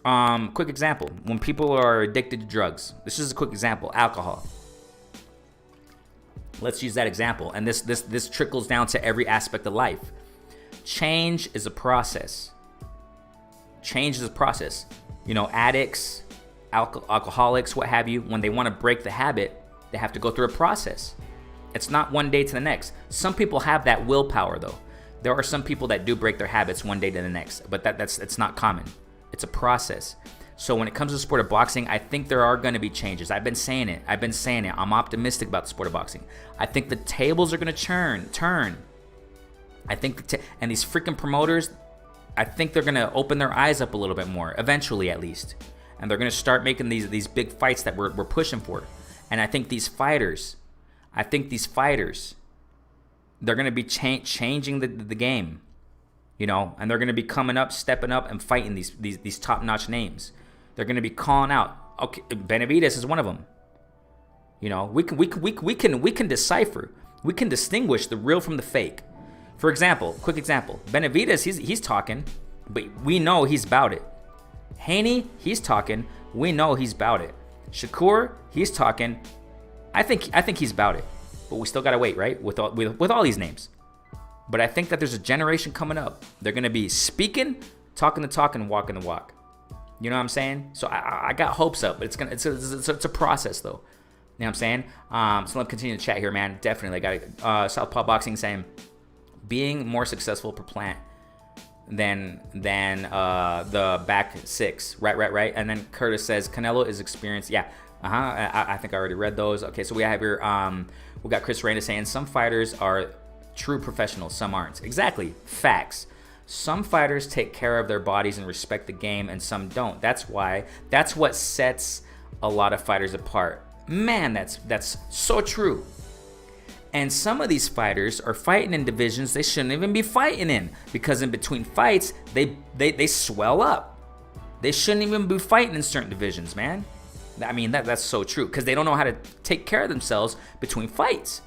Quick example. When people are addicted to drugs. This is a quick example. Alcohol. Let's use that example. And this trickles down to every aspect of life. Change is a process. Addicts, alcoholics, what have you, when they want to break the habit, they have to go through a process. It's not one day to the next. Some people have that willpower, though. There are some people that do break their habits one day to the next, but it's not common. It's a process. So when it comes to the sport of boxing, I think there are going to be changes. I've been saying it. I'm optimistic about the sport of boxing. I think the tables are going to turn. I think and these freaking promoters, I think they're going to open their eyes up a little bit more, eventually at least. And they're going to start making these big fights that we're pushing for. And I think these fighters, they're going to be changing the game, and they're going to be coming up, stepping up, and fighting these top-notch names. They're going to be calling out. Okay, Benavidez is one of them. We can decipher, we can distinguish the real from the fake. For example, quick example, Benavidez, he's talking, but we know he's about it. Haney, he's talking, we know he's about it. Shakur, he's talking, I think he's about it. But we still gotta wait, right? With all these names. But I think that there's a generation coming up. They're gonna be speaking, talking the talk, and walking the walk. You know what I'm saying? So I got hopes up, but it's a process though. You know what I'm saying? So let's continue to chat here, man. Definitely, got Southpaw Boxing saying, being more successful per plant than the back 6. Right. And then Curtis says Canelo is experienced. Yeah. I think I already read those. Okay, so we have here, we got Chris Reyna saying some fighters are true professionals, some aren't. Exactly, facts. Some fighters take care of their bodies and respect the game, and some don't. That's what sets a lot of fighters apart. Man, that's so true. And some of these fighters are fighting in divisions they shouldn't even be fighting in, because in between fights, they swell up. They shouldn't even be fighting in certain divisions, man. I mean, that's so true, because they don't know how to take care of themselves between fights.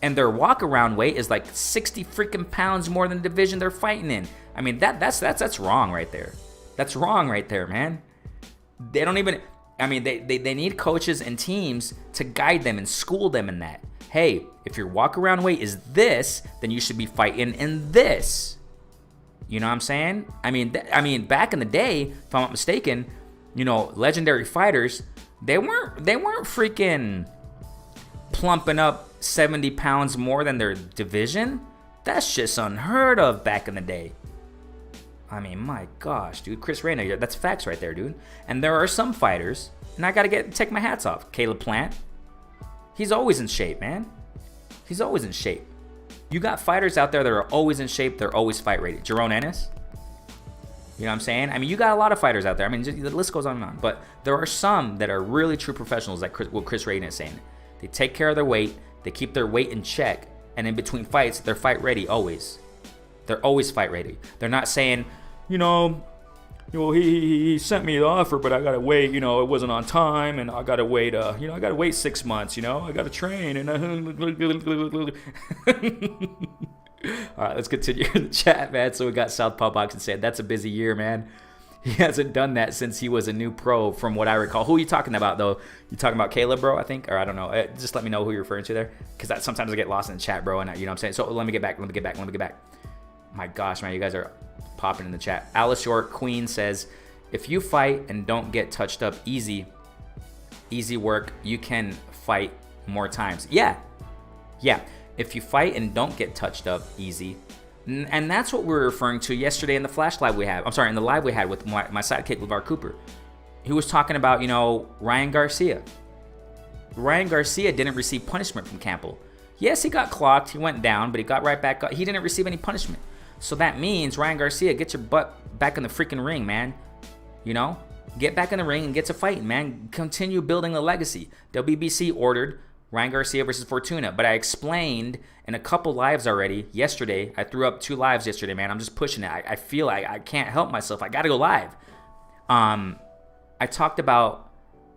And their walk-around weight is like 60 freaking pounds more than the division they're fighting in. I mean, that's wrong right there. That's wrong right there, man. They don't even... I mean, they need coaches and teams to guide them and school them in that. Hey, if your walk-around weight is this, then you should be fighting in this. You know what I'm saying? I mean, back in the day, if I'm not mistaken, you know, legendary fighters, they weren't freaking plumping up 70 pounds more than their division. That's just unheard of back in the day. I mean, my gosh, dude. Chris Reyna, that's facts right there, dude. And there are some fighters, and I gotta take my hats off. Caleb Plant, he's always in shape, man. He's always in shape. You got fighters out there that are always in shape. They're always fight ready. Jerome Ennis, you know what I'm saying? I mean, you got a lot of fighters out there. I mean, the list goes on and on. But there are some that are really true professionals, like what Chris Reyna is saying. They take care of their weight. They keep their weight in check. And in between fights, they're fight ready always. They're always fight ready. They're not saying, he sent me the offer, but I gotta wait. It wasn't on time, and I gotta wait. I gotta wait 6 months. I gotta train. And all right, let's continue in the chat, man. So we got Southpaw Boxing saying that's a busy year, man. He hasn't done that since he was a new pro, from what I recall. Who are you talking about, though? You talking about Caleb, bro, I think? Or I don't know. Just let me know who you're referring to there, because sometimes I get lost in the chat, bro, and you know what I'm saying? So let me get back. My gosh, man, you guys are popping in the chat. Alice York Queen says, if you fight and don't get touched up easy work, you can fight more times. Yeah. If you fight and don't get touched up easy, and that's what we were referring to yesterday in the flash live we had. I'm sorry, in the live we had with my sidekick, LeVar Cooper. He was talking about, Ryan Garcia. Ryan Garcia didn't receive punishment from Campbell. Yes, he got clocked. He went down, but he got right back up. He didn't receive any punishment. So that means, Ryan Garcia, get your butt back in the freaking ring, man. Get back in the ring and get to fighting, man. Continue building a legacy. WBC ordered Ryan Garcia versus Fortuna, but I explained in a couple lives already yesterday. I threw up 2 lives yesterday, man. I'm just pushing it. I feel I can't help myself. I got to go live. I talked about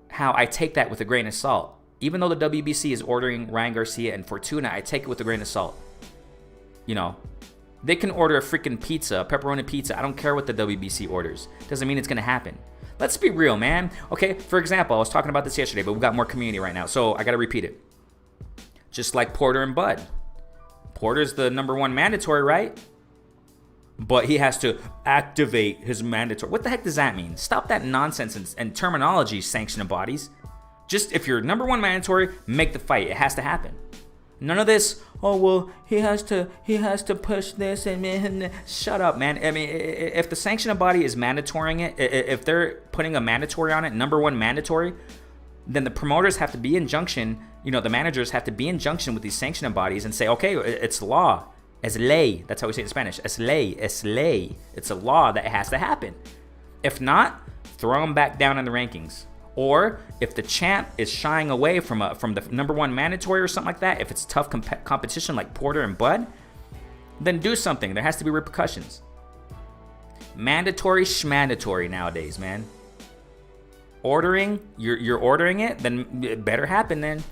how I take that with a grain of salt. Even though the WBC is ordering Ryan Garcia and Fortuna, I take it with a grain of salt. They can order a freaking pizza, a pepperoni pizza. I don't care what the WBC orders. Doesn't mean it's going to happen. Let's be real, man. Okay, for example, I was talking about this yesterday, but we've got more community right now, so I got to repeat it. Just like Porter and Bud. Porter's the #1 mandatory, right? But he has to activate his mandatory. What the heck does that mean? Stop that nonsense and terminology, sanctioning bodies. Just if you're #1 mandatory, make the fight. It has to happen. None of this, he has to push this and shut up, man. I mean, if the sanctioning body is mandatorying it, if they're putting a mandatory on it, #1 mandatory, then the promoters have to be in junction, the managers have to be in junction with these sanctioning bodies and say, okay, it's law. Es ley. That's how we say it in Spanish. Es ley. It's a law that has to happen. If not, throw them back down in the rankings. Or if the champ is shying away from the #1 mandatory or something like that, if it's tough competition like Porter and Bud, then do something. There has to be repercussions. Mandatory schmandatory nowadays, man. You're ordering it, then it better happen then.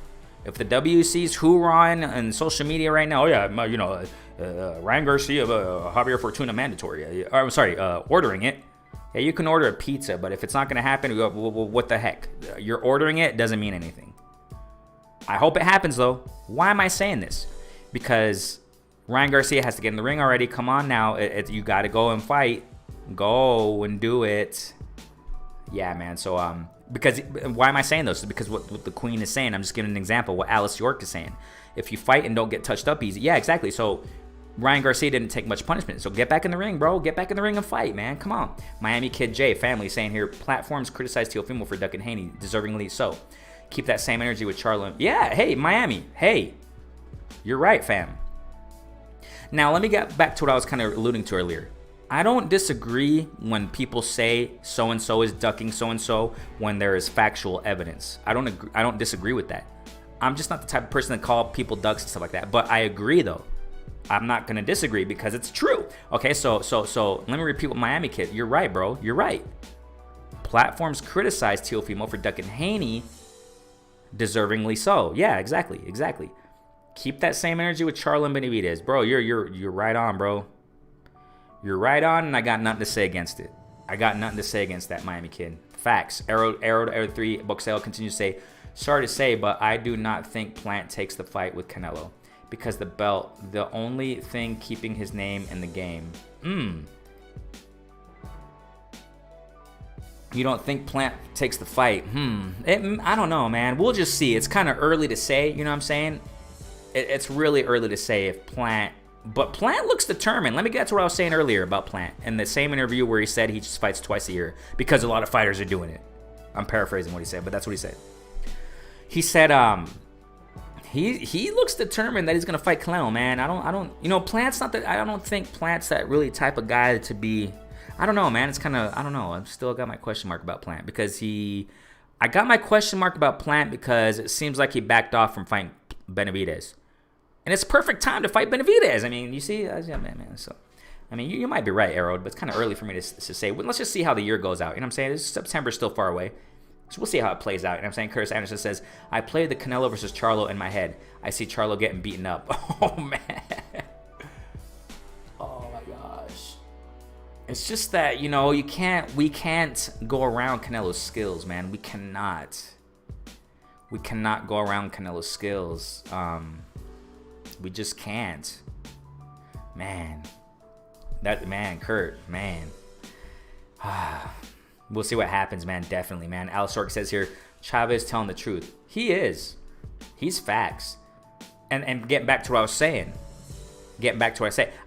If the WC's hoorahing on social media right now, Ryan Garcia, Javier Fortuna mandatory. I'm sorry, ordering it. Yeah, you can order a pizza, but if it's not going to happen, what the heck? You're ordering it, doesn't mean anything. I hope it happens, though. Why am I saying this? Because Ryan Garcia has to get in the ring already. Come on now. You got to go and fight. Go and do it. Yeah, man. So, because why am I saying this? Because what the Queen is saying. I'm just giving an example. What Alice York is saying. If you fight and don't get touched up easy. Yeah, exactly. So, Ryan Garcia didn't take much punishment. So get back in the ring, bro. Get back in the ring and fight, man. Come on. Miami Kid J, family, saying here, platforms criticize Teofimo for ducking Haney, deservingly so. Keep that same energy with Charlo. Yeah, hey, Miami. Hey, you're right, fam. Now, let me get back to what I was kind of alluding to earlier. I don't disagree when people say so-and-so is ducking so-and-so when there is factual evidence. I don't disagree with that. I'm just not the type of person to call people ducks and stuff like that. But I agree, though. I'm not going to disagree because it's true. Okay, so let me repeat what Miami Kid. You're right, bro. You're right. Platforms criticize Teofimo for ducking Haney, deservingly so. Yeah, exactly. Keep that same energy with Charlo and Benavidez. Bro, you're right on, bro. You're right on, and I got nothing to say against it. I got nothing to say against that Miami Kid. Facts. Arrow 3, Boxeo continues to say, sorry to say, but I do not think Plant takes the fight with Canelo. Because the belt, the only thing keeping his name in the game. You don't think Plant takes the fight? I don't know, man. We'll just see. It's kind of early to say, you know what I'm saying? It's really early to say if Plant... But Plant looks determined. Let me get to what I was saying earlier about Plant. In the same interview where he said he just fights twice a year. Because a lot of fighters are doing it. I'm paraphrasing what he said, but that's what he said. He said, He looks determined that he's gonna fight Canelo, man. I don't. Plant's not that. I don't think Plant's that really type of guy to be. I don't know, man. It's kind of. I don't know. I've still got my question mark about Plant because I got my question mark about Plant because it seems like he backed off from fighting Benavidez, and it's perfect time to fight Benavidez. I mean, you see, man. So, I mean, you might be right, Arrow, but it's kind of early for me to say. Well, let's just see how the year goes out. You know what I'm saying? September's still far away. So we'll see how it plays out. You know what I'm saying? Curtis Anderson says, I played the Canelo versus Charlo in my head. I see Charlo getting beaten up. Oh, man. Oh, my gosh. It's just that, we can't go around Canelo's skills, man. We cannot go around Canelo's skills. We just can't. Man. Kurt, man. We'll see what happens, man. Definitely, man. Al Sork says here, Chavez telling the truth. He is. He's facts. And getting back to what I was saying.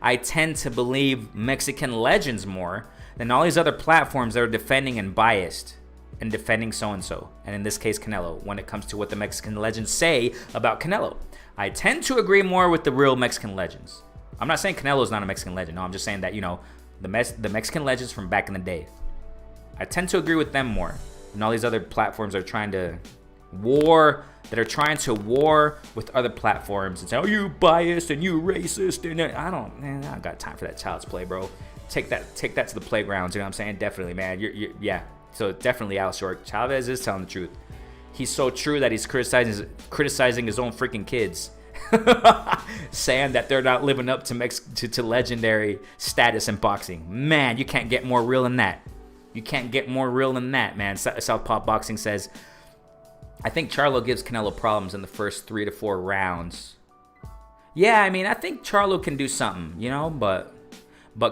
I tend to believe Mexican legends more than all these other platforms that are defending and biased and defending so-and-so. And in this case, Canelo, when it comes to what the Mexican legends say about Canelo. I tend to agree more with the real Mexican legends. I'm not saying Canelo's not a Mexican legend. No, I'm just saying that, the Mexican legends from back in the day. I tend to agree with them more than all these other platforms are trying to war with other platforms and say, oh, you biased and you racist. And I don't got time for that child's play, bro. Take that to the playgrounds. You know what I'm saying? Definitely, man. Yeah. So definitely, Al Short. Chavez is telling the truth. He's so true that he's criticizing his own freaking kids, saying that they're not living up to legendary status in boxing. Man, you can't get more real than that. You can't get more real than that, man. Southpaw Boxing says, I think Charlo gives Canelo problems in the first 3 to 4 rounds. Yeah, I mean, I think Charlo can do something, but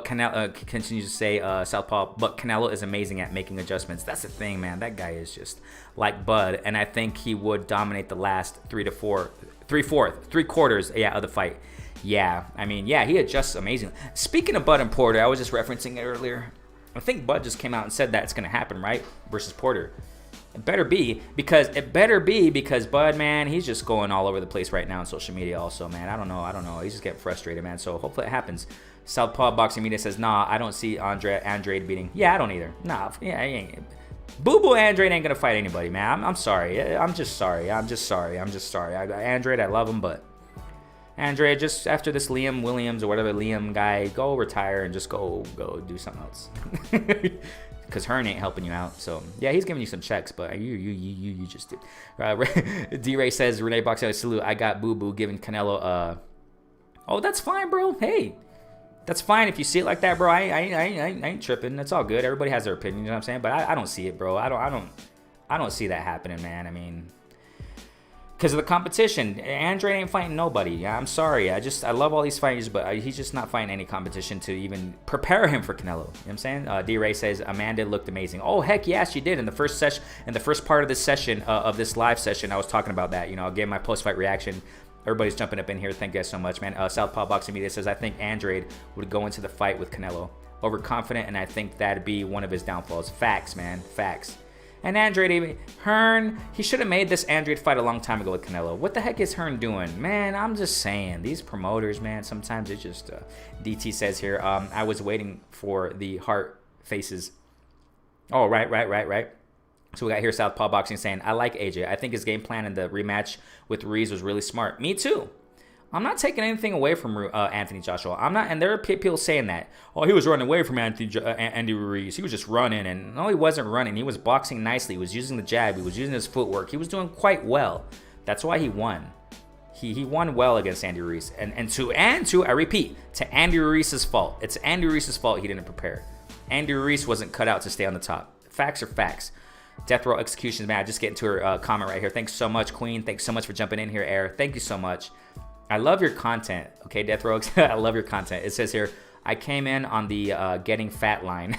Canelo continues to say, Southpaw, but Canelo is amazing at making adjustments. That's the thing, man. That guy is just like Bud, and I think he would dominate the last 3 quarters, of the fight. Yeah, I mean, yeah, he adjusts amazingly. Speaking of Bud and Porter, I was just referencing it earlier. I think Bud just came out and said that it's going to happen, right? Versus Porter. It better be because Bud, man, he's just going all over the place right now on social media also, man. I don't know. He's just getting frustrated, man. So hopefully it happens. Southpaw Boxing Media says, nah, I don't see Andrade beating. Yeah, I don't either. Nah, yeah, he ain't. Boo-boo Andrade ain't going to fight anybody, man. I'm sorry. I'm just sorry. Andrade, I love him, but Andre, just after this Liam Williams or whatever Liam guy, go retire and just go do something else. Because Hearn ain't helping you out. So, yeah, he's giving you some checks, but you just did. D-Ray says, Renee Boxer, salute. I got boo-boo giving Canelo Oh, that's fine, bro. Hey, that's fine if you see it like that, bro. I ain't tripping. That's all good. Everybody has their opinion, you know what I'm saying? But I don't see it, bro. I don't see that happening, man. I mean, because of the competition. Andre ain't fighting nobody. I'm sorry. I love all these fighters, but he's just not fighting any competition to even prepare him for Canelo. You know what I'm saying? D-Ray says, Amanda looked amazing. Oh, heck yeah, she did. In the first part of this session, of this live session, I was talking about that. I gave my post-fight reaction. Everybody's jumping up in here. Thank you guys so much, man. Southpaw Boxing Media says, I think Andrade would go into the fight with Canelo. Overconfident, and I think that'd be one of his downfalls. Facts, man. Facts. And Andrade, Hearn, he should have made this Andrade fight a long time ago with Canelo. What the heck is Hearn doing? Man, I'm just saying, these promoters, man, sometimes it's just, DT says here, I was waiting for the heart faces. Oh, right. So we got here Southpaw Boxing saying, I like AJ. I think his game plan in the rematch with Ruiz was really smart. Me too. I'm not taking anything away from Anthony Joshua. I'm not, and there are people saying that. Oh, he was running away from Andy Ruiz. He was just running, and no, he wasn't running. He was boxing nicely. He was using the jab. He was using his footwork. He was doing quite well. That's why he won. He won well against Andy Ruiz. And to I repeat, to Andy Ruiz's fault. It's Andy Ruiz's fault he didn't prepare. Andy Ruiz wasn't cut out to stay on the top. Facts are facts. Death Row Executions, man. I just get into her comment right here. Thanks so much, Queen. Thanks so much for jumping in here, Air. Thank you so much. I love your content. Okay, Death Row, I love your content. It says here, I came in on the getting fat line.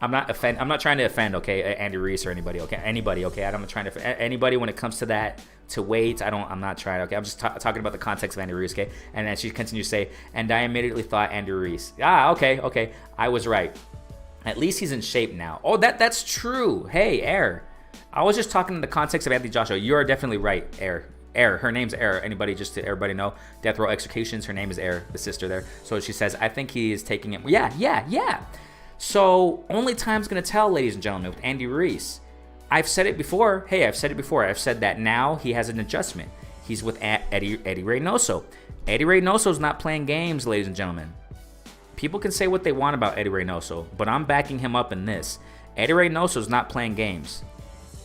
I'm not trying to offend, okay, Andy Ruiz or anybody, okay, anybody, okay. I'm not trying to offend anybody when it comes to that, to weight. I'm not trying. Okay, I'm just talking about the context of Andy Ruiz, okay. And then she continues to say, and I immediately thought Andy Ruiz. Okay, I was right. At least he's in shape now. Oh, that's true. Hey, Air. I was just talking in the context of Anthony Joshua. You are definitely right, Air. Her name's Air. Anybody, just to everybody know, Death Row Executions. Her name is Air, the sister there. So she says, I think he is taking it. Yeah. So only time's gonna tell, ladies and gentlemen, with Andy Ruiz. I've said it before. I've said that now he has an adjustment. He's with Eddie Reynoso. Eddie Reynoso's not playing games, ladies and gentlemen. People can say what they want about Eddie Reynoso, but I'm backing him up in this. Eddie Reynoso's not playing games.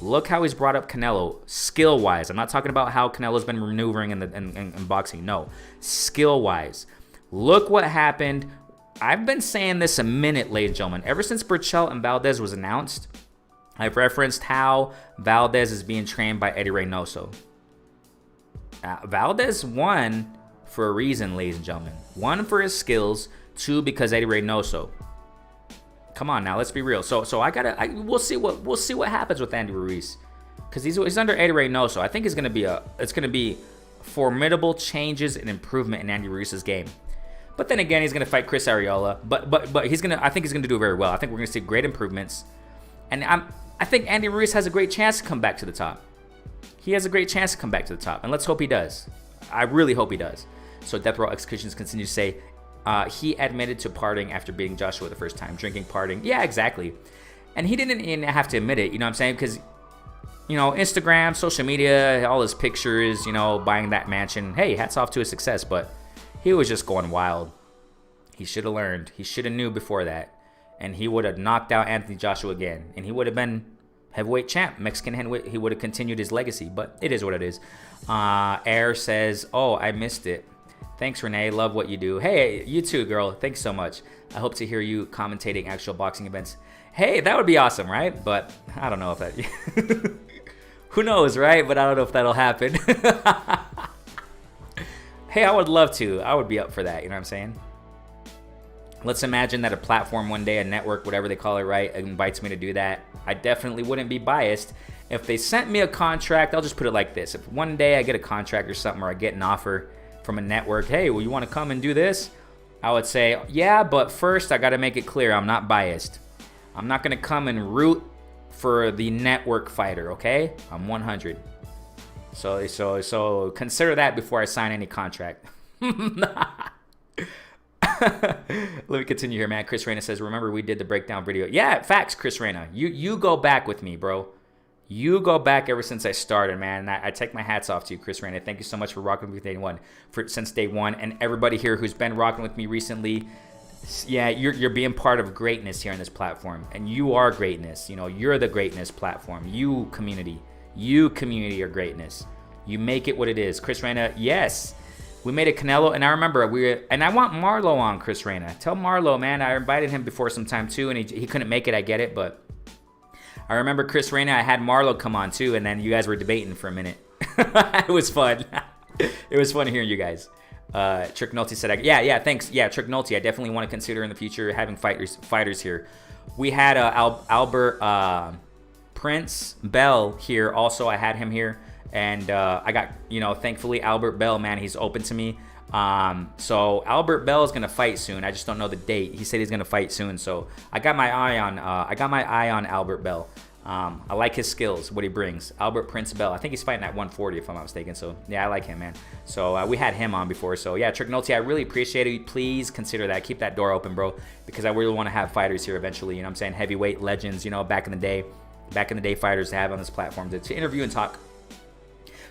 Look how he's brought up Canelo skill-wise. I'm not talking about how Canelo's been maneuvering in boxing. No, skill-wise. Look what happened. I've been saying this a minute, ladies and gentlemen. Ever since Burchell and Valdez was announced, I've referenced how Valdez is being trained by Eddie Reynoso. Valdez won for a reason, ladies and gentlemen. One, for his skills. Two, because Eddie Reynoso. Come on now, let's be real. So we'll see what happens with Andy Ruiz, because he's under Eddie Reynoso. I think it's gonna be formidable changes and improvement in Andy Ruiz's game. But then again, he's gonna fight Chris Arreola. But I think he's gonna do very well. I think we're gonna see great improvements, and I think Andy Ruiz has a great chance to come back to the top. He has a great chance to come back to the top, and let's hope he does. I really hope he does. So Death Row Executions continues to say, he admitted to partying after beating Joshua the first time. Drinking, partying. Yeah, exactly. And he didn't even have to admit it, you know what I'm saying? Because, Instagram, social media, all his pictures, buying that mansion. Hey, hats off to his success, but he was just going wild. He should have learned. He should have knew before that. And he would have knocked out Anthony Joshua again. And he would have been heavyweight champ, Mexican heavyweight. He would have continued his legacy, but it is what it is. Air says, oh, I missed it. Thanks, Renee. Love what you do. Hey, you too, girl. Thanks so much. I hope to hear you commentating actual boxing events. Hey, that would be awesome, right? But I don't know if that... Who knows, right? But I don't know if that'll happen. Hey, I would love to. I would be up for that. You know what I'm saying? Let's imagine that a platform one day, a network, whatever they call it, right, invites me to do that. I definitely wouldn't be biased. If they sent me a contract, I'll just put it like this. If one day I get a contract or something, or I get an offer from a network, hey, well, you want to come and do this? I would say, yeah, but first I got to make it clear I'm not biased. I'm not going to come and root for the network fighter, okay? I'm 100. So consider that before I sign any contract. Let me continue here, man. Chris Reyna says, remember we did the breakdown video. Yeah, facts, Chris Reyna. You go back with me, bro. You go back ever since I started, man. I take my hats off to you, Chris Reyna. Thank you so much for rocking with me since day one. And everybody here who's been rocking with me recently, yeah, you're being part of greatness here on this platform. And you are greatness. You're the greatness platform. You community are greatness. You make it what it is. Chris Reyna, yes. We made a Canelo, and I remember I want Marlo on, Chris Reyna. Tell Marlo, man, I invited him before some time too, and he couldn't make it, I get it, but I remember Chris Reyna, I had Marlo come on too, and then you guys were debating for a minute. It was fun. It was fun hearing you guys. Trick Nolte said, yeah, thanks. Yeah, Trick Nolte, I definitely want to consider in the future having fighters here. We had Albert Prince Bell here also. I had him here. And I got, thankfully, Albert Bell, man, he's open to me. So Albert Bell is gonna fight soon. I just don't know the date. He said he's gonna fight soon. So I got my eye on Albert Bell. I like his skills, what he brings. Albert Prince Bell. I think he's fighting at 140 if I'm not mistaken. So yeah, I like him, man. So we had him on before. So yeah, Trick Nolte, I really appreciate it. Please consider that. Keep that door open, bro, because I really want to have fighters here eventually. You know what I'm saying? Heavyweight legends, you know, back in the day fighters to have on this platform to interview and talk.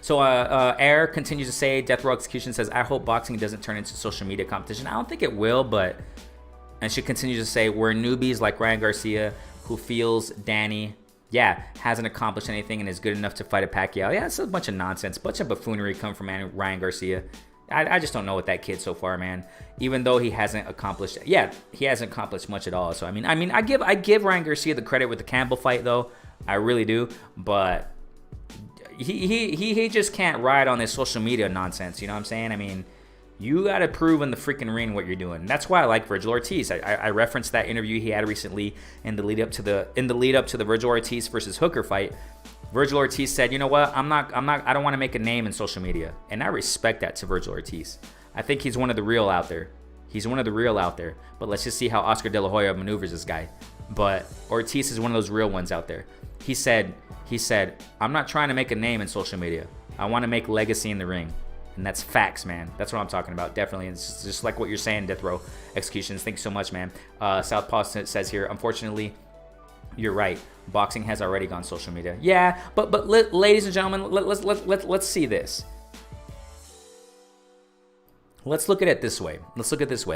So Air continues to say, Death Row Execution says, I hope boxing doesn't turn into social media competition. I don't think it will, but, and she continues to say, we're newbies like Ryan Garcia who feels Danny, hasn't accomplished anything and is good enough to fight a Pacquiao. Yeah, it's a bunch of nonsense, bunch of buffoonery come from Ryan Garcia. I just don't know what that kid so far, man. Even though he hasn't accomplished, he hasn't accomplished much at all. So I mean, I give Ryan Garcia the credit with the Campbell fight, though. I really do, but he just can't ride on this social media nonsense. You know what I'm saying? I mean, you got to prove in the freaking ring what you're doing. That's why I like Virgil Ortiz. I referenced that interview he had recently in the lead up to the Virgil Ortiz versus Hooker fight. Virgil Ortiz said, you know what? I don't want to make a name in social media. And I respect that to Virgil Ortiz. I think he's one of the real out there. But let's just see how Oscar De La Hoya maneuvers this guy. But Ortiz is one of those real ones out there. He said, I'm not trying to make a name in social media. I want to make legacy in the ring. And that's facts, man. That's what I'm talking about, definitely. And it's just like what you're saying, Death Row Executions. Thank you so much, man. Southpaw says here, unfortunately, you're right. Boxing has already gone social media. Yeah, but ladies and gentlemen, let's see this. Let's look at it this way.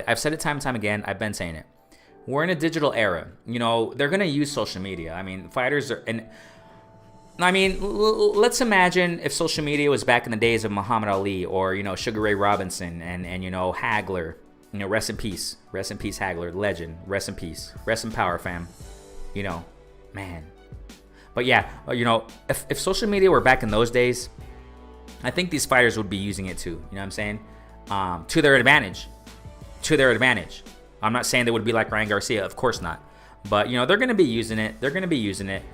I've said it time and time again. I've been saying it. We're in a digital era. You know, they're going to use social media. I mean, fighters are... let's imagine if social media was back in the days of Muhammad Ali or, you know, Sugar Ray Robinson and you know, Hagler. You know, rest in peace. Rest in peace, Hagler. Legend. Rest in peace. Rest in power, fam. You know, man. But yeah, you know, if social media were back in those days, I think these fighters would be using it too. You know what I'm saying? To their advantage. I'm not saying they would be like Ryan Garcia. Of course not. But, you know, they're going to be using it.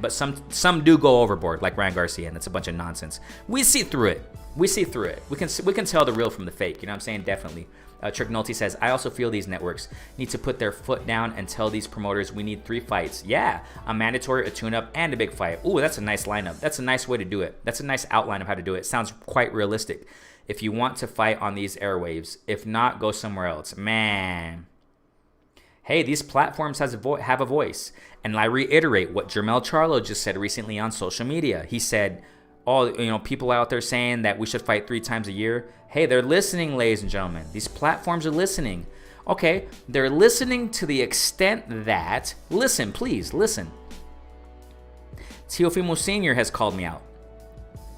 But some do go overboard, like Ryan Garcia, and that's a bunch of nonsense. We see through it. We can tell the real from the fake. You know what I'm saying? Definitely. Trick Nolte says, I also feel these networks need to put their foot down and tell these promoters we need 3 fights. Yeah, a mandatory, a tune-up, and a big fight. Ooh, that's a nice lineup. That's a nice way to do it. That's a nice outline of how to do it. Sounds quite realistic. If you want to fight on these airwaves. If not, go somewhere else. Man. Hey, these platforms have a voice. And I reiterate what Jermell Charlo just said recently on social media. He said, people out there saying that we should fight 3 times a year. Hey, they're listening, ladies and gentlemen. These platforms are listening. Okay, they're listening to the extent that, listen, please, listen. Teofimo Sr. has called me out,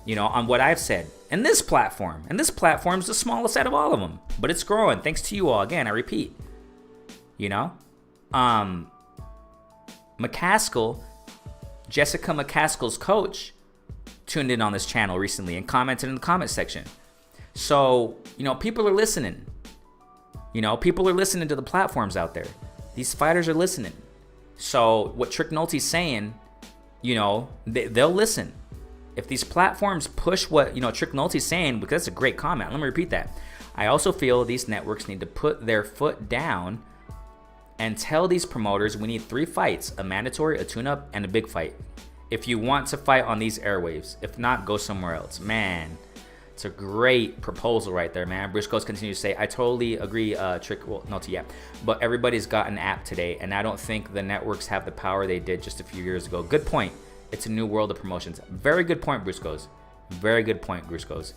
you know, on what I've said. And this platform is the smallest out of all of them. But it's growing, thanks to you all. Again, I repeat. You know, Jessica McCaskill's coach tuned in on this channel recently and commented in the comment section. So, you know, people are listening. People are listening to the platforms out there. These fighters are listening. So what Trick Nolte's saying, you know, they'll listen. If these platforms push what, you know, Trick Nolte's saying, because that's a great comment. Let me repeat that. I also feel these networks need to put their foot down and tell these promoters we need 3 fights, a mandatory, a tune-up, and a big fight. If you want to fight on these airwaves. If not, go somewhere else. Man, it's a great proposal right there, man. Bruce Coates continues to say, I totally agree, Trick, well, not yet. But everybody's got an app today, and I don't think the networks have the power they did just a few years ago. Good point. It's a new world of promotions. Very good point, Bruce Coates. Very good point, Bruce Coates.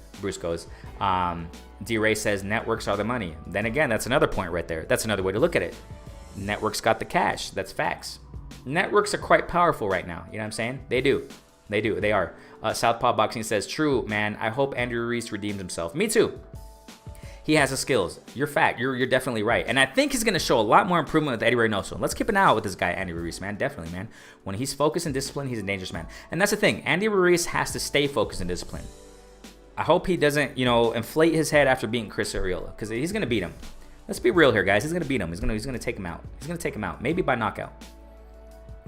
D-Ray says networks are the money. Then again, that's another point right there. That's another way to look at it. Networks got the cash. That's facts. Networks are quite powerful right now. You know what I'm saying? They do. They are. Southpaw Boxing says, true, man. I hope Andrew Ruiz redeems himself. Me too. He has the skills. You're definitely right. And I think he's going to show a lot more improvement with Eddie Reynoso. Let's keep an eye out with this guy, Andy Ruiz, man. Definitely, man. When he's focused and disciplined, he's a dangerous man. And that's the thing. Andy Ruiz has to stay focused and disciplined. I hope he doesn't, you know, inflate his head after beating Chris Arreola, because he's going to beat him. Let's be real here, guys. He's going to beat him. He's going to take him out. He's going to take him out, maybe by knockout.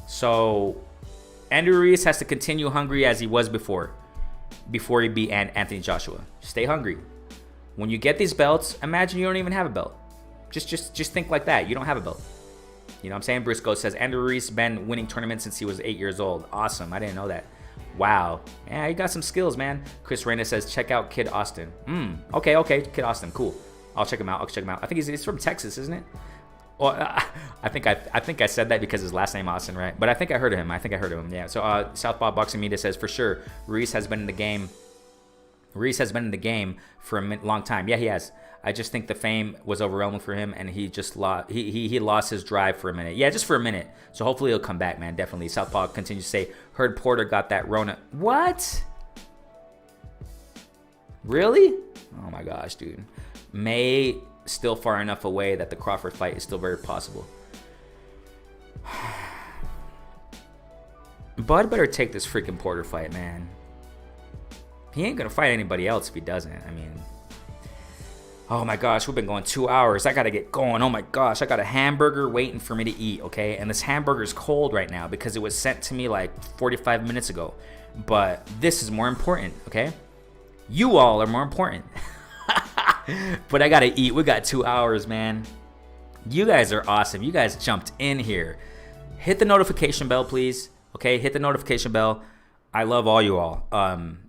So Andrew Ruiz has to continue hungry as he was before he beat Anthony Joshua. Stay hungry. When you get these belts, imagine you don't even have a belt. Just think like that. You don't have a belt. You know what I'm saying? Briscoe says, Andrew Ruiz been winning tournaments since he was 8 years old. Awesome. I didn't know that. Wow. Yeah, you got some skills, man. Chris Reyna says, check out Kid Austin. Okay. Kid Austin. Cool. I'll check him out. I think he's from Texas, isn't it? Well, I think I said that because his last name Austin, right? But I think I heard of him. Yeah. So Southpaw Boxing Media says, for sure, Ruiz has been in the game for a long time. Yeah, he has. I just think the fame was overwhelming for him, and he just lost. He lost his drive for a minute. Yeah, just for a minute. So hopefully he'll come back, man. Definitely. Southpaw continues to say, heard Porter got that Rona. What? Really? Oh my gosh, dude. May still far enough away that the Crawford fight is still very possible. Bud better take this freaking Porter fight, man. He ain't gonna fight anybody else if he doesn't. I mean, oh my gosh, we've been going 2 hours. I gotta get going. Oh my gosh, I got a hamburger waiting for me to eat, okay? And this hamburger is cold right now because it was sent to me like 45 minutes ago. But this is more important, okay? You all are more important. But I gotta eat. We got 2 hours, man. You guys are awesome. You guys jumped in here. Hit the notification bell, please. Okay, hit the notification bell. I love all you all.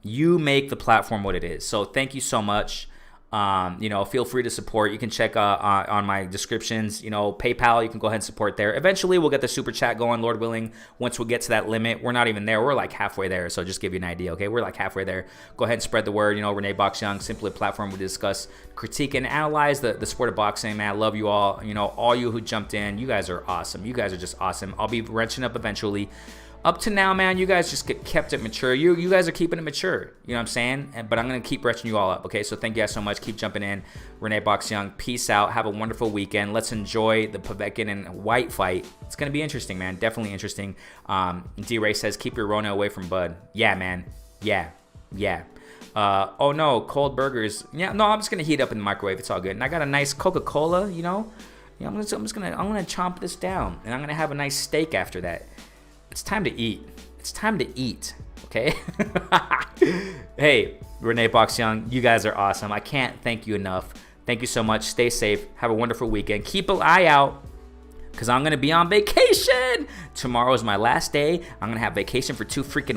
You make the platform what it is. So thank you so much. Feel free to support. You can check on my descriptions. PayPal, you can go ahead and support there. Eventually, we'll get the super chat going, Lord willing. Once we get to that limit, we're not even there. We're like halfway there. So just give you an idea, okay? We're like halfway there. Go ahead and spread the word. Renee Box Young, simply a platform we discuss, critique, and analyze the sport of boxing. Man, I love you all. All you who jumped in, you guys are awesome. You guys are just awesome. I'll be wrenching up eventually. Up to now, man, you guys just kept it mature. You guys are keeping it mature. You know what I'm saying? But I'm going to keep retching you all up, okay? So thank you guys so much. Keep jumping in. Renee Box Young, peace out. Have a wonderful weekend. Let's enjoy the Povetkin and White fight. It's going to be interesting, man. Definitely interesting. D-Ray says, keep your Rona away from Bud. Yeah, man. Yeah. Oh, no, cold burgers. Yeah, no, I'm just going to heat up in the microwave. It's all good. And I got a nice Coca-Cola, I'm gonna chomp this down. And I'm going to have a nice steak after that. It's time to eat. Okay? Hey, Renee Box Young, you guys are awesome. I can't thank you enough. Thank you so much. Stay safe. Have a wonderful weekend. Keep an eye out because I'm going to be on vacation. Tomorrow is my last day. I'm going to have vacation for 2 freaking